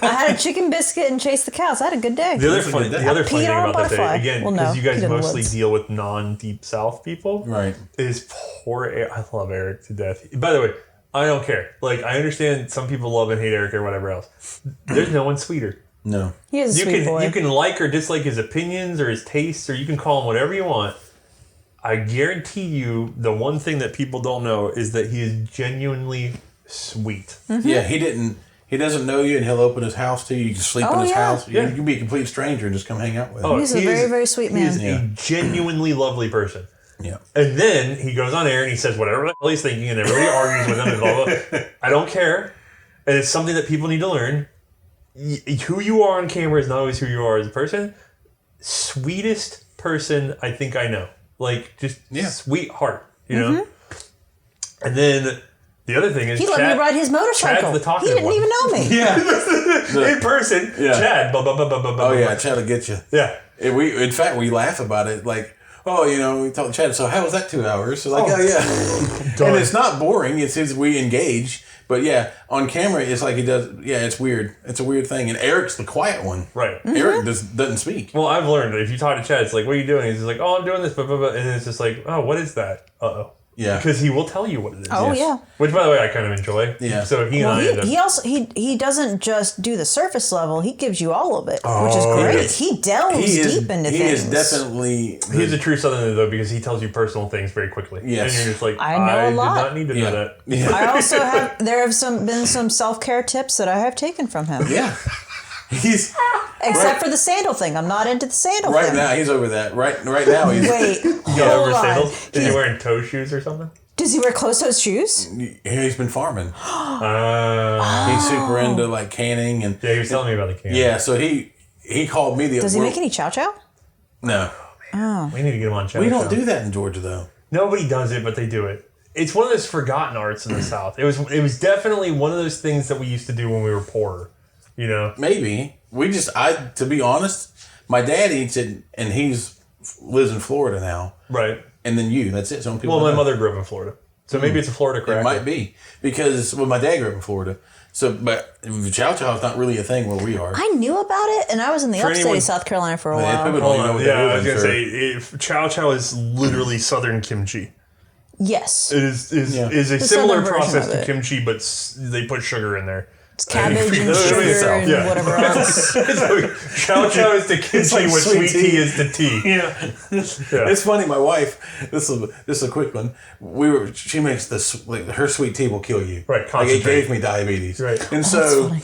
I had a chicken biscuit and chased the cows. I had a good day. The other funny thing about that day, again, because you guys mostly deal with non-Deep South people, right? Is poor Eric. I love Eric to death. By the way, I don't care. Like, I understand some people love and hate Eric or whatever else. There's no one sweeter. No. He is a sweet boy. You can like or dislike his opinions or his tastes, or you can call him whatever you want. I guarantee you the one thing that people don't know is that he is genuinely sweet. Mm-hmm. Yeah, he doesn't know you, and he'll open his house to you. You can sleep in his house. Yeah. You can be a complete stranger and just come hang out with him. He's a very, very sweet man. He is a genuinely lovely person. Yeah. And then he goes on air and he says whatever the hell he's thinking, and everybody argues with him and blah, blah. I don't care. And it's something that people need to learn. Who you are on camera is not always who you are as a person. Sweetest person I think I know. Like, just sweetheart, you know? And then the other thing is he let me ride his motorcycle. Chad's the talkative He didn't even know me. Yeah. In person, Chad. Chad will get you. Yeah. In fact, we laugh about it. Like, we told Chad, so how was that 2 hours? So like, and it's not boring. It says we engage. But yeah, on camera, it's like he does. Yeah, it's weird. It's a weird thing. And Eric's the quiet one. Right. Mm-hmm. Eric doesn't speak. Well, I've learned that if you talk to Chad, it's like, what are you doing? He's just like, I'm doing this, blah, blah, blah. And it's just like, oh, what is that? Uh-oh. Yeah. Because he will tell you what it is. Oh, yeah. Which, by the way, I kind of enjoy. Yeah. So he doesn't just do the surface level. He gives you all of it, which is great. He delves deep into things. He is definitely... He's a true Southerner, though, because he tells you personal things very quickly. Yes. And you're just like, I know a lot. Did not need to know that. Yeah. I also have... There have been some self-care tips that I have taken from him. Yeah. Except for the sandal thing. I'm not into the sandal thing. Right now, he's over that. Right now, he's... Wait, hold over on. Sandals? Is he wearing toe shoes or something? Does he wear closed-toed shoes? He's been farming. He's super into like canning and... Yeah, he was telling me about the canning. Yeah, so he called me the... Does he make any chow-chow? No. Oh. We need to get him on chow-chow. We don't do that in Georgia, though. Nobody does it, but they do it. It's one of those forgotten arts in the South. It was definitely one of those things that we used to do when we were poorer. You know? Maybe. To be honest, my dad eats it, and lives in Florida now. Right. And then that's it. Some people. Well, my mother grew up in Florida, so maybe it's a Florida cracker. It might be because my dad grew up in Florida, So, but chow chow is not really a thing where we are. I knew about it, and I was in the upstate of South Carolina for a while. I was gonna say chow chow is literally Southern kimchi. Yes, it is a similar process to kimchi, but they put sugar in there. It's cabbage and sugar and whatever else. Chow chow is the kimchi, what sweet tea is the tea. Yeah. It's funny. My wife. This is a quick one. She makes this her sweet tea will kill you. Right. Like it gave me diabetes. Right. And so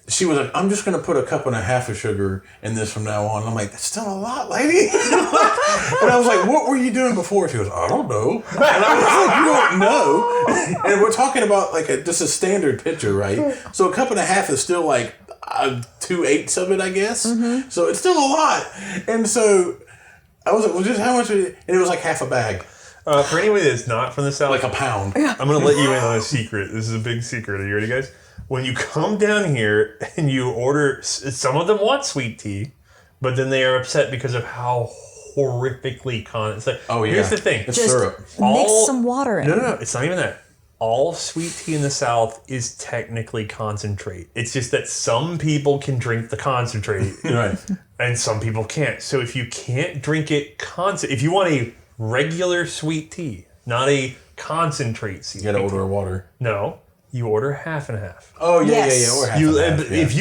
she was like, I'm just going to put 1.5 cups of sugar in this from now on. I'm like, that's still a lot, lady. And I was like, what were you doing before? She goes, I don't know. And I was like, you don't know? And we're talking about like just a standard pitcher, right? So 1.5 cups is still like 2/8 of it, I guess. Mm-hmm. So it's still a lot. And so I was like, well, just how much? And it was like half a bag. For anybody that's not from the South, like a pound. I'm going to let you in on a secret. This is a big secret. Are you ready, guys? When you come down here and you order, some of them want sweet tea, but then they are upset because of how horrifically it's like. Oh yeah. Here's the thing. It's syrup. Mix some water in. No. It's not even that. All sweet tea in the South is technically concentrate. It's just that some people can drink the concentrate, right, and some people can't. So if you can't drink it if you want a regular sweet tea, not a concentrate sweet tea, you gotta order water. No. You order half and half. Oh, yeah. Or half and half. If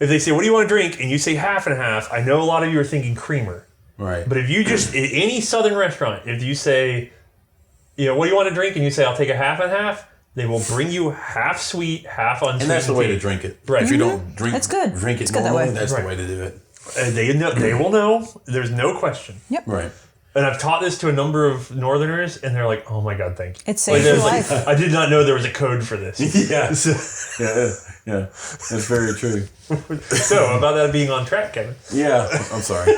they say, what do you want to drink? And you say half and half, I know a lot of you are thinking creamer. Right. But if you just, in any Southern restaurant, if you say, what do you want to drink? And you say, I'll take a half and half, they will bring you half sweet, half unsweet. And that's the way to drink it. Right. If you don't drink that's good. Drink it it's normally, good that way. that's the way to do it. And they will know. There's no question. Yep. Right. And I've taught this to a number of Northerners, and they're like, "Oh my God, thank you!" It saves your life. I did not know there was a code for this. Yeah, that's very true. So about that being on track, Kevin. Yeah, I'm sorry.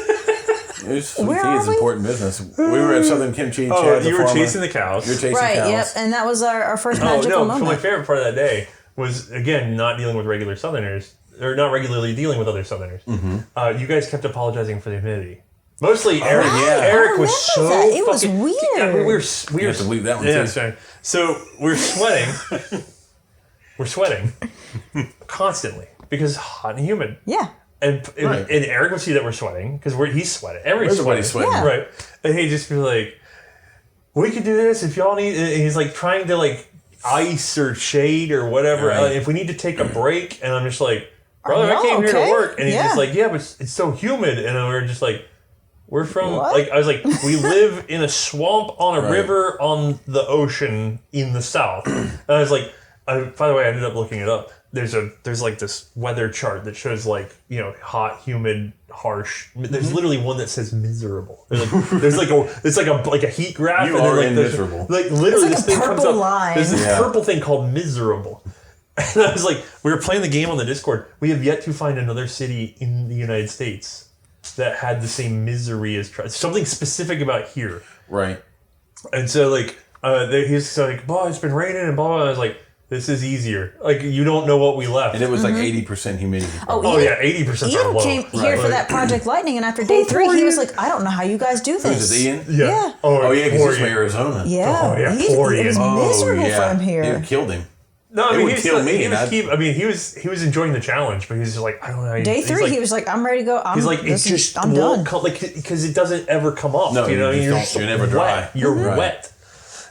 Sweet tea is important business. We were at Southern Kimchi. Chad, you were chasing the cows. You were chasing cows. Yep, and that was our first magical moment. So my favorite part of that day was, again, not dealing with regular Southerners, or not regularly dealing with other Southerners. Mm-hmm. You guys kept apologizing for the humidity. Mostly Eric. Eric was so that. It was weird. Yeah, we were you have to leave that one too. Sorry. So we're sweating. We're sweating constantly because it's hot and humid. Yeah. And Eric would see that we're sweating because he's sweating. Everybody's sweating. Yeah. Right. And he'd just be like, we could do this if y'all need. And he's like trying to like ice or shade or whatever. Right. If we need to take a break. And I'm just like, brother, I came here to work. And he's just like, yeah, but it's so humid. And we're just like, we're from, what? I was like, we live in a swamp on a river on the ocean in the South. And I was like, by the way, I ended up looking it up. There's like this weather chart that shows like, hot, humid, harsh. There's literally one that says miserable. There's like a heat graph. You and are like miserable. Like literally it's like this thing comes up. line. There's this purple thing called miserable. And I was like, we were playing the game on the Discord. We have yet to find another city in the United States that had the same misery as something specific about here. Right. And so like he's like, boy, it's been raining and blah, blah. I was like, this is easier. Like you don't know what we left. And it was like 80% humidity. Oh yeah, 80% Ian low. came here for that Project Lightning, and after day 3, he was like, I don't know how you guys do this. Who's this, Ian? Yeah. Oh yeah, because he's from Arizona. Yeah. Oh, yeah, It was miserable for him here. It killed him. No, I mean, it would kill me. He was enjoying the challenge, but he was just like, I don't know. Day 3, he was like, I'm ready to go. I'm done. Because it doesn't ever come off. No, you're never dry. You're wet.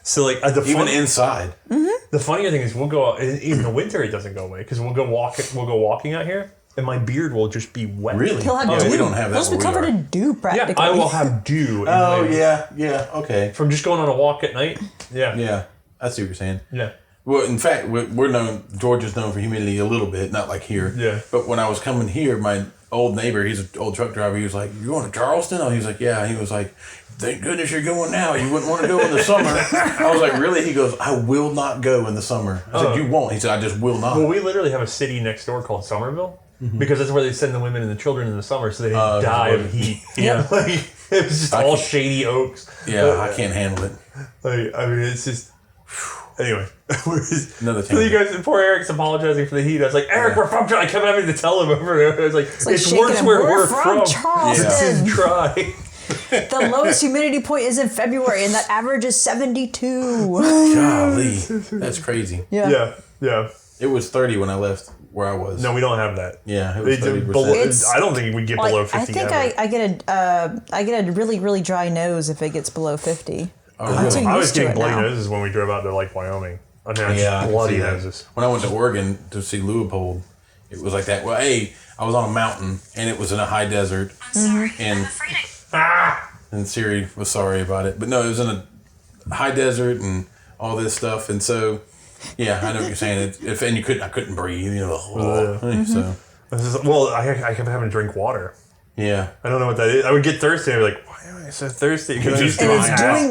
So like even inside. Mm-hmm. The funnier thing is we'll go out, in the winter. It doesn't go away because we'll go walking out here, and my beard will just be wet. Really? He'll have dew. We don't have that. He'll be covered in dew practically. Yeah, I will have dew. Yeah. Okay. From just going on a walk at night. Yeah. Yeah, I see what you're saying. Yeah. Well, in fact, we're known. Georgia's known for humidity a little bit, not like here. Yeah. But when I was coming here, my old neighbor, he's an old truck driver. He was like, "You going to Charleston?" He was like, "Yeah." He was like, "Thank goodness you're going now. You wouldn't want to go in the summer." I was like, "Really?" He goes, "I will not go in the summer." I said, "You won't." He said, "I just will not." Well, we literally have a city next door called Somerville because that's where they send the women and the children in the summer so they didn't die of heat. Yeah. Like, it was just all shady oaks. Yeah, I can't handle it. Like, I mean, it's just. Anyway, another so you guys, poor Eric's apologizing for the heat. I was like, Eric, we're from Charleston. I kept having to tell him over and over. I was like, it's worse where we're from. Charleston. This is dry. The lowest humidity point is in February, and that average is 72. Golly, that's crazy. Yeah. Yeah. It was 30 when I left where I was. No, we don't have that. Yeah, it was 30%. I don't think we get below 50. I think I get a really, really dry nose if it gets below 50. Oh, really? I was getting bloody noses when we drove out to like Wyoming. I mean, just bloody noses. When I went to Oregon to see Leopold, it was like that. Well, I was on a mountain and it was in a high desert. And Siri was sorry about it. But no, it was in a high desert and all this stuff. And so, yeah, I know what you're saying. I couldn't breathe. So. Well, I kept having to drink water. Yeah. I don't know what that is. I would get thirsty and I'd be like, why am I so thirsty? And it's doing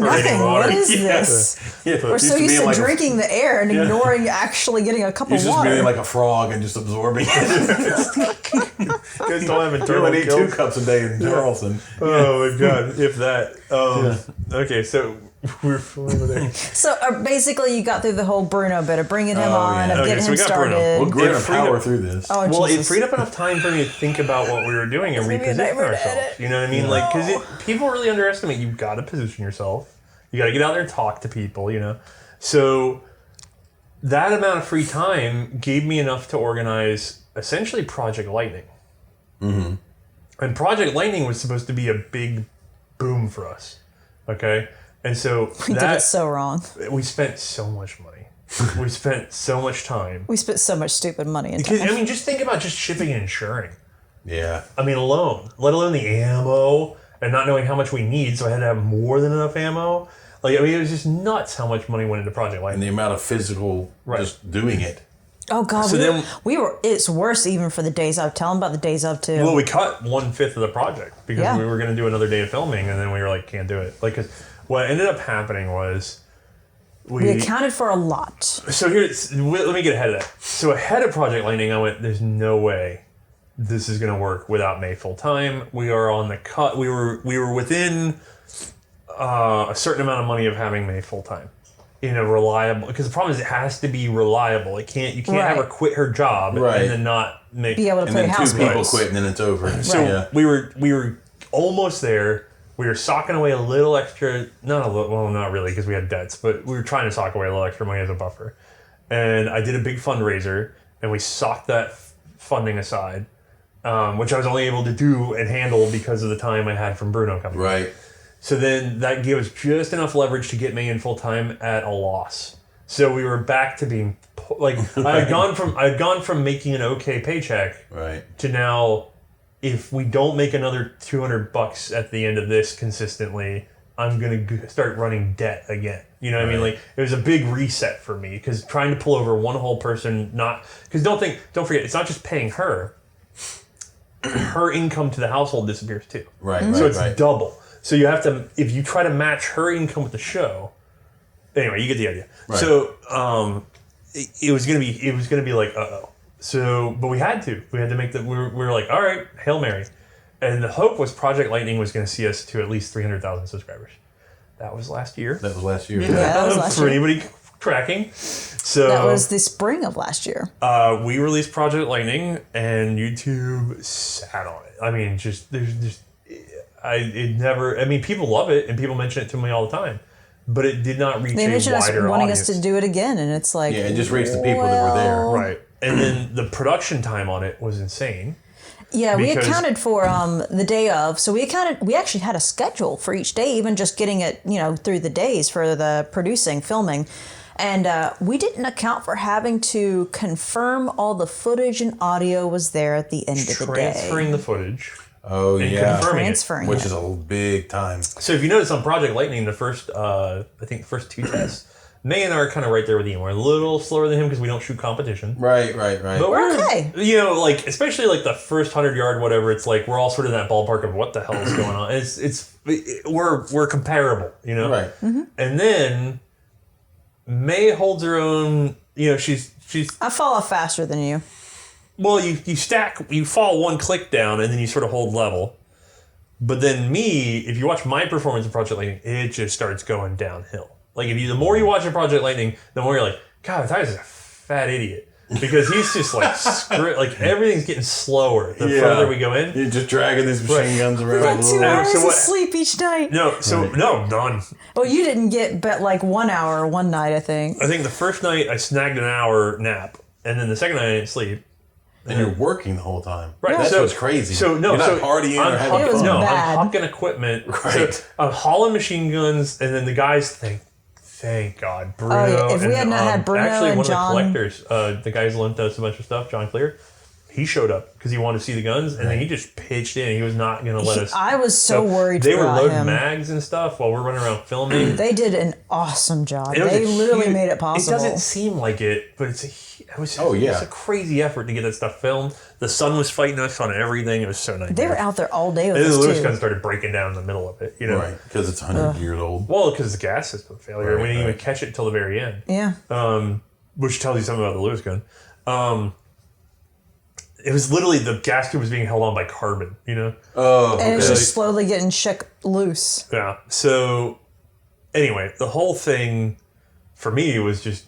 nothing. What is this? Yeah. We're so used to drinking the air and ignoring actually getting a cup of water. You're just being like a frog and just absorbing it. You guys don't have internal kills. You only need 2 cups a day in Charleston. Oh my God, if that. Okay, so we're over there. So basically, you got through the whole Bruno bit of bringing him on, of getting him started. We're going to power through this. Oh, well, Jesus. it freed up enough time for me to think about what we were doing and reposition ourselves. You know what I mean? Like, because people really underestimate. You've got to position yourself. You got to get out there and talk to people. You know, so that amount of free time gave me enough to organize essentially Project Lightning. Mm-hmm. And Project Lightning was supposed to be a big boom for us. Okay. And so we did it so wrong. We spent so much money. We spent so much time. We spent so much stupid money. And time. I mean, just think about just shipping and insuring. Yeah. I mean, let alone the ammo and not knowing how much we need. So I had to have more than enough ammo. Like, I mean, it was just nuts how much money went into Project Lightning. And the amount of physical just doing it. Oh God, so we were. It's worse even for the days of. Tell them about the days of too. Well, we cut 1/5 of the project because we were going to do another day of filming, and then we were like, can't do it. Like, 'cause what ended up happening was we accounted for a lot. So let me get ahead of that. So ahead of Project Lightning, I went, there's no way this is going to work without Mae full time. We are on the cut. We were within a certain amount of money of having Mae full time in a reliable. Because the problem is it has to be reliable. You can't have her quit her job and then not be able to play house. And then 2 people quit and then it's over. So we were almost there. We were socking away a little extra, not really because we had debts, but we were trying to sock away a little extra money as a buffer. And I did a big fundraiser, and we socked that funding aside, which I was only able to do and handle because of the time I had from Bruno coming. Right. So then that gave us just enough leverage to get Mae in full time at a loss. So we were back to being like I had gone from making an okay paycheck to now. If we don't make another $200 at the end of this consistently, I'm going to start running debt again. You know what I mean? Like, it was a big reset for me because trying to pull over one whole person, because don't forget, it's not just paying her. Her income to the household disappears too. Right. So it's double. So you have to, if you try to match her income with the show, anyway, you get the idea. Right. So it was going to be like, uh-oh. So, but we had to make we were like, all right, Hail Mary. And the hope was Project Lightning was going to see us to at least 300,000 subscribers. That was last year. Yeah, that was last year. For anybody tracking. So that was the spring of last year. We released Project Lightning and YouTube sat on it. I mean, people love it and people mention it to me all the time. But it did not reach a wider audience. They mentioned us wanting us to do it again, and it's like... Yeah, it just reached the people that were there. Right. And then the production time on it was insane. Yeah, we accounted for the day of. So we actually had a schedule for each day, even just getting it, through the days for the producing, filming. And we didn't account for having to confirm all the footage and audio was there at the end of the day. Transferring the footage. Oh, yeah. Transferring Which is a big time. So if you notice on Project Lightning, the first 2 tests, Mae and I are kind of right there with Ian. We're a little slower than him because we don't shoot competition. Right. But we're okay. Especially like the first 100-yard, whatever, it's like we're all sort of in that ballpark of what the hell is going on. We're comparable, Right. Mm-hmm. And then Mae holds her own, she's... I fall off faster than you. Well, you fall one click down and then you sort of hold level. But then me, if you watch my performance in Project Lightning, it just starts going downhill. Like, the more you watch a Project Lightning, the more you're like, God, Othais is a fat idiot. Because he's just like, everything's getting slower the further we go in. You're just dragging these machine guns around. Like 2 hours of sleep each night. No, none. Well, you didn't get but like 1 hour one night, I think. I think the first night I snagged an hour nap. and then the second night I didn't sleep. And you're working the whole time. Right. That's what's crazy. So no, you're not so partying or having fun. No, bad. I'm hucking equipment. Right. So I'm hauling machine guns, and then the guys thank God, Bruno. Oh, yeah. If we had not had Bruno actually, and one John, of the collectors, the guys lent us a bunch of stuff. John Clear, he showed up because he wanted to see the guns, and then he just pitched in. He was not going to let us. I was so worried. They were about loading him. mags and stuff while we're running around filming. They did an awesome job. It was They a literally huge- made it possible. It doesn't seem like it, but it was a crazy effort to get that stuff filmed. The sun was fighting us on everything. It was so nice. They were out there all day with And then us the Lewis too. gun started breaking down in the middle of it, you know. Right, because it's 100 years old. Well, because the gas system failure. Right, We didn't even catch it until the very end. Yeah. Which tells you something about the Lewis gun. It was literally the gas tube was being held on by carbon, you know? Oh, And it was okay. just slowly getting shook loose. Yeah. So, anyway, the whole thing for me was just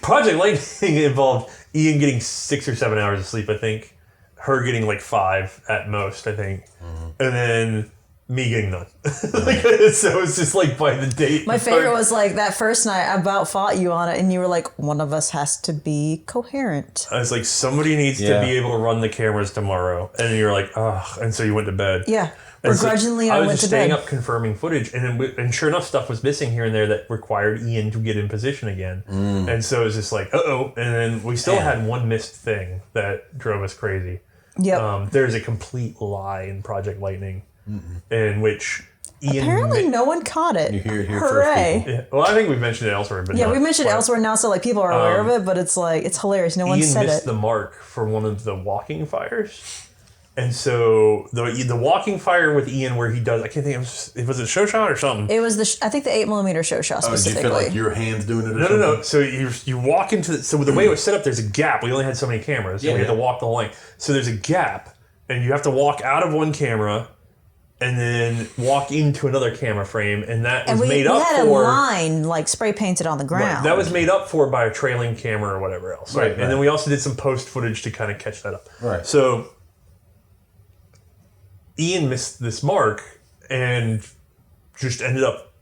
Project Lightning involved Ian getting 6 or 7 hours of sleep, I think. Her getting like 5 at most, I think. And then me getting none. So it's just like by the date. My favorite was like that first night I about fought you on it and you were like, one of us has to be coherent. I was like, somebody needs to be able to run the cameras tomorrow. And you're like, ugh. And so you went to bed. Yeah. And so Begrudgingly, I was went just to bed. staying up confirming footage, and sure enough, stuff was missing here and there that required Ian to get in position again. And so it was just like, uh-oh. And then we still had one missed thing that drove us crazy. Yep. There's a complete lie in Project Lightning in which Ian... Apparently no one caught it. You hear it here Hooray. first, people. Yeah, well, I think we've mentioned it elsewhere. But Yeah, not we mentioned it quite. elsewhere now, so like people are aware of it, but it's like, it's hilarious. No one Ian said missed it. the mark for one of the walking fires. And so the walking fire with Ian where he does, I can't think, was it a show shot or something? It was I think the 8mm show shot Oh, did you specifically. feel like your hand's doing it or No, something? no. So you walk into so the way it was set up, there's a gap. We only had so many cameras, so we had to walk the whole length. So there's a gap, and you have to walk out of one camera, and then walk into another camera frame, and that was made up we had for. a line like spray painted on the ground. That was made up for by a trailing camera or whatever else. Right, And then we also did some post footage to kind of catch that up. Right. So Ian missed this mark and just ended up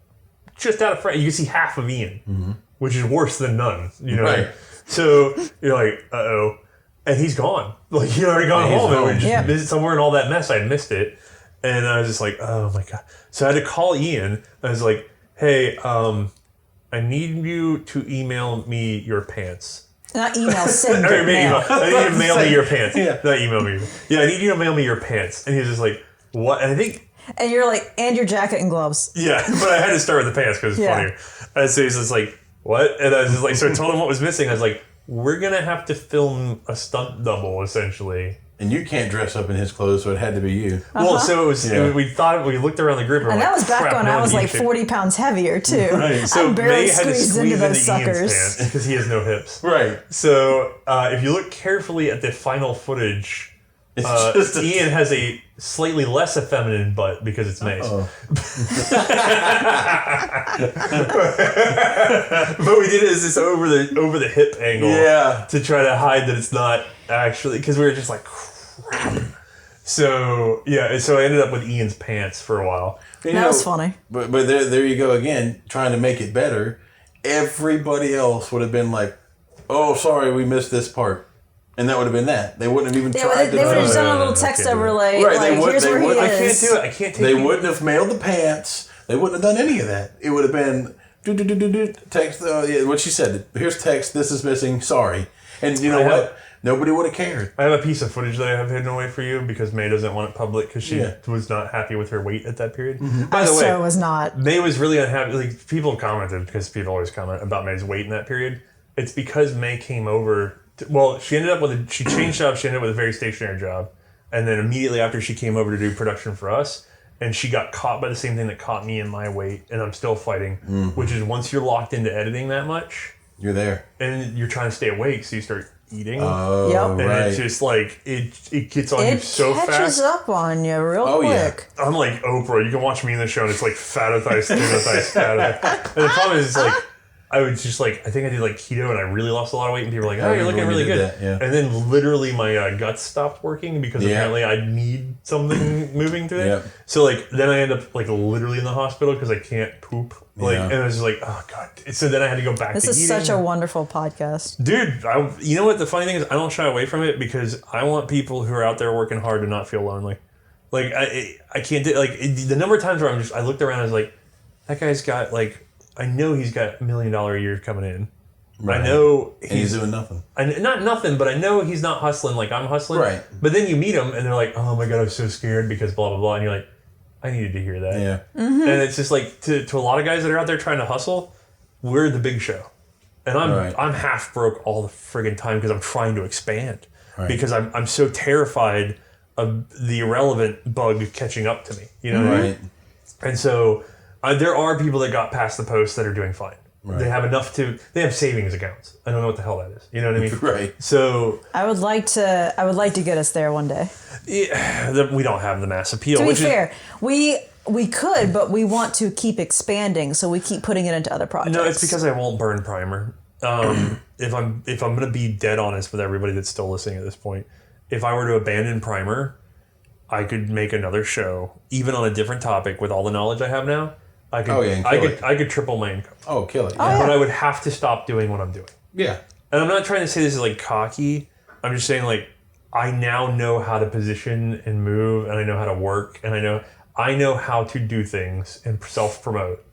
just out of frame. You can see half of Ian, which is worse than none. You know. Right. So you're like, uh-oh. And he's gone. Like, he'd already gone he's home. And we home. just missed somewhere in all that mess. I missed it. And I was just like, oh my God. So I had to call Ian. I was like, hey, I need you to email me your pants. Not email, send Or it mail. I need you to mail me your pants. Yeah. Not email me. Yeah, I need you to mail me your pants. And he was just like, what? And I think, And you're like, and your jacket and gloves. yeah, but I had to start with the pants because it's funnier. And so he's just like, what? And I was just like, so I told him what was missing. I was like, we're going to have to film a stunt double, essentially. And you can't dress up in his clothes, so it had to be you. Well, so it was, we looked around the group and, And that was back crap, when no I one was like can- 40 pounds heavier too. Right. So I barely May had to squeezed squeeze into those Ian's suckers. pants because he has no hips. Right. So if you look carefully at the final footage, It's just a, Ian has a slightly less effeminate butt because it's May's. But we did it as this over the hip angle, Yeah. to try to hide that it's not actually, because we were just like, crap. So yeah, so I ended up with Ian's pants for a while. you That know, was funny. But there you go again, trying to make it better. Everybody else would have been like, "Oh, sorry, we missed this part," and that would have been that. They wouldn't have even They tried would to. have just no, done a no, little no, text I can't do that. overlay. Right, like, they would- here's they where he would- is. I can't do it. I can't take They you- wouldn't have mailed the pants. They wouldn't have done any of that. It would have been text. What she said. Here's text. This is missing. Sorry. And you know what? Nobody would have cared. I have a piece of footage that I have hidden away for you because May doesn't want it public because she Yeah. was not happy with her weight at that period. I By the way, so was not. May was really unhappy. Like, people have commented, because people always comment about May's weight in that period. It's because May came over. She ended up with she changed jobs. She ended up with a very stationary job, and then immediately after she came over to do production for us, and she got caught by the same thing that caught me in my weight, and I'm still fighting. Which is, once you're locked into editing that much, You're there. and you're trying to stay awake, so you start eating. Oh, Yep. and right. it's just like it gets on you It so catches fast. up on you real Oh, yeah. quick. I'm like Oprah. You can watch me in the show, and it's like fat Othais, thin Othais, fat Othais. And the problem is, it's like I was just like, I think I did like keto and I really lost a lot of weight and people were like, oh, you're looking really good. That, yeah. And then literally my guts stopped working because apparently I need something moving to it. Yeah. So like then I end up like literally in the hospital because I can't poop. Like and I was just like, oh God. So then I had to go back to eating. This is such a wonderful podcast. Dude, you know what the funny thing is? I don't shy away from it because I want people who are out there working hard to not feel lonely. Like I can't do the number of times where I looked around and I was like, that guy's got like, I know he's got $1 million a year coming in. Right. I know he's doing nothing. Not nothing, but I know he's not hustling like I'm hustling. Right. But then you meet him and they're like, oh my God, I'm so scared because blah, blah, blah. And you're like, I needed to hear that. Yeah. Mm-hmm. And it's just like, to a lot of guys that are out there trying to hustle, we're the big show. And I'm half broke all the friggin' time because I'm trying to expand. Right. Because I'm so terrified of the irrelevant bug catching up to me. You know what I mean? And so there are people that got past the post that are doing fine. Right. They have enough they have savings accounts. I don't know what the hell that is. You know what I mean? Right. So I would like to get us there one day. Yeah, we don't have the mass appeal. To be fair, we could, but we want to keep expanding, so we keep putting it into other projects. No, it's because I won't burn primer. If I'm going to be dead honest with everybody that's still listening at this point, if I were to abandon primer, I could make another show, even on a different topic, with all the knowledge I have now. I could triple my income. Oh, kill it! Yeah. But I would have to stop doing what I'm doing. Yeah. And I'm not trying to say this is like cocky. I'm just saying like I now know how to position and move, and I know how to work, and I know how to do things and self promote,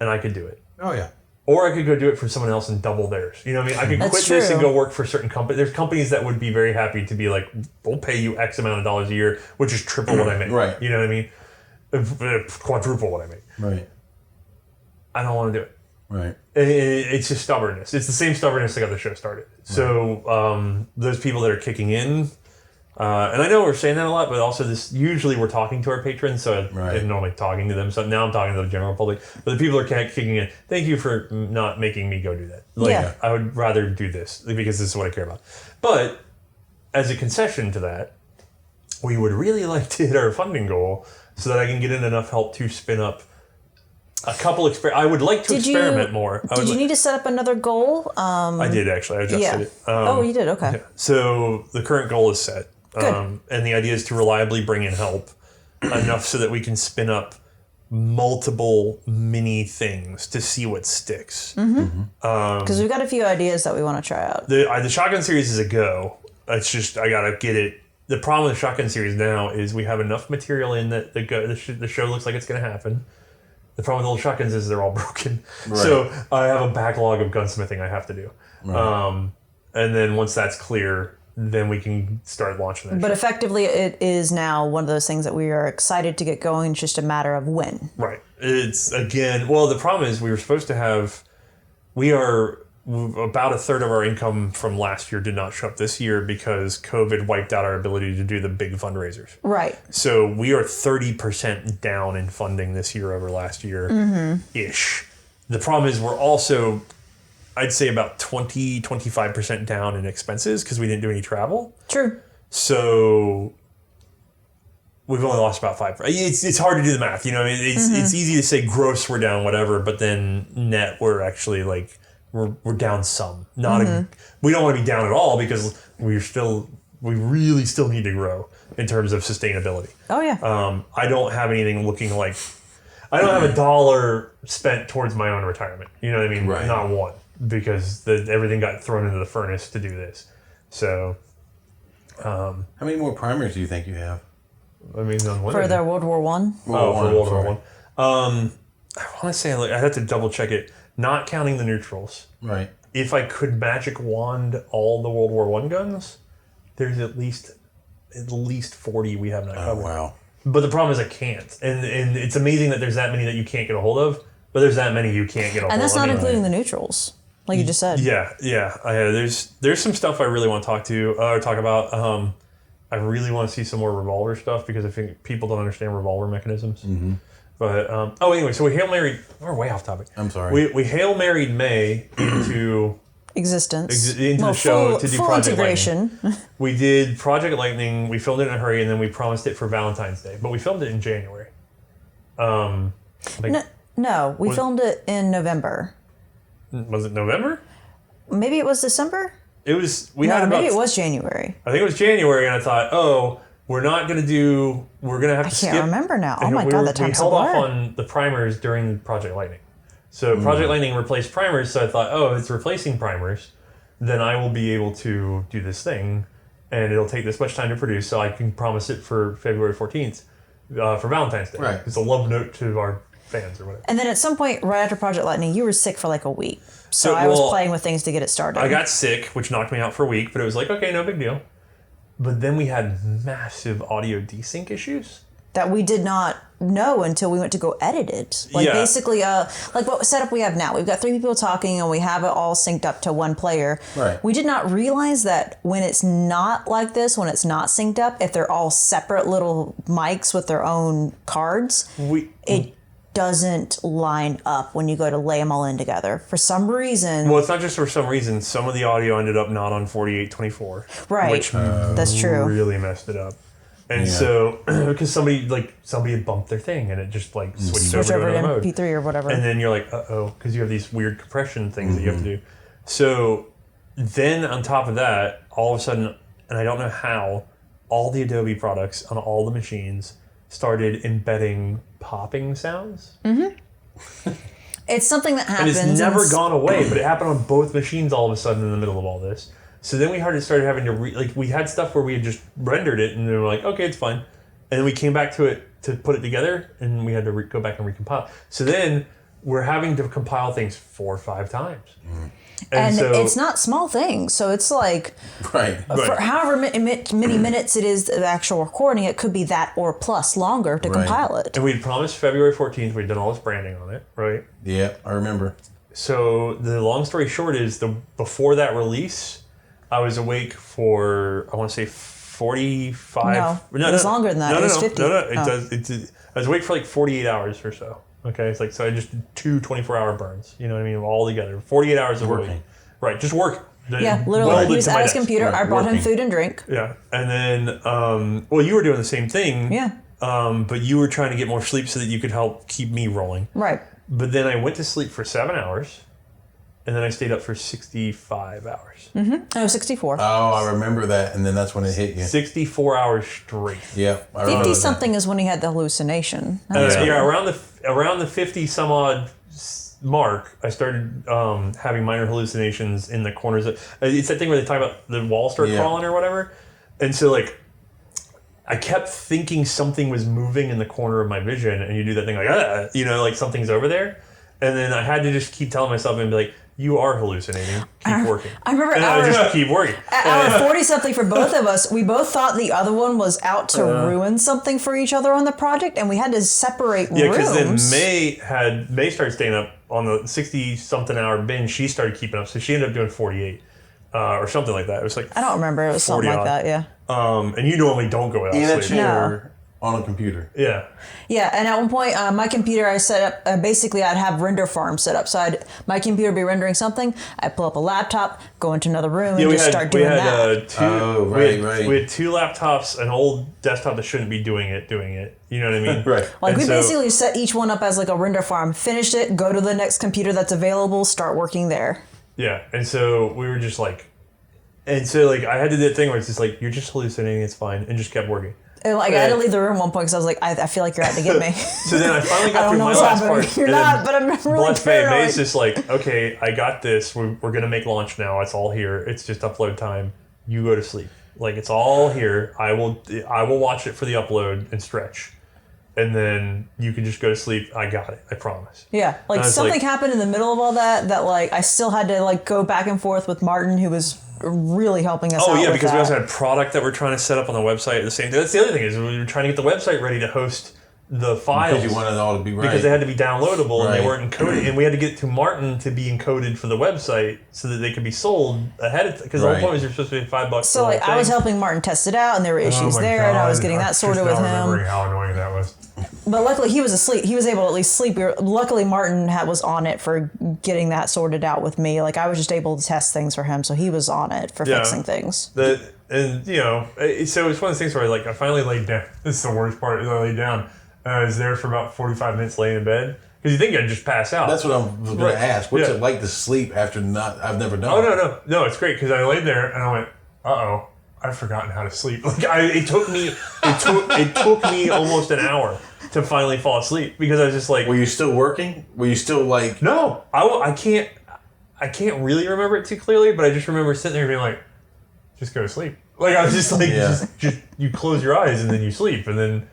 and I could do it. Oh yeah. Or I could go do it for someone else and double theirs. You know what I mean? I could quit this and go work for certain companies. There's companies that would be very happy to be like, we'll pay you X amount of dollars a year, which is triple what I make. Right. You know what I mean? Quadruple what I make. Right. I don't want to do it. Right. It's just stubbornness. It's the same stubbornness that got the show started. Right. So those people that are kicking in, and I know we're saying that a lot, but also usually we're talking to our patrons, so I'm normally talking to them. So now I'm talking to the general public. But the people are kicking in, thank you for not making me go do that. Like, I would rather do this because this is what I care about. But as a concession to that, we would really like to hit our funding goal so that I can get in enough help to spin up a couple I would like to experiment more. Did you need to set up another goal? I did actually. I adjusted it. You did? Okay. Yeah. So the current goal is set. Good. And the idea is to reliably bring in help enough so that we can spin up multiple mini things to see what sticks. Because we've got a few ideas that we want to try out. The Shotgun series is a go. It's just, I got to get it. The problem with the Shotgun series now is we have enough material in that the show looks like it's going to happen. The problem with old shotguns is they're all broken. Right. So I have a backlog of gunsmithing I have to do. Right. And then once that's clear, then we can start launching that. But effectively, it is now one of those things that we are excited to get going. It's just a matter of when. Right. It's, again, well, the problem is we were supposed to have, about a third of our income from last year did not show up this year because COVID wiped out our ability to do the big fundraisers. Right. So we are 30% down in funding this year over last year-ish. The problem is we're also, I'd say about 25% down in expenses because we didn't do any travel. True. So we've only lost about 5%. It's hard to do the math. You know, it's easy to say gross we're down, whatever, but then net we're actually like, we're down some. We don't want to be down at all because we really still need to grow in terms of sustainability. Oh yeah. I don't have anything looking like, I don't have $1 spent towards my own retirement. You know what I mean? Right. Not one, because everything got thrown into the furnace to do this. So, how many more primers do you think you have? I mean, for the World War I. For World War I. I want to say I have to double check it. Not counting the neutrals. Right. If I could magic wand all the World War I guns, there's at least 40 we have not covered. Oh, wow. But the problem is I can't. And it's amazing that there's that many that you can't get a hold of, but there's that many you can't get a hold of. And that's not including the neutrals, like you just said. Yeah. There's some stuff I really want to talk about. I really want to see some more revolver stuff because I think people don't understand revolver mechanisms. Mm-hmm. But, anyway, so we Hail Married, we're way off topic. I'm sorry. We Hail Married Mae into existence. Into the show to do full Project integration. Lightning. We did Project Lightning, we filmed it in a hurry, and then we promised it for Valentine's Day. But we filmed it in January. We filmed it in November. Was it November? Maybe it was December? It was, maybe it was January. I think it was January, and I thought, we're not going to do, we're going to have to skip. I can't remember now. Oh my God, that time's We held off on the primers during Project Lightning. So Project Lightning replaced primers, so I thought, if it's replacing primers, then I will be able to do this thing, and it'll take this much time to produce, so I can promise it for February 14th for Valentine's Day. Right. It's a love note to our fans or whatever. And then at some point, right after Project Lightning, you were sick for like a week. So I was playing with things to get it started. I got sick, which knocked me out for a week, but it was like, okay, no big deal. But then we had massive audio desync issues. That we did not know until we went to go edit it. Basically, like what setup we have now. We've got 3 people talking and we have it all synced up to one player. Right. We did not realize that when it's not like this, when it's not synced up, if they're all separate little mics with their own cards, it doesn't line up when you go to lay them all in together. For some reason... Well, it's not just for some reason. Some of the audio ended up not on 4824. Right. Which that's true. Really messed it up. And so, because somebody had bumped their thing and it just switched over to another mode. MP3 or whatever. And then you're like, because you have these weird compression things that you have to do. So then on top of that, all of a sudden, and I don't know how, all the Adobe products on all the machines started embedding popping sounds. Mm-hmm. It's something that happens. And it's never gone away, but it happened on both machines all of a sudden in the middle of all this. So then we started having to we had stuff where we had just rendered it and they were like, okay, it's fine. And then we came back to it to put it together and we had to go back and recompile. So then we're having to compile things 4 or 5 times. Mm. And so, it's not small things. So it's like, for however many minutes it is the actual recording, it could be that or plus longer to compile it. And we'd promised February 14th, we'd done all this branding on it, right? Yeah, I remember. So the long story short is before that release, I was awake for, I want to say 45. No, it was longer than that. It was 50. I was awake for like 48 hours or so. Okay, it's so I just did 2 24-hour burns. You know what I mean? All together. 48 hours of working. Right, just work. Yeah, literally. He was at his computer. I brought him food and drink. Yeah, and then, you were doing the same thing. Yeah. But you were trying to get more sleep so that you could help keep me rolling. Right. But then I went to sleep for 7 hours, and then I stayed up for 65 hours. Mm-hmm. Oh, 64. Oh, I remember that, and then that's when it hit you. 64 hours straight. Yeah, I remember 50-something is when he had the hallucination. Around the 50-some-odd mark, I started having minor hallucinations in the corners. It's that thing where they talk about the walls start crawling or whatever. And so, I kept thinking something was moving in the corner of my vision, and you do that thing something's over there. And then I had to just keep telling myself and be like, you are hallucinating. Keep working. I remember and I just keep working. At hour 40-something for both of us, we both thought the other one was out to ruin something for each other on the project, and we had to separate rooms. Yeah, because then Mae started staying up on the 60-something hour binge. She started keeping up, so she ended up doing 48 or something like that. It was like I don't remember. It was something like that, yeah. And you normally don't go without sleep. In a chair on a computer. Yeah. Yeah, and at one point, my computer I set up, basically I'd have render farms set up. So my computer would be rendering something, I'd pull up a laptop, go into another room, and just start doing that. We had 2 laptops, an old desktop that shouldn't be doing it. You know what I mean? Right. We basically set each one up as a render farm, finished it, go to the next computer that's available, start working there. Yeah, and so we were just I had to do that thing where it's just you're just hallucinating, it's fine, and just kept working. And I had to leave the room at one point because I was like, I feel like you're out to get me. So then I finally got through my last part. You're not, but I'm really paranoid. Mae's just okay, I got this. We're going to make launch now. It's all here. It's just upload time. You go to sleep. It's all here. I will watch it for the upload and stretch. And then you can just go to sleep. I got it. I promise. Yeah. Something happened in the middle of all that I still had to go back and forth with Martin, who was really helping us out. Oh, yeah, because we also had product that we're trying to set up on the website at the same time. That's the other thing is we were trying to get the website ready to host the files. Because you wanted it all to be right. Because they had to be downloadable and they weren't encoded. And we had to get it to Martin to be encoded for the website so that they could be sold ahead of time. Because the whole point was you're supposed to pay $5 So I was helping Martin test it out and there were issues there and I was getting that sorted with him. I remembering how annoying that was. But luckily he was asleep. He was able to at least sleep. Luckily Martin was on it for getting that sorted out with me. I was just able to test things for him, so he was on it for fixing things. So it's one of those things where I finally laid down. This is the worst part. I laid down. I was there for about 45 minutes laying in bed, Because you think I'd just pass out. That's what I was going to ask. What's it like to sleep after not? I've never done. Oh no, it's great because I laid there and I went, I've forgotten how to sleep. Like it took me almost an hour to finally fall asleep because I was just like. Were you still working? Were you still like? No, I can't really remember it too clearly, but I just remember sitting there being like, just go to sleep. Like I was just like, just you close your eyes and then you sleep, and then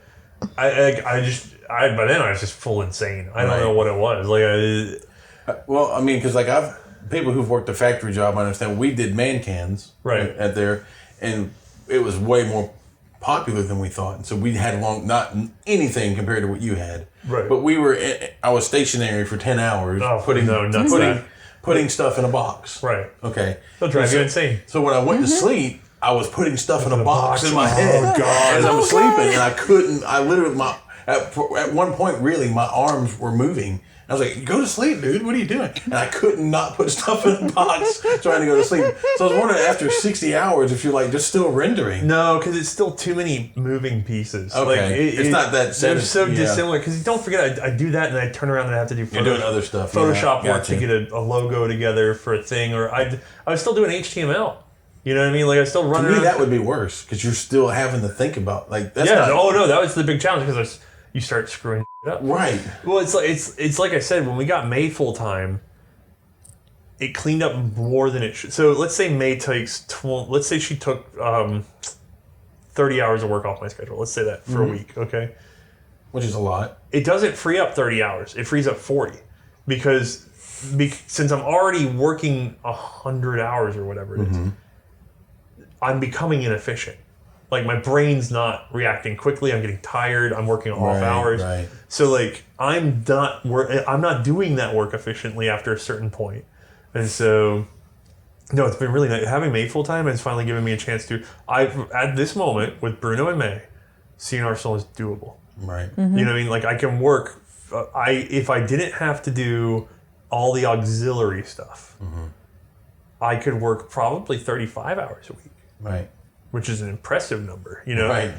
by then I was just full insane. I don't know what it was. Like well, I mean, because like people who've worked a factory job, I understand. We did man cans at there, and it was way more popular than we thought. And so we had not anything compared to what you had. Right. But I was stationary for 10 hours, putting stuff in a box. Right. Okay. They'll drive you insane. So when I went to sleep, I was putting stuff in a box in my head. Oh God! As I'm sleeping, and I couldn't. I literally at one point, really, my arms were moving. I was like, "Go to sleep, dude. What are you doing?" And I could not put stuff in a box trying to go to sleep. So I was wondering, after 60 hours, if you're like just still rendering. No, because it's still too many moving pieces. Okay, it's not that. They're so dissimilar. Because don't forget, I do that, and I turn around and I have to do. You're doing other stuff. Photoshop work to get a logo together for a thing, or I was still doing HTML. You know what I mean? Like I still run. To me, that would be worse because you're still having to think about like. That's that was the big challenge because you start screwing it up. Right. Well, it's like I said, when we got Mae full time, it cleaned up more than it should. So let's say Mae takes let's say she took 30 hours of work off my schedule. Let's say that for a week, okay? Which is a lot. It doesn't free up 30 hours. It frees up 40 because since I'm already working 100 hours or whatever it is, I'm becoming inefficient. Like my brain's not reacting quickly. I'm getting tired. I'm working off hours. Right. So like I'm not doing that work efficiently after a certain point. And so no, it's been really nice. Having Mae full time has finally given me a chance to. At this moment with Bruno and Mae, C&Rsenal is doable. Right. You know what I mean? Like I can work. If I didn't have to do all the auxiliary stuff, I could work probably 35 hours a week. Right. Which is an impressive number, you know? Right.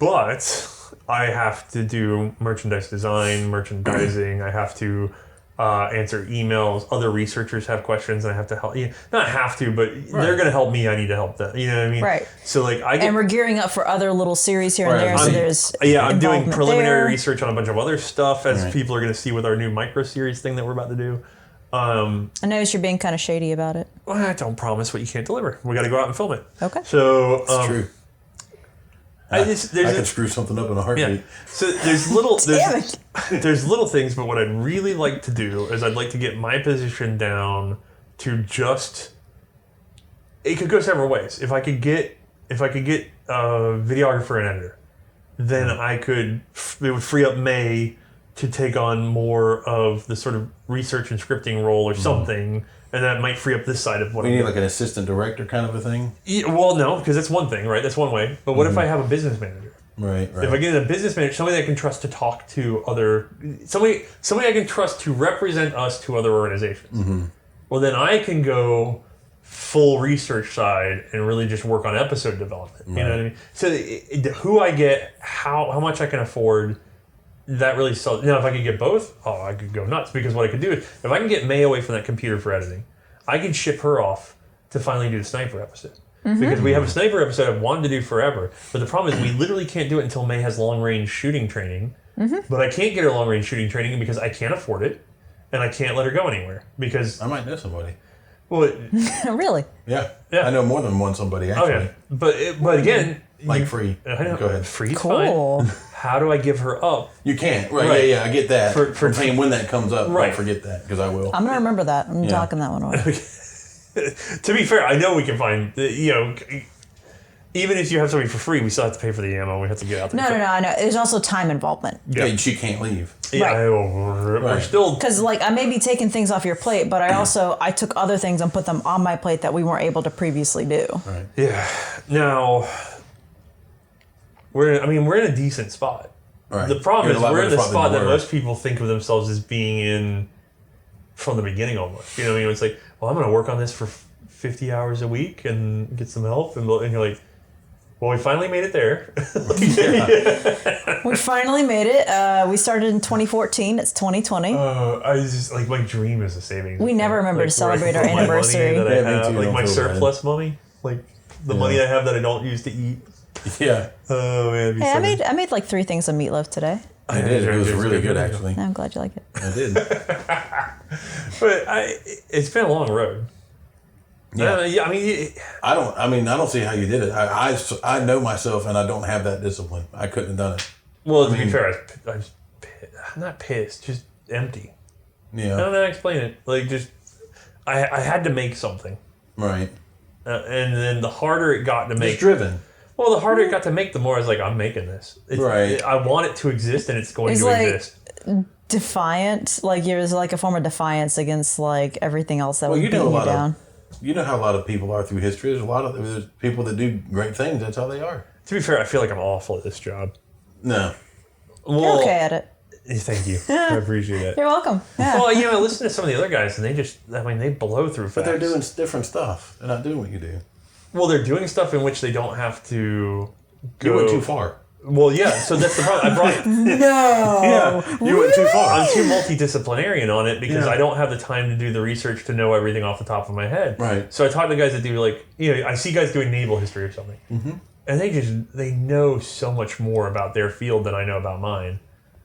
But I have to do merchandise design, merchandising. I have to answer emails. Other researchers have questions, and I have to help. Not have to, but they're going to help me. I need to help them. You know what I mean? Right. So like and we're gearing up for other little series here and there. So there's I'm doing preliminary research on a bunch of other stuff, as people are going to see with our new micro series thing that we're about to do. I noticed you're being kind of shady about it. Well, I don't promise what you can't deliver. We got to go out and film it. Okay. So it's true. I can screw something up in a heartbeat. Yeah. So there's little things, but what I'd really like to do is I'd like to get my position down to just. It could go several ways. If I could get a videographer and editor, then it would free up Mae to take on more of the sort of research and scripting role or something, and that might free up this side of what you need, like an assistant director kind of a thing? Yeah, well, no, because that's one thing, right? That's one way. But what if I have a business manager? Right. If I get a business manager, somebody that I can trust to talk to somebody I can trust to represent us to other organizations. Well, then I can go full research side and really just work on episode development. You know what I mean? So who I get, how much I can afford. That really sells. Now, if I could get both, I could go nuts. Because what I could do is, if I can get Mae away from that computer for editing, I can ship her off to finally do the sniper episode. Because we have a sniper episode I've wanted to do forever. But the problem is we literally can't do it until Mae has long-range shooting training. But I can't get her long-range shooting training because I can't afford it. And I can't let her go anywhere. Because I might know somebody. Well, really? Yeah. I know more than one somebody, actually. Okay. But again... free. I know. Go ahead. Free, cool. Fine. How do I give her up? You can't. Right. Yeah, I get that. For saying when that comes up, right. Don't forget that, because I will. I'm going to remember that. I'm talking that one away. To be fair, I know we can find, even if you have somebody for free, we still have to pay for the ammo. We have to get out there. No, I know. There's also time involvement. Yeah, she can't leave. Yeah, right. We're still... Because, I may be taking things off your plate, but I took other things and put them on my plate that we weren't able to previously do. Right. Yeah. Now... We're in a decent spot. Right. The problem is we're in the spot that most people think of themselves as being in from the beginning almost. You know what I mean? It's like, well, I'm going to work on this for 50 hours a week and get some help. And you're like, well, we finally made it there. We finally made it. We started in 2014. It's 2020. I just like my dream is a savings. We never remember to celebrate our my money anniversary. that I Yeah, me have, too, like don't my feel surplus money, like the money I have that I don't use to eat. Yeah. Oh man, it'd be Hey, so I made like 3 things of meatloaf today. I did. It was really good, actually. I'm glad you like it. I did. But it's been a long road. Yeah. I mean, I don't see how you did it. I know myself, and I don't have that discipline. I couldn't have done it. well, to be fair, I was not pissed, just empty. I don't know how to explain it. Like, just I had to make something, Right. and then the harder it got to make, Just driven. well, the harder it got to make, the more I was like, I'm making this. Right. I want it to exist, and it's going It's to like- exist. Defiant, like there's like a form of defiance against like everything else that was you beating know a you lot down. You know how a lot of people are through history. There's people that do great things. That's how they are. To be fair, I feel like I'm awful at this job. No. Well, You're okay at it. Thank you. I appreciate it. You're welcome. Yeah. Well, I listen to some of the other guys, and they blow through facts. But they're doing different stuff. They're not doing what you do. Well, they're doing stuff in which they don't have to go You went too far. Well, yeah, so that's the problem. I brought No. You went too far. I'm too multidisciplinarian on it because Yeah. I don't have the time to do the research to know everything off the top of my head. Right. So I talk to guys that do I see guys doing naval history or something, and they know so much more about their field than I know about mine,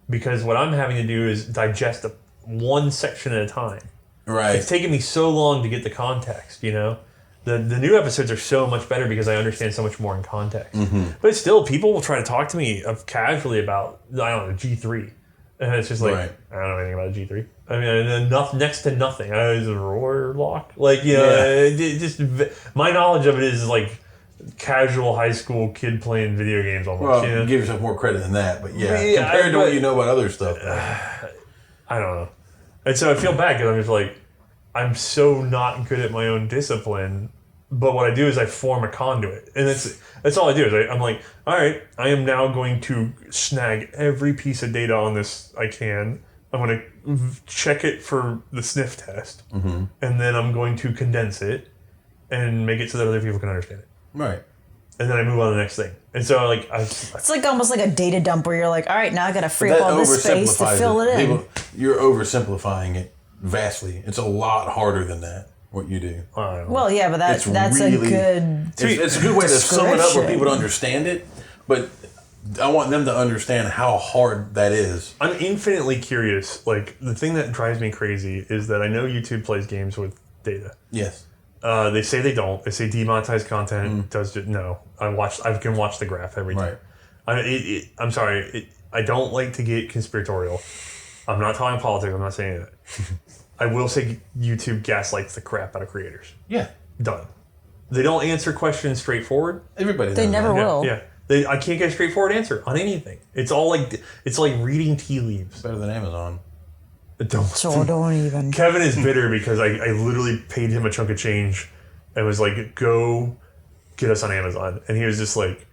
because what I'm having to do is digest one section at a time. Right. It's taken me so long to get the context, The new episodes are so much better because I understand so much more in context. But still, people will try to talk to me casually about, I don't know, G3. And it's just like, Right. I don't know anything about G3. I mean, next to nothing. Is it a roller lock? My knowledge of it is like casual high school kid playing video games almost. Well, give yourself more credit than that. But Yeah, compared to but- what you know about other stuff. I don't know. And so I feel bad because I'm just like, I'm so not good at my own discipline, but what I do is I form a conduit, and that's all I do. Is I'm like, all right, I am now going to snag every piece of data on this I can. I'm going to check it for the sniff test, and then I'm going to condense it and make it so that other people can understand it. Right. And then I move on to the next thing. And so It's like almost like a data dump where you're like, all right, now I got to free up all this space to fill it in. You're oversimplifying it vastly. It's a lot harder than that, what you do. Well, yeah, but that's really- a good. It's a good way to sum it up where description. people understand it, but I want them to understand how hard that is. I'm infinitely curious. Like, the thing that drives me crazy is that I know YouTube plays games with data. Yes. They say they don't. They say demonetized content does just no. I can watch the graph every time. Right. I'm sorry. I don't like to get conspiratorial. I'm not talking politics. I'm not saying that. I will say YouTube gaslights the crap out of creators. Yeah. Done. They don't answer questions straightforward. Everybody does They never that. will. Yeah. I can't get a straightforward answer on anything. It's like reading tea leaves. Better than Amazon. So don't even. Kevin is bitter because I literally paid him a chunk of change and was like, go get us on Amazon. And he was just like,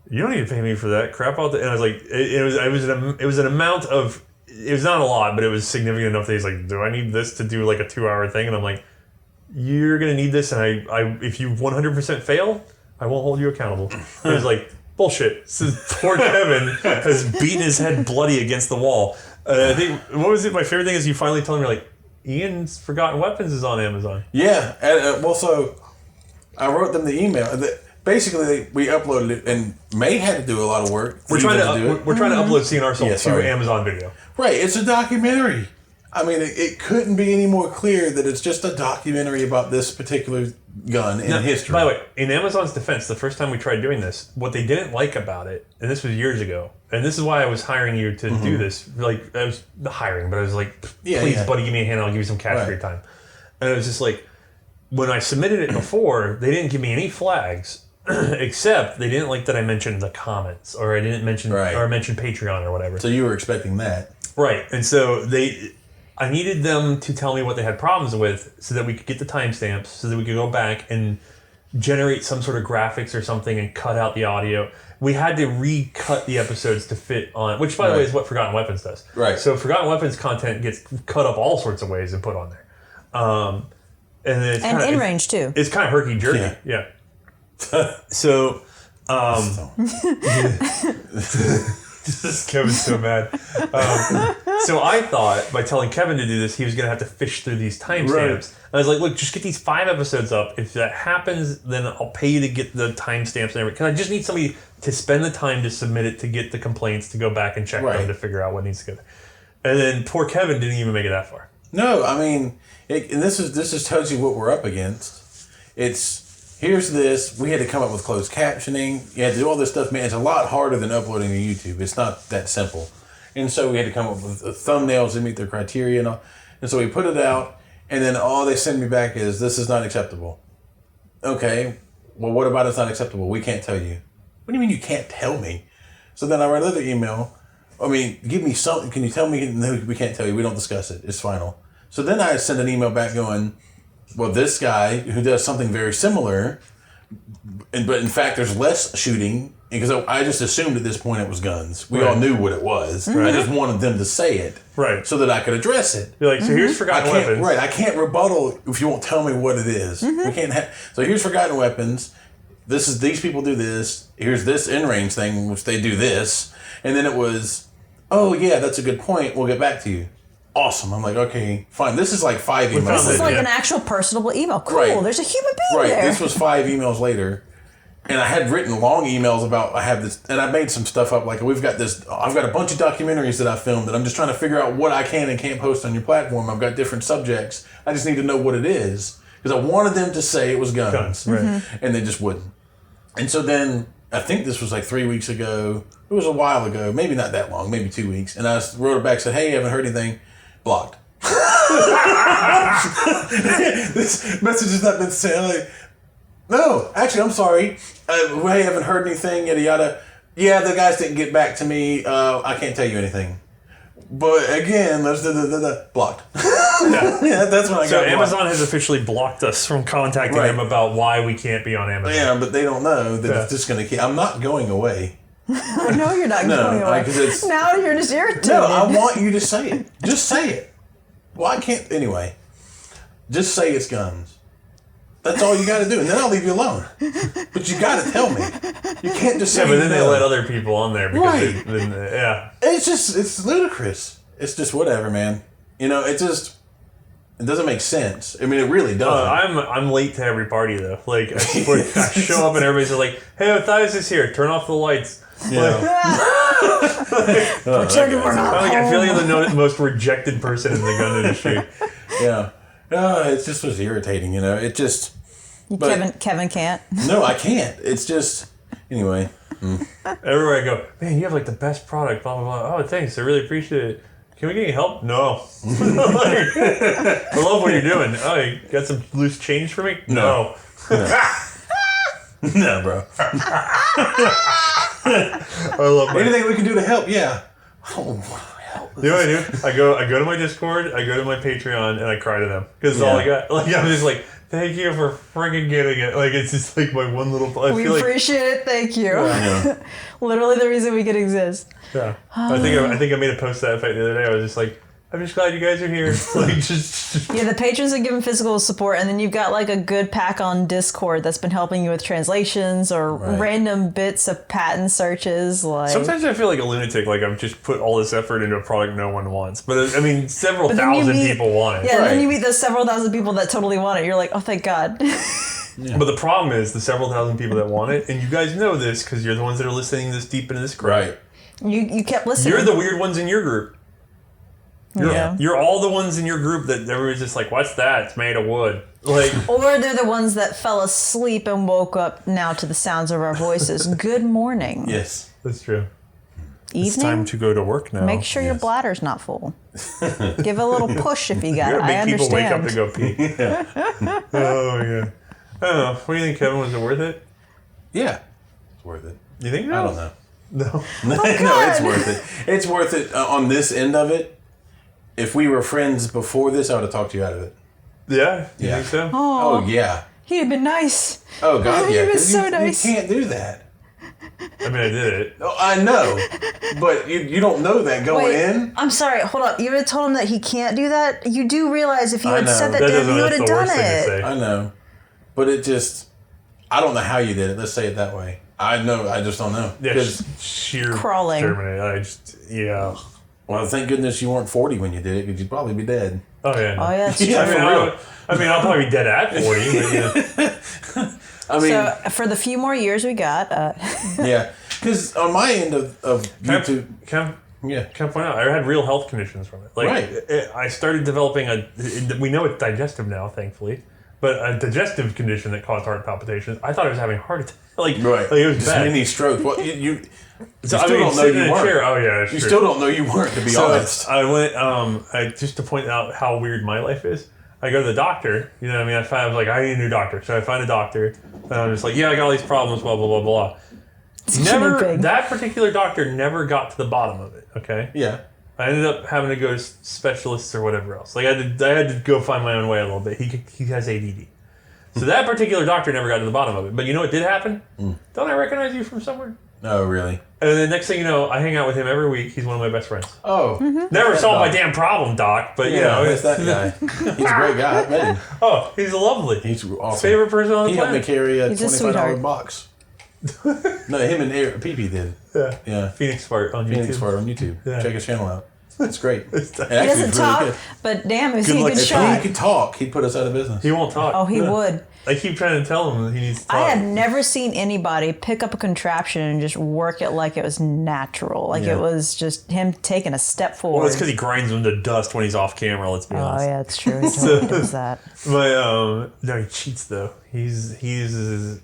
you don't need to pay me for that crap out there. And I was like, it was an amount of, it was not a lot, but it was significant enough that he's like, do I need this to do like a 2-hour thing? And I'm like, you're going to need this. And if you 100% fail, I won't hold you accountable. And he's like, bullshit. This is poor Kevin has beaten his head bloody against the wall. I think, what was it? My favorite thing is you finally told me, like, Ian's Forgotten Weapons is on Amazon. Yeah. So I wrote them the email. Basically, we uploaded it, and May had to do a lot of work. We're trying to upload C&Rsenal to sorry. Amazon Video. Right. It's a documentary. I mean, it couldn't be any more clear that it's just a documentary about this particular gun in history. By the way, in Amazon's defense, the first time we tried doing this, what they didn't like about it, and this was years ago, and this is why I was hiring you to do this. Like, I was hiring, but I was like, please, buddy, give me a hand. I'll give you some cash for your time. And it was just like, when I submitted it before, they didn't give me any flags, except they didn't like that I mentioned the comments, or I didn't mention, or I mentioned Patreon or whatever. So you were expecting that. Right. And so I needed them to tell me what they had problems with so that we could get the timestamps, so that we could go back and generate some sort of graphics or something and cut out the audio. We had to recut the episodes to fit on, which, by the way, is what Forgotten Weapons does. Right. So Forgotten Weapons content gets cut up all sorts of ways and put on there. And in range, too. It's kind of herky-jerky. Yeah. So... Kevin's so mad. So I thought by telling Kevin to do this, he was going to have to fish through these timestamps. Right. I was like, look, just get these 5 episodes up. If that happens, then I'll pay you to get the timestamps and everything. Because I just need somebody to spend the time to submit it, to get the complaints, to go back and check them, to figure out what needs to go. And then poor Kevin didn't even make it that far. No, I mean, and this tells you what we're up against. Here's this. We had to come up with closed captioning. You had to do all this stuff. Man, it's a lot harder than uploading to YouTube. It's not that simple. And so we had to come up with thumbnails that meet their criteria and all. And so we put it out, and then all they send me back is, this is not acceptable. Okay, well, what about it's not acceptable? We can't tell you. What do you mean you can't tell me? So then I write another email. I mean, give me something. Can you tell me? No, we can't tell you. We don't discuss it. It's final. So then I send an email back going, well, this guy who does something very similar, but in fact there's less shooting, because I just assumed at this point it was guns. We all knew what it was. Right. I just wanted them to say it, so that I could address it. You're like, so here's Forgotten Weapons. Right, I can't rebuttal if you won't tell me what it is. We can't so here's Forgotten Weapons. These people do this. Here's this in-range thing, which they do this. And then it was, oh yeah, that's a good point. We'll get back to you. Awesome. I'm like, okay, fine. This is like 5 emails. This is like an actual personable email. Cool. Right. There's a human being there. This was 5 emails later. And I had written long emails about, I have this, and I made some stuff up. Like, I've got a bunch of documentaries that I filmed that I'm just trying to figure out what I can and can't post on your platform. I've got different subjects. I just need to know what it is. Because I wanted them to say it was guns. Right. And they just wouldn't. And so then, I think this was like 3 weeks ago. It was a while ago. Maybe not that long. Maybe 2 weeks. And I wrote it back, said, hey, haven't heard anything. Blocked. This message has not been sent. Like, no, actually, I'm sorry. Hey, haven't heard anything, yada yada. Yeah, the guys didn't get back to me. I can't tell you anything. But again, blocked. Yeah, that's when I got blocked. So Amazon has officially blocked us from contacting them about why we can't be on Amazon. Yeah, but they don't know that it's just going to keep. I'm not going away. I know you're not going away. Now you're just irritated. No, I want you to say it. Just say it. Well, I can't. Anyway, just say it's guns. That's all you got to do, and then I'll leave you alone. But you got to tell me. You can't just say. Yeah, but then they let other people on there because it's ludicrous. It's just whatever, man. You know, it doesn't make sense. I mean, it really doesn't. I'm late to every party though. Like I show up and everybody's like, "Hey, Othais is here. Turn off the lights." Yeah. Pretend we're not home. I feel like I'm the most rejected person in the gun industry. Yeah. It just was irritating, you know. It just. Kevin can't. No, I can't. It's just. Anyway. Everywhere I go, man, you have like the best product. Blah blah blah. Oh, thanks. I really appreciate it. Can we get any help? No. I love what you're doing. Oh, you got some loose change for me? No. No, bro. I love anything we can do to help. Yeah. Oh, help. You know what I do? I go to my Discord, I go to my Patreon, and I cry to them because it's all I got. Like I'm just like, thank you for friggin' getting it. Like it's just like my one little. We appreciate it. Thank you. Yeah. Literally the reason we can exist. Yeah. I think I made a post that fight the other day. I was just like, I'm just glad you guys are here. Like just yeah, the patrons are giving physical support, and then you've got like a good pack on Discord that's been helping you with translations or random bits of patent searches. Like sometimes I feel like a lunatic, like I've just put all this effort into a product no one wants. But I mean, several thousand people want it. Yeah, then you meet those several thousand people that totally want it. You're like, oh, thank God. Yeah. But the problem is the several thousand people that want it, and you guys know this because you're the ones that are listening this deep into this group. Right. You kept listening. You're the weird ones in your group. You're all the ones in your group that everybody's just like, what's that? It's made of wood. Like, or they're the ones that fell asleep and woke up now to the sounds of our voices. Good morning. Yes, that's true. Evening? It's time to go to work now. Make sure your bladder's not full. Give a little push if you got it. I understand. People wake up to go pee. Yeah. Oh, yeah. I don't know. What do you think, Kevin? Was it worth it? Yeah. It's worth it. You think so? I don't know. No. No, it's worth it. It's worth it on this end of it. If we were friends before this, I would have talked you out of it. Yeah? You think so? Oh, yeah. He'd have been nice. Oh, God, yeah. He was so nice. You can't do that. I mean, I did it. Oh, I know. But you don't know that going in. I'm sorry. Hold up. You would have told him that he can't do that? You do realize if you had said that to him, you would have done it. I know. But it just... I don't know how you did it. Let's say it that way. I know. I just don't know. Yeah, sheer crawling. Germany. Well, thank goodness you weren't 40 when you did it, because you'd probably be dead. Oh yeah. Oh yeah, that's true. I'll probably be dead at 40. But, yeah. I mean, so for the few more years we got, yeah, because on my end of YouTube, Can I point out, I had real health conditions from it. I started developing we know it's digestive now, thankfully, but a digestive condition that caused heart palpitations. I thought I was having a heart attack. It was just bad. mini strokes. Well, you So, still don't know you weren't. Oh yeah, you still don't know you weren't. To be honest, I went just to point out how weird my life is. I go to the doctor. You know what I mean? I was like, I need a new doctor. So I find a doctor, and I'm just like, yeah, I got all these problems. Blah blah blah blah. That particular doctor never got to the bottom of it. Okay. Yeah. I ended up having to go to specialists or whatever else. I had to go find my own way a little bit. He has ADD. So that particular doctor never got to the bottom of it. But you know what did happen? Don't I recognize you from somewhere? Oh, really? And then next thing you know, I hang out with him every week. He's one of my best friends. Oh. Never solved my damn problem, Doc. But, you know. It's that guy. He's a great guy. I met him. Oh, he's lovely. He's awesome. Favorite person on the planet. He helped me carry a $25 box. No, him and PP did. Yeah. Phoenix Fart on YouTube. Phoenix Fart on YouTube. Yeah. Check his channel out. It's great. He doesn't talk, but damn, is he a good shot? If he could talk, he'd put us out of business. He won't talk. Oh, he would. I keep trying to tell him that he needs to talk. I have never seen anybody pick up a contraption and just work it like it was natural. It was just him taking a step forward. Well, it's because he grinds them to dust when he's off camera, let's be honest. Oh, yeah, it's true. He totally does that. But, no, he cheats, though. He uses,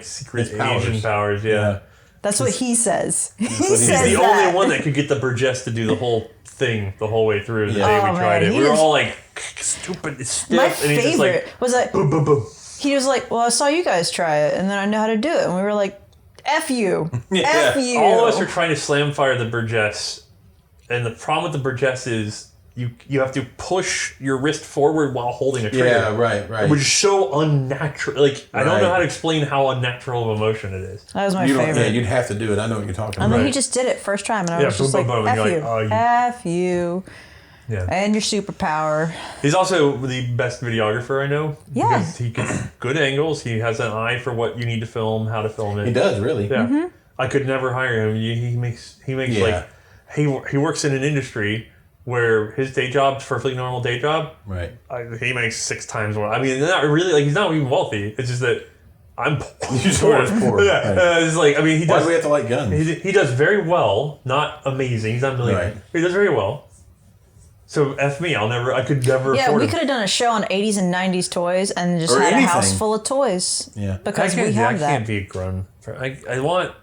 secret Asian powers, yeah. That's what he says. He's the only one that could get the Burgess to do the whole thing the whole way through the day we tried it. We were all like, stupid, it's stiff. My and he's favorite just was like, boom, boom, boom. He was like, well, I saw you guys try it, and then I know how to do it. And we were like, F you. F you. All of us are trying to slam fire the Burgess, and the problem with the Burgess is you have to push your wrist forward while holding a trigger. Yeah, right. Which is so unnatural. I don't know how to explain how unnatural of emotion it is. That was my favorite. Yeah, you'd have to do it. I know what you're talking about. And then he just did it first time, and I was just like, F you. F you. Yeah. And your superpower. He's also the best videographer I know. Yeah. Because he gets good angles. He has an eye for what you need to film, how to film it. He does, really. Yeah. Mm-hmm. I could never hire him. He makes he works in an industry where his day job's perfectly normal day job. Right. He makes 6 times more. I mean, not really, he's not even wealthy. It's just that I'm poor. You're poor. Yeah. Right. It's he does. Why do we have to like guns? He does very well. Not amazing. He's not a millionaire. Right. He does very well. So F me, I could never afford Yeah, we him. could have done a show on 80s and 90s toys and just had a house full of toys. Yeah. Because we have that. I can't be a grown. I like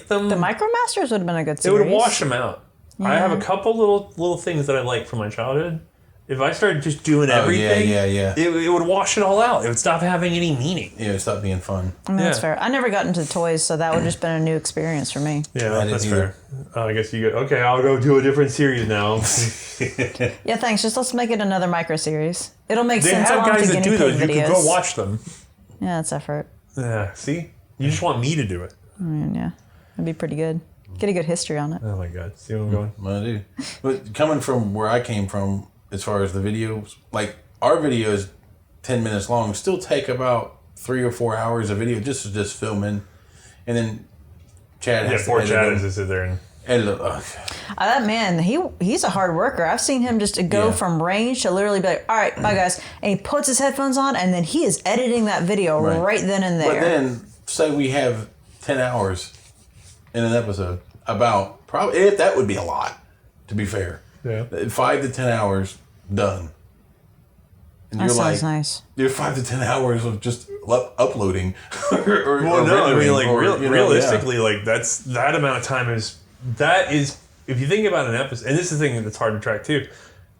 them. The Micromasters would have been a good It series. would wash them out. Yeah. I have a couple little things that I like from my childhood. If I started just doing everything, it would wash it all out. It would stop having any meaning. Yeah, it would stop being fun. I mean, that's fair. I never got into toys, so that would have just been a new experience for me. Yeah, that's fair. I guess you go, okay, I'll go do a different series now. Yeah, thanks. Just let's make it another micro series. It'll make sense. They have guys that do those. Videos. You could go watch them. Yeah, that's effort. Yeah, see? You just want me to do it. Yeah, that'd be pretty good. Get a good history on it. Oh my God. See where I'm going? I do. But coming from where I came from, as far as the videos, our videos, 10 minutes long, still take about 3 or 4 hours of video just filming, and then Chad has Chad has to sit there and edit. That man, he's a hard worker. I've seen him just go from range to literally be like, all right, bye guys, and he puts his headphones on, and then he is editing that video right then and there. But then, say we have 10 hours in an episode about probably that would be a lot, to be fair. Yeah. 5 to 10 hours done. And that sounds nice. You're 5 to 10 hours of just uploading. Realistically, that amount of time is if you think about an episode, and this is the thing that's hard to track too.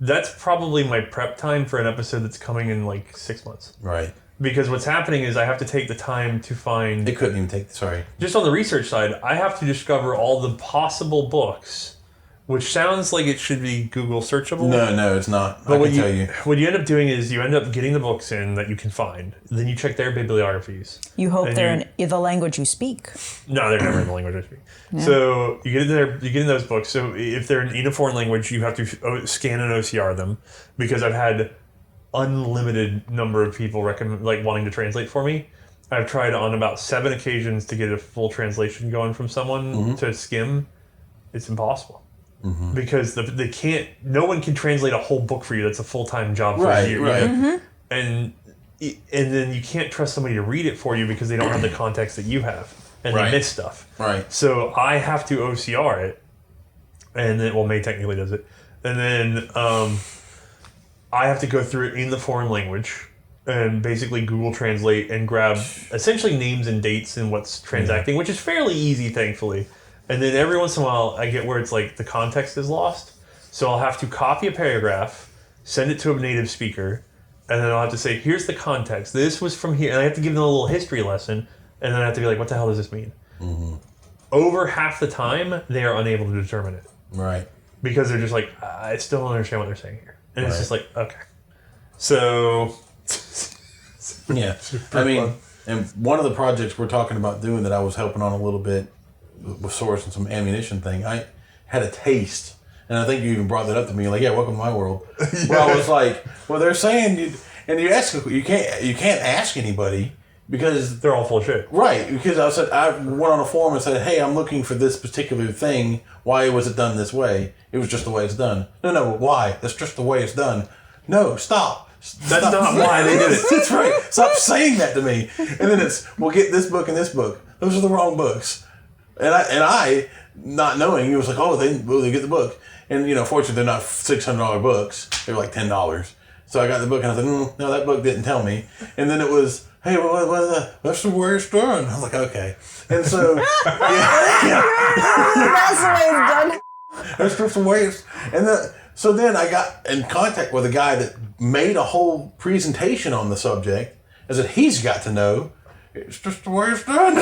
That's probably my prep time for an episode that's coming in 6 months. Right. Because what's happening is I have to take the time to find... It couldn't even take... Sorry. Just on the research side, I have to discover all the possible books, which sounds like it should be Google searchable. No, it's not. But I can tell you. What you end up doing is you end up getting the books in that you can find. Then you check their bibliographies. You hope they're in the language you speak. No, they're never in the language I speak. Yeah. So you get in there, you get in those books. So if they're in a foreign language, you have to scan and OCR them, because I've had unlimited number of people wanting to translate for me. I've tried on about 7 occasions to get a full translation going from someone to skim. It's impossible. Because they can't. No one can translate a whole book for you. That's a full-time job for a year. Right. You know? And then you can't trust somebody to read it for you because they don't have the context that you have, and they miss stuff. Right. So I have to OCR it, and then May technically does it, and then I have to go through it in the foreign language and basically Google Translate and grab essentially names and dates and what's transacting, which is fairly easy, thankfully. And then every once in a while, I get where it's like the context is lost, so I'll have to copy a paragraph, send it to a native speaker. And then I'll have to say, here's the context. This was from here. And I have to give them a little history lesson. And then I have to be like, what the hell does this mean? Over half the time, they are unable to determine it. Right. Because they're just like, I still don't understand what they're saying here. And it's just like, okay. So... yeah. I mean, and one of the projects we're talking about doing that I was helping on a little bit with sourcing some ammunition thing, I had a taste. And I think you even brought that up to me, like, yeah, welcome to my world. Where I was like, well, they're saying, you can't ask anybody because they're all full of shit. Right, because I went on a forum and said, hey, I'm looking for this particular thing. Why was it done this way? It was just the way it's done. No, why? That's just the way it's done. No, stop. That's not why they did it. That's right. Stop saying that to me. And then it's, well, get this book and this book. Those are the wrong books. And I not knowing, he was like, oh, they get the book. And, fortunately, they're not $600 books. They're like $10. So I got the book, and I was like, no, that book didn't tell me. And then it was, hey, that's the way it's done. I was like, okay. And so, That's the way it's done. That's just the way it's... So then I got in contact with a guy that made a whole presentation on the subject. I said, he's got to know. It's just the way it's done.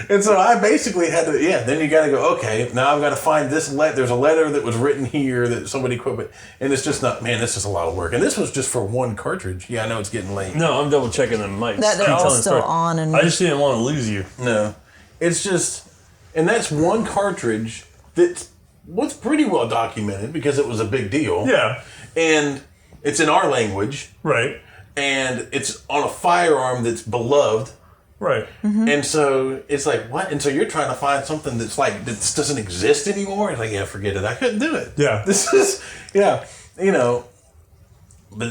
And so I basically had to, then you got to go, okay, now I've got to find this letter. There's a letter that was written here that somebody quit, and it's just not, man, this is a lot of work. And this was just for one cartridge. Yeah, I know it's getting late. No, I'm double checking the mics. They're all still on. And I just didn't want to lose you. No. It's just, and that's one cartridge that was pretty well documented because it was a big deal. Yeah. And it's in our language. Right. And it's on a firearm that's beloved. Right. And so it's like, what? And so you're trying to find something that's like, that doesn't exist anymore? It's like, yeah, forget it. I couldn't do it. Yeah. This is, but,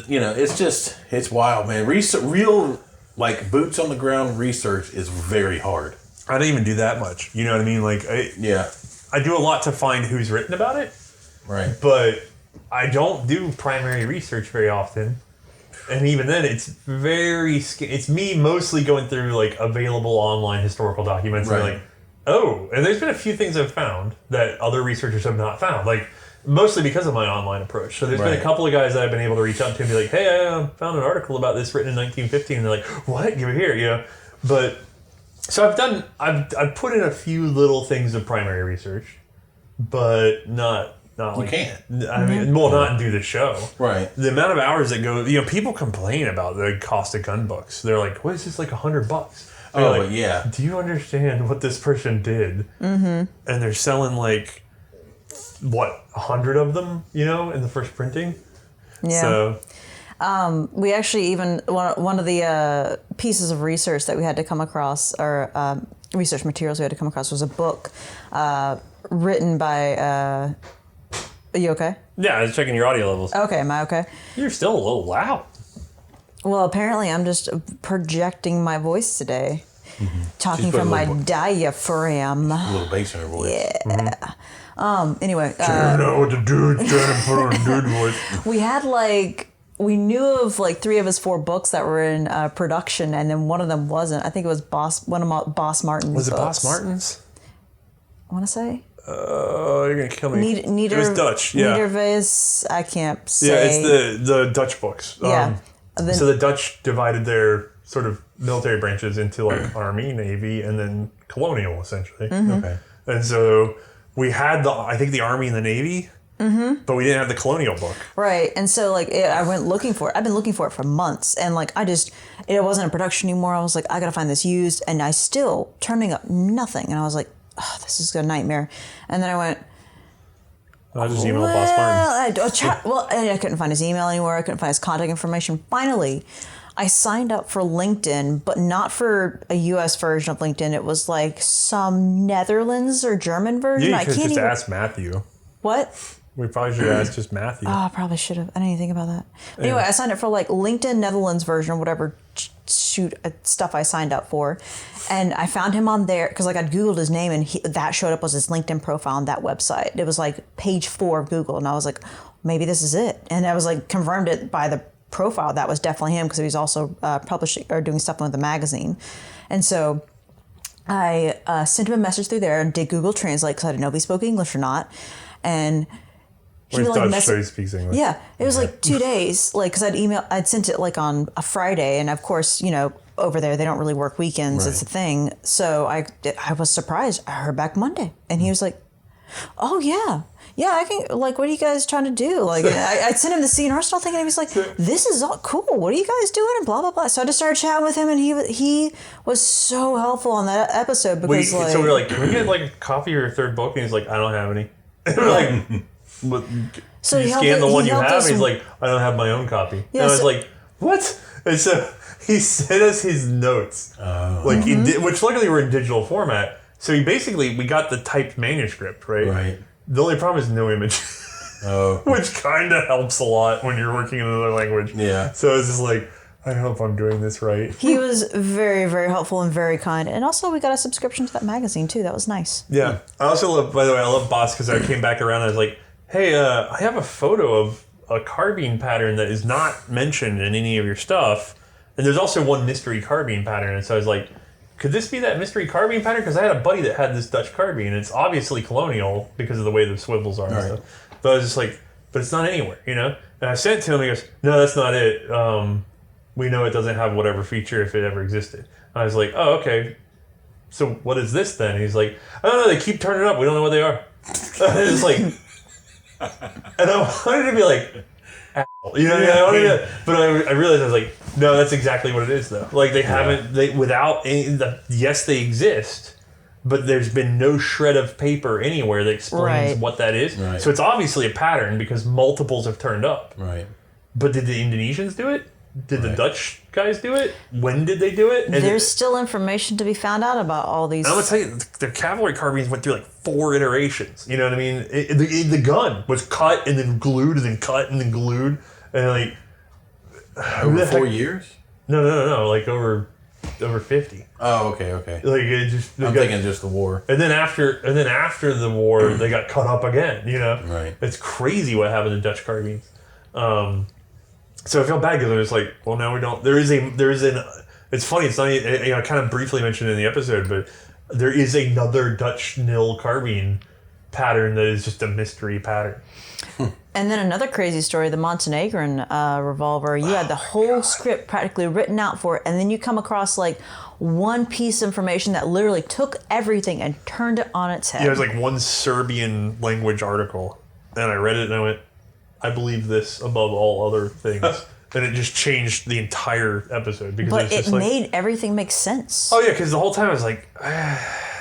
it's just, it's wild, man. Real, like, boots on the ground research is very hard. I don't even do that much. You know what I mean? Like, I do a lot to find who's written about it. Right. But I don't do primary research very often. And even then, it's it's me mostly going through, like, available online historical documents. Right. And like, oh, and there's been a few things I've found that other researchers have not found. Like, mostly because of my online approach. So there's been a couple of guys that I've been able to reach out to and be like, hey, I found an article about this written in 1915. And they're like, what? Give it here, But, so I've put in a few little things of primary research, but not You can't. I mean, not do the show. Right. The amount of hours that go, people complain about the cost of gun books. They're like, what is this, like $100? Oh, like, but yeah. Do you understand what this person did? And they're selling, like, 100 of them, in the first printing? Yeah. So... we actually even, one of the pieces of research that we had to come across, or research materials we had to come across, was a book written by... Are you okay? Yeah, I was checking your audio levels. Okay, am I okay? You're still a little loud. Well, apparently I'm just projecting my voice today. Talking from my diaphragm. A little bass in her voice. Yeah. Anyway. What to do, trying to put on a dude voice. We had we knew of 3 of his 4 books that were in production, and then one of them wasn't. I think it was one of Boss Martin's Was it books. Boss Martin's? I want to say. You're going to kill me. It was Dutch, yeah. Niederwijs, I can't say. Yeah, it's the Dutch books. Yeah. So the Dutch divided their sort of military branches into Army, Navy, and then colonial, essentially. Okay. And so we had I think the Army and the Navy, but we didn't have the colonial book. Right. And so I went looking for it. I've been looking for it for months, and it wasn't in production anymore. I was like, I got to find this used, and I still turning up nothing. And I was like, oh, this is a nightmare. And then I went, I just emailed Boss Martin. I couldn't find his email anywhere. I couldn't find his contact information. Finally, I signed up for LinkedIn, but not for a U.S. version of LinkedIn. It was like some Netherlands or German version. Yeah, I you could can't just even... ask Matthew. What? We probably should ask just Matthew. Oh, I probably should have. I didn't even think about that. But anyway, I signed up for like LinkedIn Netherlands version or whatever stuff I signed up for. And I found him on there because like I'd Googled his name and that showed up as his LinkedIn profile on that website. It was like page 4 of Google. And I was like, maybe this is it. And I was like confirmed it by the profile. That was definitely him because he was also publishing or doing stuff with the magazine. And so I sent him a message through there and did Google Translate because I didn't know if he spoke English or not. And he He's like Dutch, so he speaks English. Yeah, it was like 2 days, like because I'd sent it like on a Friday, and of course, you know, over there they don't really work weekends. Right. It's a thing. So I was surprised. I heard back Monday, and he was like, "Oh yeah, I can. Like, what are you guys trying to do?" Like, I sent him the C&Rsenal thing, and he was like, "This is all cool. What are you guys doing?" And blah blah blah. So I just started chatting with him, and he was so helpful on that episode because so we were like, "Can we get like a copy of your third book?" And he's like, "I don't have any." And we're like, "But so you scan the one you have?" And he's like, "I don't have my own copy." Yeah, and I was like, "What?" And so he sent us his notes, which luckily were in digital format. So we got the typed manuscript, right? Right. The only problem is no image. Oh. Which kind of helps a lot when you're working in another language. Yeah. So it's just like, I hope I'm doing this right. He was very, very helpful and very kind. And also, we got a subscription to that magazine, too. That was nice. Yeah. I also love, by the way, I love Boss because I came back around and I was like, hey, I have a photo of a carbine pattern that is not mentioned in any of your stuff. And there's also one mystery carbine pattern. And so I was like, could this be that mystery carbine pattern? Because I had a buddy that had this Dutch carbine. And it's obviously colonial because of the way the swivels are and stuff. But I was just like, but it's not anywhere, you know? And I sent it to him. He goes, no, that's not it. We know it doesn't have whatever feature if it ever existed. I was like, oh, okay. So what is this then? And he's like, I don't know. They keep turning up. We don't know what they are. And it's like, and I wanted to be like, asshole. You know what I mean? But I realized I was like, no, that's exactly what it is though. Like they haven't, without any, yes, they exist, but there's been no shred of paper anywhere that explains what that is. Right. So it's obviously a pattern because multiples have turned up. Right. But did the Indonesians do it? Did the Dutch guys do it? When did they do it? And there's still information to be found out about all these. I'm going to tell you, the cavalry carbines went through like 4 iterations. You know what I mean? The gun was cut and then glued and then cut and then glued. And like... Over 4 years? No. Like over 50. Oh, okay. Like it just... I'm thinking just the war. And then after the war, they got cut up again, you know? Right. It's crazy what happened to Dutch carbines. So I felt bad because I was like, well, now we don't. There is an. It's funny. It's not. I kind of briefly mentioned in the episode, but there is another Dutch nil carbine pattern that is just a mystery pattern. And then another crazy story: the Montenegrin revolver. You had the whole script practically written out for it, and then you come across like one piece of information that literally took everything and turned it on its head. Yeah, it was like one Serbian language article, and I read it and I went, I believe this above all other things. And it just changed the entire episode. Because it made everything make sense. Oh, yeah, because the whole time I was like,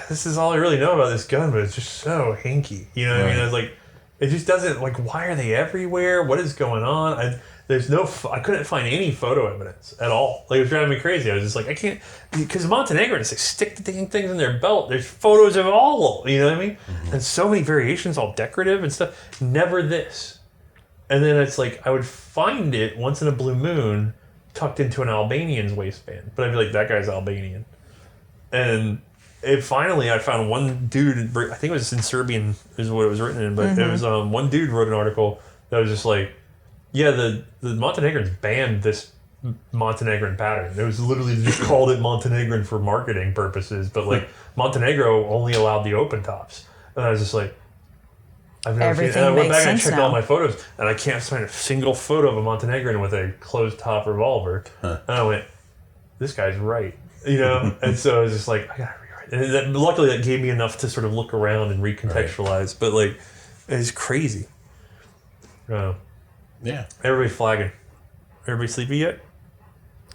this is all I really know about this gun, but it's just so hinky. You know what I mean? I was like, it just doesn't, like, why are they everywhere? What is going on? I couldn't find any photo evidence at all. Like, it was driving me crazy. I was just like, I can't, because Montenegrins, they stick the dang things in their belt. There's photos of all, you know what I mean? Mm-hmm. And so many variations, all decorative and stuff. Never this. And then it's like, I would find it once in a blue moon tucked into an Albanian's waistband. But I'd be like, that guy's Albanian. And finally, I found one dude, I think it was in Serbian is what it was written in, but it was one dude wrote an article that was just like, yeah, the Montenegrins banned this Montenegrin pattern. It was literally just called it Montenegrin for marketing purposes, but like Montenegro only allowed the open tops. And I was just like, I've never seen it. And I went back and checked all my photos, and I can't find a single photo of a Montenegrin with a closed-top revolver. Huh. And I went, this guy's right. You know? And so I was just like, I gotta rewrite it. And luckily, that gave me enough to sort of look around and recontextualize. Right. But, like, it's crazy. Yeah. Everybody flagging. Everybody sleepy yet?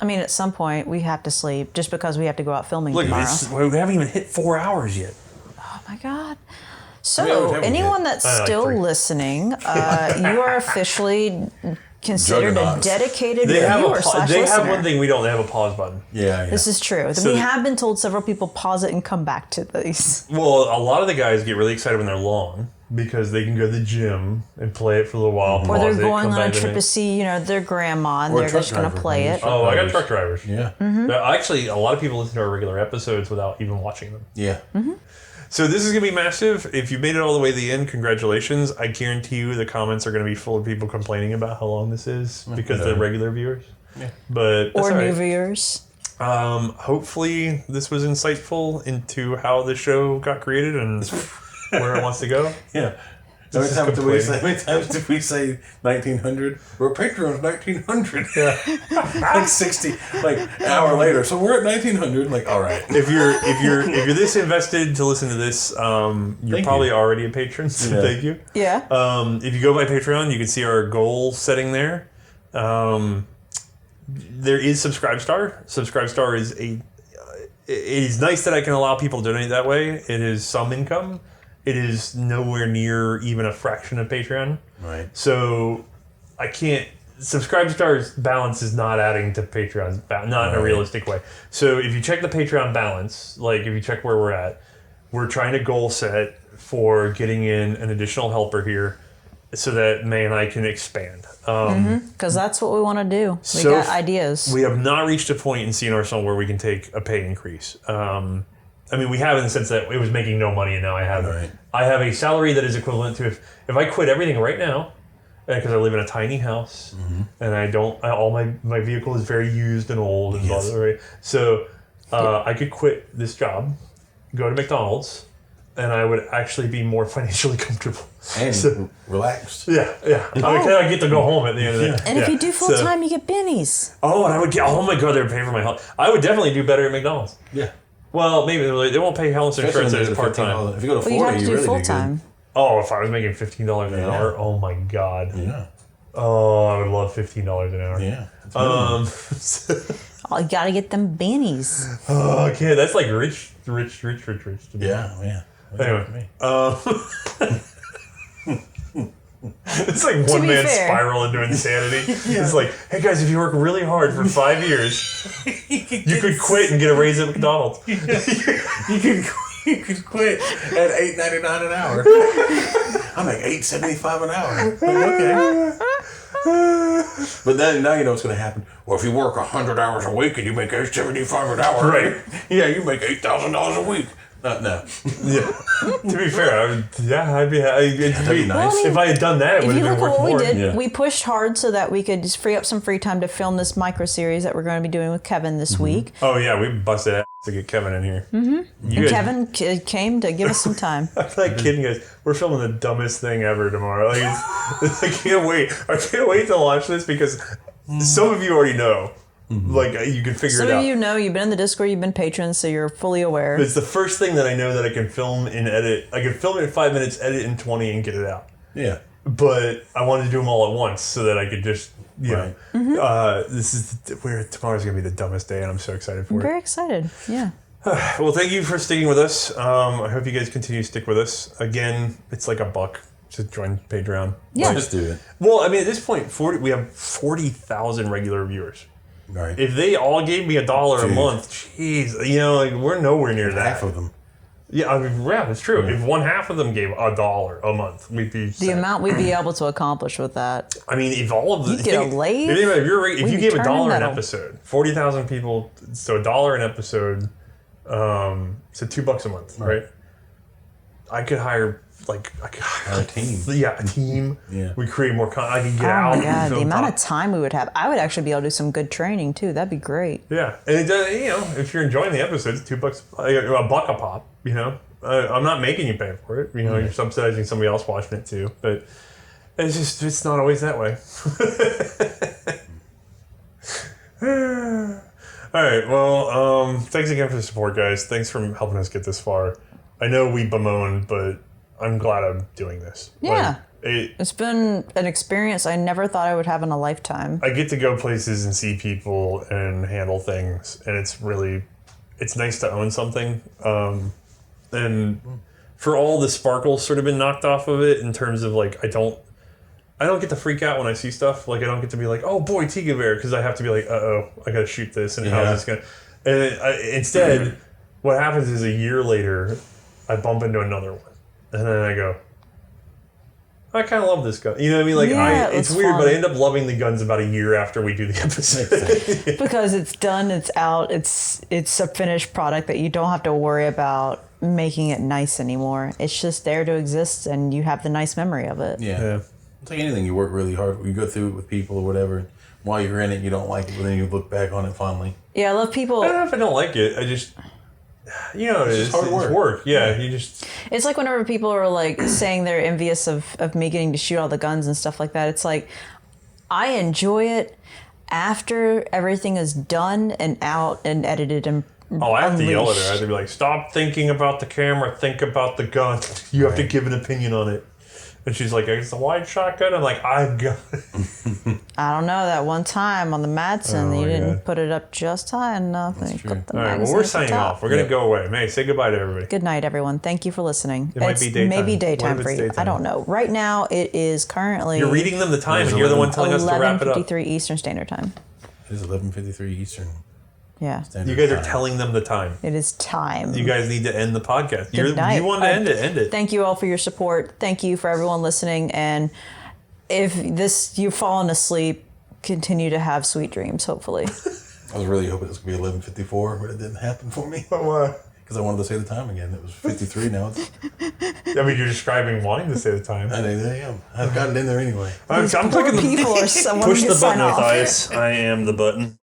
I mean, at some point, we have to sleep just because we have to go out filming tomorrow. We haven't even hit 4 hours yet. Oh, my God. So, anyone that's still listening, you are officially considered a dedicated They have viewer slash They listener. have one thing we don't. They have a pause button. Yeah. This is true. So we have been told several people pause it and come back to these. Well, a lot of the guys get really excited when they're long because they can go to the gym and play it for a little while. Or they're pause it, going come on a back trip to see, their grandma, and they're just going to play it. Oh, I got truck drivers. Yeah. Actually, a lot of people listen to our regular episodes without even watching them. Yeah. So this is going to be massive. If you made it all the way to the end, congratulations. I guarantee you the comments are going to be full of people complaining about how long this is because they're regular viewers. Yeah. But Or new viewers. Hopefully this was insightful into how the show got created and where it wants to go. Yeah. How many times did we say 1900? We're Patreon's 1900. Yeah. Like 60, like an hour later. So we're at 1900. Like, all right. If you're this invested to listen to this, you're probably already a patron. So thank you. Yeah. If you go by Patreon, you can see our goal setting there. There is Subscribestar. Subscribestar is it is nice that I can allow people to donate that way. It is some income. It is nowhere near even a fraction of Patreon. Right. So I can't. Subscribestar's balance is not adding to Patreon's not in a realistic way. So if you check the Patreon balance, like if you check where we're at, we're trying to goal set for getting in an additional helper here so that May and I can expand. Because that's what we want to do. We got ideas. We have not reached a point in C&Rsenal where we can take a pay increase. I mean, we have in the sense that it was making no money, and now I have I have a salary that is equivalent to if I quit everything right now, because I live in a tiny house, and all my vehicle is very used and old, and blah, blah, blah, right? So I could quit this job, go to McDonald's, and I would actually be more financially comfortable. And relaxed. Yeah. I get to go home at the end of the day. And if you do full time, you get bennies. Oh, and I would get, oh my God, they would pay for my health. I would definitely do better at McDonald's. Yeah. Well, maybe they won't pay health insurance as part-time. If you go to Florida, you have to do really full do time. good. Oh, if I was making $15 an hour, oh my God. Yeah. Oh, I would love $15 an hour. Yeah. Oh, you got to get them bennies. Oh, okay, that's like rich to me. Yeah. Anyway, it's like one man spiral into insanity. It's like, hey guys, if you work really hard for 5 years, you could quit and get a raise at McDonald's. You could quit at $8.99 an hour. I make $8.75 an hour. Like, okay. But then now you know what's going to happen. Well, if you work 100 hours a week and you make $8.75 an hour, right? Yeah, you make $8,000 a week. No. Yeah. To be fair, I'd be nice. If I had done that, it would have been worth more. If you look at what we did, we pushed hard so that we could just free up some free time to film this micro series that we're going to be doing with Kevin this week. Oh yeah, we busted ass to get Kevin in here. Kevin came to give us some time. I'm not kidding, guys. We're filming the dumbest thing ever tomorrow. Like, I can't wait. I can't wait to launch this because some of you already know. Like, you can figure it out. Some of you know, you've been in the Discord, you've been patrons, so you're fully aware. It's the first thing that I know that I can film and edit. I can film it in 5 minutes, edit in 20, and get it out. Yeah. But I wanted to do them all at once so that I could just, know. Tomorrow's going to be the dumbest day, and I'm so excited for it. I'm very excited, yeah. Well, thank you for sticking with us. I hope you guys continue to stick with us. Again, it's like $1 to join Patreon. Yeah. Just do it. Well, I mean, at this point, we have 40,000 regular viewers. Right. If they all gave me $1 a month, jeez, we're nowhere near that. Half of them. Yeah, I mean, yeah, that's true. If one half of them gave $1 a month, we'd be the amount we'd be able to accomplish with that. I mean, if all of the you get a lathe. If you gave $1 an episode, 40,000 people, so $1 an episode, so $2 a month, right? I could hire a team. Yeah, a team. Yeah. We create more content. I can get out. Oh my God, the amount of time we would have. I would actually be able to do some good training too. That'd be great. Yeah, and if you're enjoying the episodes, $2, $1 a pop. I'm not making you pay for it. You're subsidizing somebody else watching it too. But it's not always that way. All right. Well, thanks again for the support, guys. Thanks for helping us get this far. I know we bemoaned, but I'm glad I'm doing this. Yeah. It's been an experience I never thought I would have in a lifetime. I get to go places and see people and handle things, and it's nice to own something. And for all the sparkle sort of been knocked off of it in terms of like, I don't get to freak out when I see stuff. Like, I don't get to be like, oh boy, Tega Bear, because I have to be like, uh-oh, I gotta shoot this, and how's this gonna... And instead, what happens is a year later, I bump into another one. And then I go, I kind of love this gun. You know what I mean? Like, Yeah, it's weird, but I end up loving the guns about a year after we do the episode. Because it's done, it's out, it's a finished product that you don't have to worry about making it nice anymore. It's just there to exist, and you have the nice memory of it. Yeah. It's like anything, you work really hard, you go through it with people or whatever. While you're in it, you don't like it, but then you look back on it fondly. Yeah, I love people. I don't know if I don't like it. I just... You know, it's hard work. It's work. Yeah, you just... It's like whenever people are like saying they're envious of me getting to shoot all the guns and stuff like that. It's like, I enjoy it after everything is done and out and edited and I have to yell at her. I unleashed. have to be like, stop thinking about the camera, think about the gun. You have to give an opinion on it. And she's like, it's a wide shotgun. I'm like, I've got it. I don't know, that one time on the Madsen, you didn't put it up just high enough. That's true. All All right, well, we're signing off. We're going to go away. May, say goodbye to everybody. Good night, everyone. Thank you for lisening. It might be daytime. Maybe What daytime if for it's you. daytime? I don't know. Right now, it is currently... You're reading them the time, and you're the one telling us to wrap it up. 11:53 Eastern Standard Time. It is 11:53 Eastern. Yeah. Standard You guys are Time. telling them the time. It is time. You guys need to end the podcast. Good night. You want to end it. End it. Thank you all for your support. Thank you for everyone listening. And if you've fallen asleep, continue to have sweet dreams, hopefully. I was really hoping it was going to be 11:54, but it didn't happen for me. Why? Because I wanted to say the time again. It was 53 now. I mean, you're describing wanting to say the time. I am. I've got it in there anyway. I'm These clicking poor the people are so wanting push to the sign button, off. Othais. I am the button.